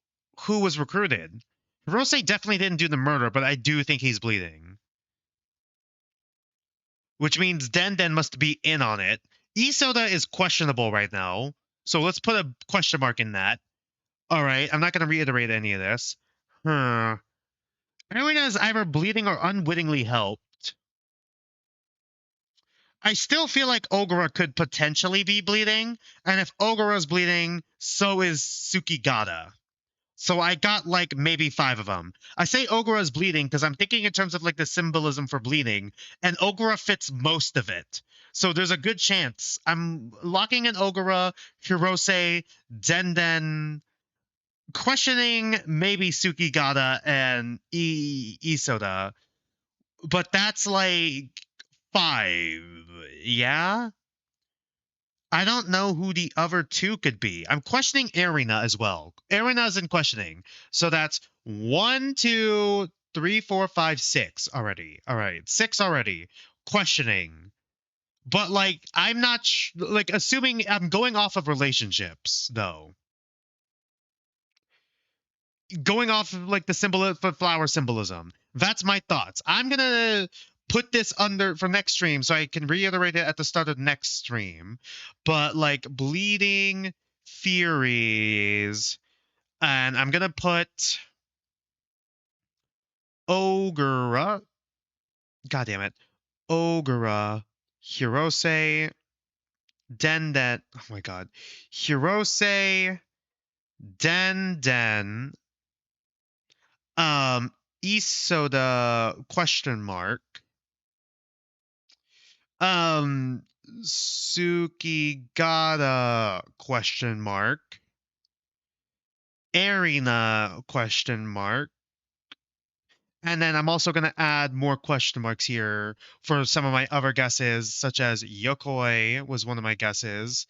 was recruited. Hirose definitely didn't do the murder, but I do think he's bleeding. Which means Den must be in on it. Isoda is questionable right now, so let's put a question mark in that. All right, I'm not going to reiterate any of this. Erina is either bleeding or unwittingly helped. I still feel like Ogura could potentially be bleeding, and if Ogura's bleeding, so is Tsukigata. So I got like maybe 5 of them. I say Ogura's bleeding because I'm thinking in terms of like the symbolism for bleeding, and Ogura fits most of it. So there's a good chance. I'm locking in Ogura, Hirose, Den, questioning maybe Tsukigata and Isoda. But that's like 5. Yeah? I don't know who the other 2 could be. I'm questioning Erina as well. Erina's in questioning. So that's 1, 2, 3, 4, 5, 6 already. All right. 6 already. Questioning. But like, I'm not like assuming I'm going off of relationships though. Going off of like the symbol for flower symbolism. That's my thoughts. I'm going to put this under for next stream so I can reiterate it at the start of next stream. But like bleeding theories, and I'm gonna put Ogura. God damn it. Ogura, Hirose, Den. Oh my god. Hirose, Den. Isoda question mark. Tsukigata question mark. Erina question mark. And then I'm also going to add more question marks here for some of my other guesses, such as Yokoi was one of my guesses.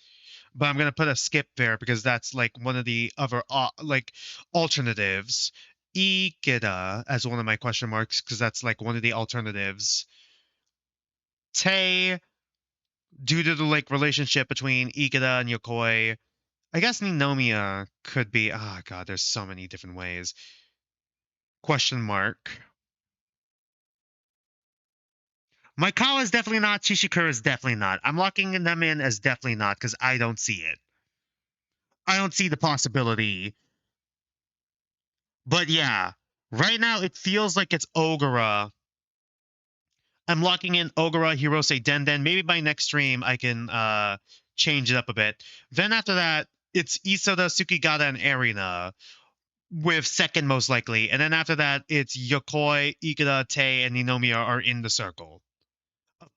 But I'm going to put a skip there because that's like one of the other like alternatives. Ikeda as one of my question marks because that's like one of the alternatives. Tei, due to the like relationship between Ikeda and Yokoi. I guess Ninomiya could be. Oh god, there's so many different ways. Question mark. Maikawa is definitely not. Chishikura is definitely not. I'm locking them in as definitely not because I don't see it. I don't see the possibility. But yeah, right now it feels like it's Ogura. I'm locking in Ogura, Hirose, Denden. Maybe by next stream I can change it up a bit. Then after that, it's Isoda, Tsukigata, and Erina, with second most likely. And then after that, it's Yokoi, Ikeda, Tei, and Ninomiya are in the circle.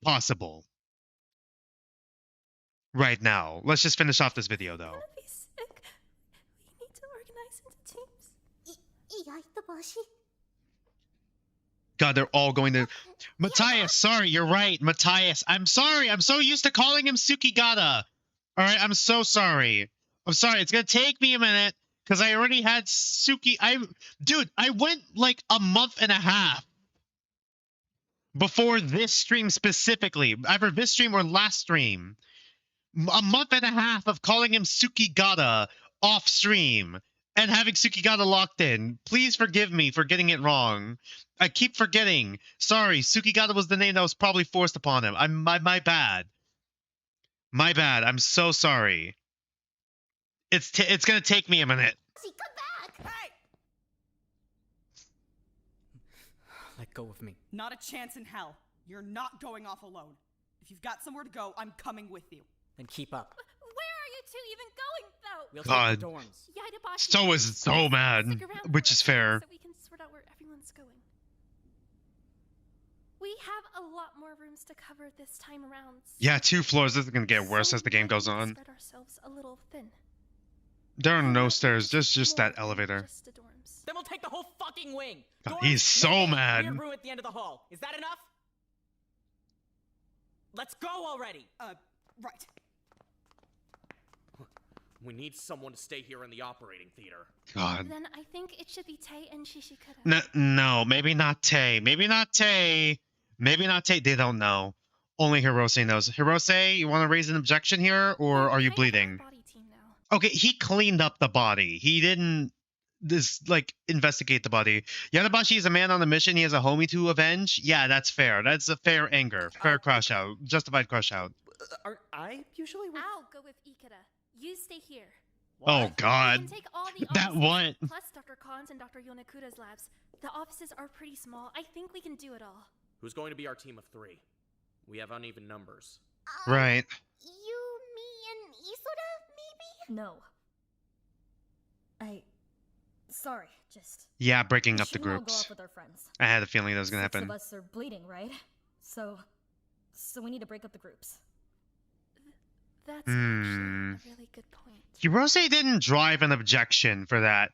Possible. Right now. Let's just finish off this video, though. Be sick. We need to organize into teams. 意外と帽子 God, they're all going to... Matthias, sorry, you're right. Matthias, I'm sorry. I'm so used to calling him Tsukigata. All right, I'm so sorry. I'm sorry. It's going to take me a minute because I already had Dude, I went like a month and a half before this stream specifically. Either this stream or last stream. A month and a half of calling him Tsukigata off stream and having Tsukigata locked in. Please forgive me for getting it wrong. I keep forgetting. Sorry, Tsukigata was the name that was probably forced upon him. My bad. My bad. I'm so sorry. It's gonna take me a minute. Come back! Hey! Let go of me. Not a chance in hell. You're not going off alone. If you've got somewhere to go, I'm coming with you. Then keep up. Where are you two even going, though? We'll God. take the dorms. Yaidabashi, So is so mad, stick around which for is us fair. So we can sort out where everyone's going. We have a lot more rooms to cover this time around. Yeah, 2 floors. This is gonna get worse as the game goes on. Spread ourselves a little thin. There are no stairs. There's just that More than elevator. just the dorms. Then we'll take the whole fucking wing. God, Dorms, he's so midday, mad. Weird room at the end of the hall. Is that enough? Let's go already. Right. We need someone to stay here in the operating theater. God. Then I think it should be Tei and Shishikura. No, maybe not Tei. Maybe not Tei. Maybe not Tei. They don't know. Only Hirose knows. Hirose, you want to raise an objection here, or are you bleeding? Body team now. Okay, he cleaned up the body. He didn't investigate the body. Yadabashi is a man on a mission. He has a homie to avenge. Yeah, that's fair. That's a fair anger. Fair crush out. Justified crush out. Aren't I usually with... I'll go with Ikeda. You stay here. Oh God. We can take all the That offices, what? plus Dr. Khan's and Dr. Yonekuda's labs. The offices are pretty small. I think we can do it all. Who's going to be our team of 3? We have uneven numbers. Right. You, me, and Isoda, maybe? No. Sorry, just. Yeah, breaking we up the shouldn't all go groups. off with our friends. I had a feeling that was gonna 6 happen. of us are bleeding, right? So we need to break up the groups. That's actually a really good point. Hirose didn't drive an objection for that.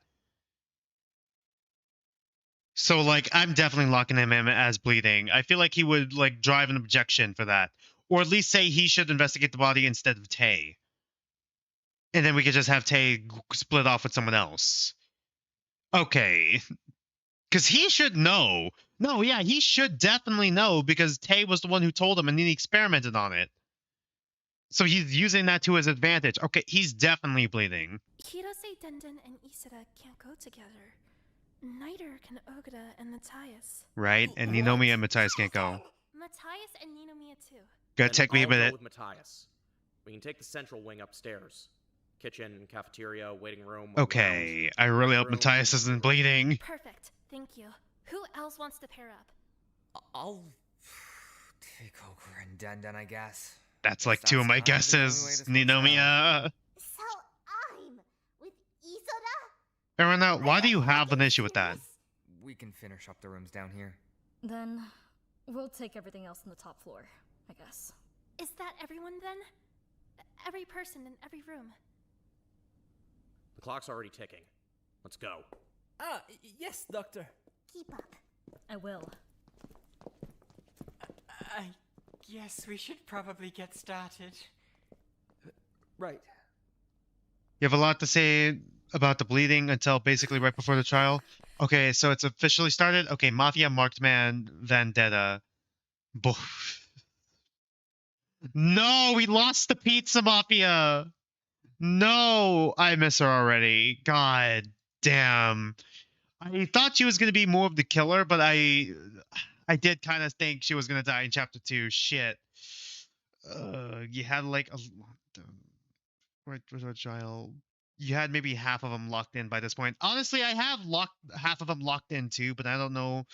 So, like, I'm definitely locking him in as bleeding. I feel like he would, like, drive an objection for that. Or at least say he should investigate the body instead of Tei. And then we could just have Tei split off with someone else. Okay. Because he should know. No, yeah, he should definitely know because Tei was the one who told him and then he experimented on it. So he's using that to his advantage. Okay, he's definitely bleeding. Hirose, Denden, and Isoda can't go together. Neither can Ogura and Matthias. Right? And Ninomiya and Matthias can't go. Matthias and Ninomiya too. Gonna Then take me a I'll go minute. with Matthias. We can take the central wing upstairs. Kitchen, cafeteria, waiting room. Okay, I really hope Matthias isn't bleeding. Perfect. Thank you. Who else wants to pair up? I'll take Ogre and Denden, I guess. That's like 2 of my guesses. Ninomiya. So I'm with Isoda? Erina, why do you have an issue with that? We can finish up the rooms down here. Then we'll take everything else on the top floor, I guess. Is that everyone then? Every person in every room. The clock's already ticking. Let's go. Yes, Doctor. Keep up. I will. I guess we should probably get started. Right. You have a lot to say about the bleeding until basically right before the trial. Okay, so it's officially started. Okay, Mafia, Marked Man, Vendetta. No, we lost the Pizza Mafia. No, I miss her already. God damn. I thought she was gonna be more of the killer, but I did kind of think she was gonna die in chapter 2. Shit. You had like a what was a child? You had maybe half of them locked in by this point. Honestly, I have locked half of them locked in too, but I don't know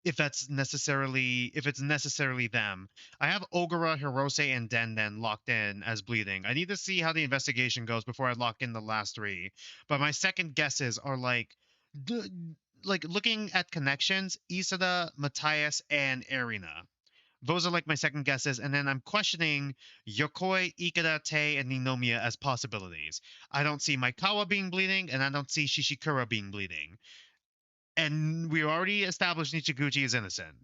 if it's necessarily them. I have Ogura, Hirose, and Den locked in as bleeding. I need to see how the investigation goes before I lock in the last 3. But my second guesses are d- like looking at connections, Isada, Matthias, and Erina. Those are like my second guesses, and then I'm questioning Yokoi, Ikeda, Tei, and Ninomiya as possibilities. I don't see Maikawa being bleeding, and I don't see Shishikura being bleeding. And we already established Nichiguchi is innocent.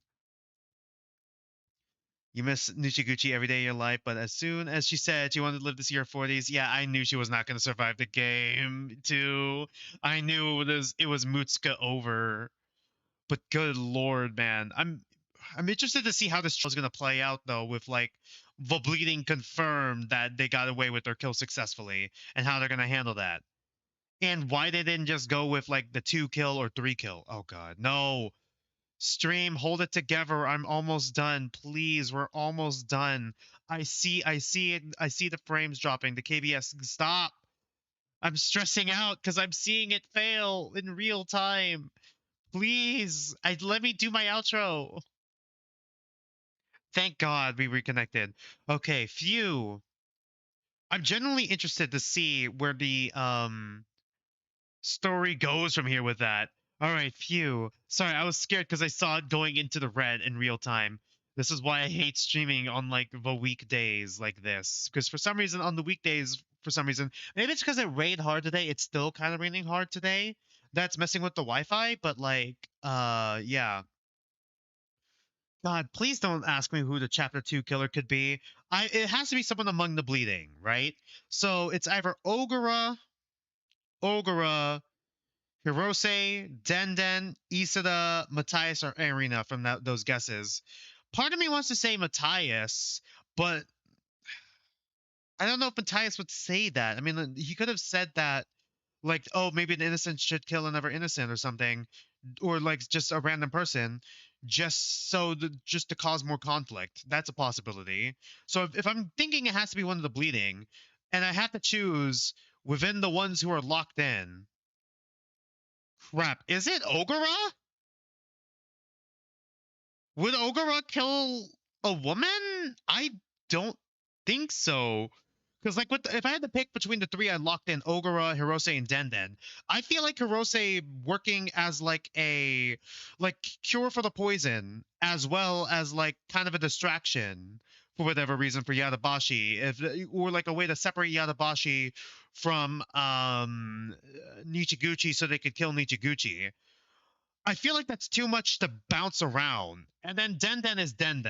You miss Nichiguchi every day of your life, but as soon as she said she wanted to live to see her 40s, yeah, I knew she was not going to survive the game, too. I knew it was Mutsuka over. But good lord, man. I'm interested to see how this trial is going to play out, though, with, like, the bleeding confirmed that they got away with their kill successfully, and how they're going to handle that. And why they didn't just go with, like, the 2 kill or 3 kill. Oh, God. No. Stream, hold it together. I'm almost done. Please, we're almost done. I see it. I see the frames dropping. The KBS. Stop. I'm stressing out because I'm seeing it fail in real time. Please, let me do my outro. Thank God we reconnected. Okay, phew. I'm genuinely interested to see where the story goes from here with that. All right, phew. Sorry, I was scared because I saw it going into the red in real time. This is why I hate streaming on like the weekdays like this. Because for some reason on the weekdays, maybe it's because it rained hard today. It's still kind of raining hard today. That's messing with the Wi-Fi, but like, yeah. God, please don't ask me who the chapter 2 killer could be. It has to be someone among the bleeding, right? So it's either Ogura, Hirose, Den, Isada, Matthias, or Erina from those guesses. Part of me wants to say Matthias, but I don't know if Matthias would say that. I mean, he could have said that, like, oh, maybe an innocent should kill another innocent or something, or like just a random person, just to cause more conflict. That's a possibility. So if I'm thinking it has to be one of the bleeding, and I have to choose within the ones who are locked in, crap, is it Ogura? Would Ogura kill a woman? I don't think so. Because like if I had to pick between the 3 I locked in, Ogura, Hirose, and Den, I feel like Hirose working as like a cure for the poison, as well as like kind of a distraction for whatever reason for Yadabashi, or like a way to separate Yadabashi from Nichiguchi so they could kill Nichiguchi. I feel like that's too much to bounce around. And then Den is Den,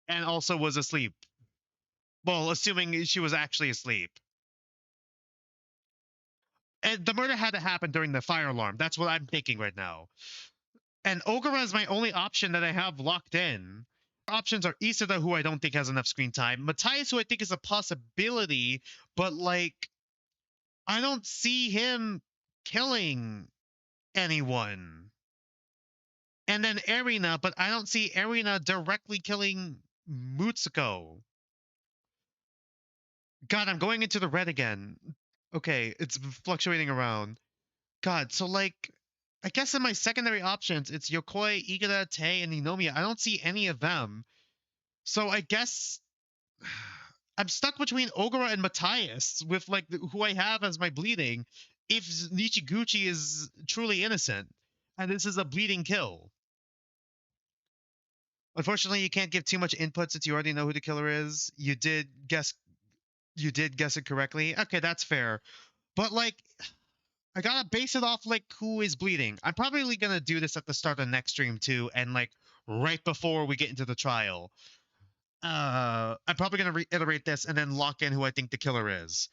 and also was asleep. Well, assuming she was actually asleep. And the murder had to happen during the fire alarm. That's what I'm thinking right now. And Ogura is my only option that I have locked in. Options are Isada, who I don't think has enough screen time. Matthias, who I think is a possibility, but like, I don't see him killing anyone. And then Erina, but I don't see Erina directly killing Mutsuko. God, I'm going into the red again. Okay, it's fluctuating around. God, so like, I guess in my secondary options, it's Yokoi, Ikeda, Tei, and Ninomiya. I don't see any of them. So I guess I'm stuck between Ogura and Matthias with like who I have as my bleeding if Nichiguchi is truly innocent and this is a bleeding kill. Unfortunately, you can't give too much input since you already know who the killer is. You did guess it correctly. Okay, that's fair. But like, I gotta base it off like who is bleeding. I'm probably gonna do this at the start of next stream too, and like right before we get into the trial. I'm probably gonna reiterate this and then lock in who I think the killer is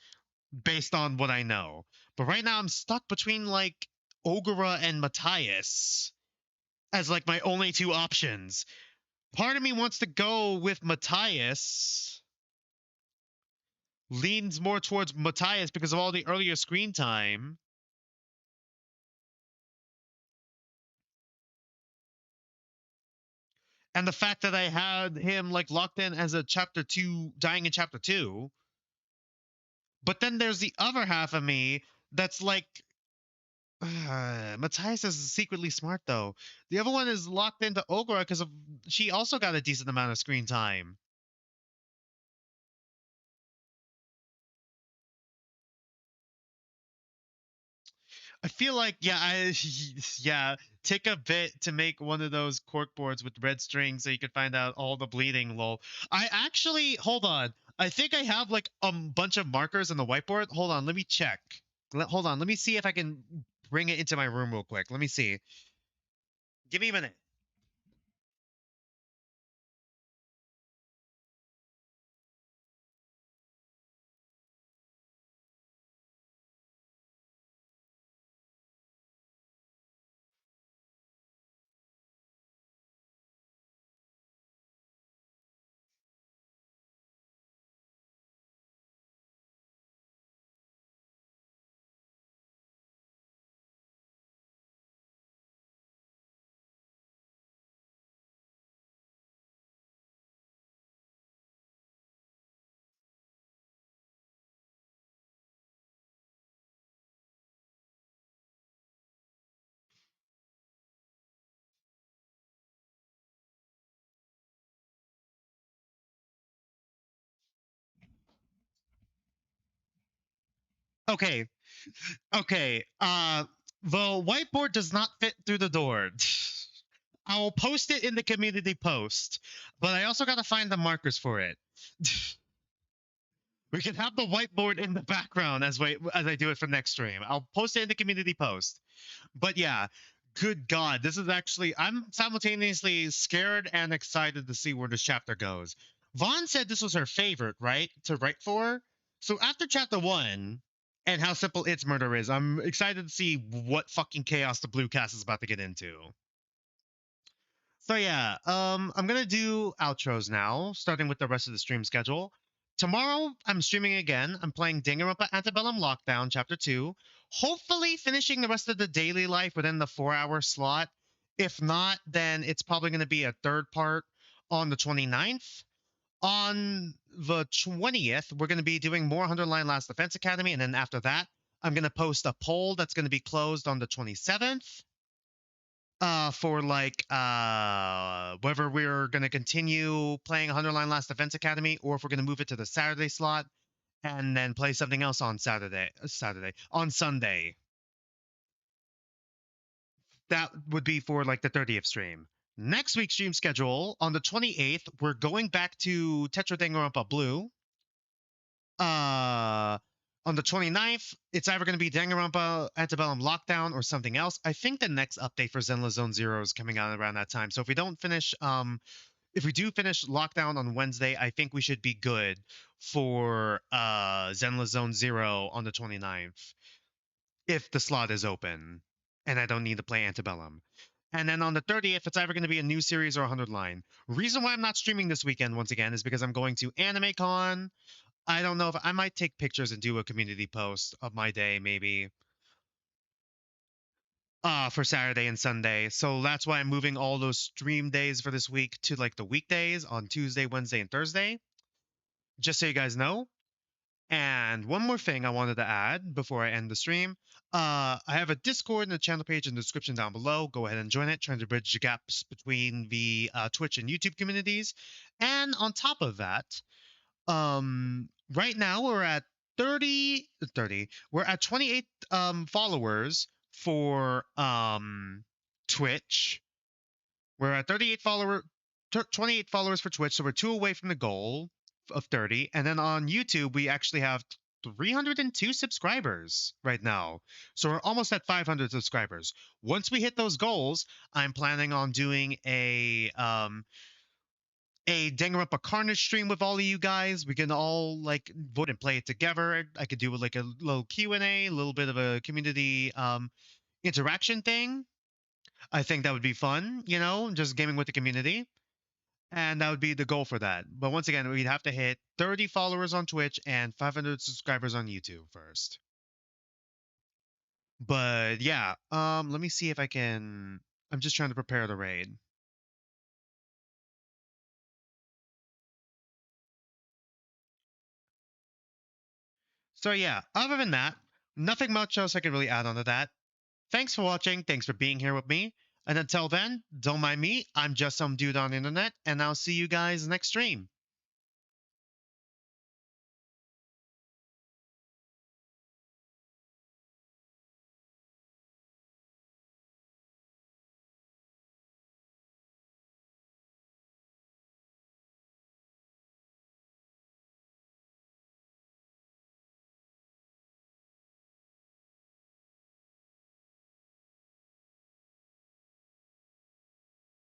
based on what I know. But right now I'm stuck between like Ogura and Matthias as like my only 2 options. Part of me wants to go with Matthias, leans more towards Matthias because of all the earlier screen time. And the fact that I had him like locked in as a chapter 2, dying in chapter 2. But then there's the other half of me that's like, Matthias is secretly smart though. The other one is locked into Ogura because of she also got a decent amount of screen time. I feel like yeah, take a bit to make one of those cork boards with red string so you can find out all the bleeding. Lol. I actually hold on. I think I have like a bunch of markers on the whiteboard. Hold on, let me check. Hold on, let me see if I can bring it into my room real quick. Let me see. Give me a minute. Okay. Okay. The whiteboard does not fit through the door. I will post it in the community post, but I also got to find the markers for it. We can have the whiteboard in the background as I do it for next stream. I'll post it in the community post. But yeah, good God, this is actually I'm simultaneously scared and excited to see where this chapter goes. Vaughn said this was her favorite, right? To write for. So after chapter 1 and how simple its murder is, I'm excited to see what fucking chaos the Blue Cast is about to get into. So yeah, I'm gonna do outros now, starting with the rest of the stream schedule. Tomorrow, I'm streaming again. I'm playing Danganronpa Antebellum Lockdown Chapter 2. Hopefully finishing the rest of the daily life within the 4-hour slot. If not, then it's probably going to be a third part on the 29th. On the 20th, we're going to be doing more Underline Last Defense Academy. And then after that, I'm going to post a poll that's going to be closed on the 27th. For like whether we're going to continue playing Underline Last Defense Academy or if we're going to move it to the Saturday slot and then play something else on on Sunday. That would be for like the 30th stream. Next week's stream schedule on the 28th, we're going back to Tetro Danganronpa Blue. On the 29th, it's either going to be Danganronpa Antebellum Lockdown or something else. I think the next update for Zenless Zone Zero is coming out around that time. So if we don't finish, if we do finish Lockdown on Wednesday, I think we should be good for Zenless Zone Zero on the 29th. If the slot is open and I don't need to play Antebellum. And then on the 30th, it's either going to be a new series or a 100 line. Reason why I'm not streaming this weekend, once again, is because I'm going to AnimeCon. I don't know if I might take pictures and do a community post of my day, maybe. For Saturday and Sunday. So that's why I'm moving all those stream days for this week to like the weekdays on Tuesday, Wednesday, and Thursday. Just so you guys know. And one more thing I wanted to add before I end the stream. I have a Discord and a channel page in the description down below. Go ahead and join it, trying to bridge the gaps between the Twitch and YouTube communities. And on top of that, right now we're at 30. We're at 28 followers for Twitch. We're at 28 followers for Twitch, so we're 2 away from the goal of 30. And then on YouTube, we actually have 302 subscribers right now. So we're almost at 500 subscribers. Once we hit those goals, I'm planning on doing a Danganronpa Carnage stream with all of you guys. We can all like vote and play it together. I could do like a little Q&A, a little bit of a community interaction thing. I think that would be fun, you know, just gaming with the community. And that would be the goal for that. But once again, we'd have to hit 30 followers on Twitch and 500 subscribers on YouTube first. But yeah, let me see if I can. I'm just trying to prepare the raid. So yeah, other than that, nothing much else I can really add on to that. Thanks for watching, thanks for being here with me, and until then, don't mind me, I'm just some dude on the internet, and I'll see you guys next stream.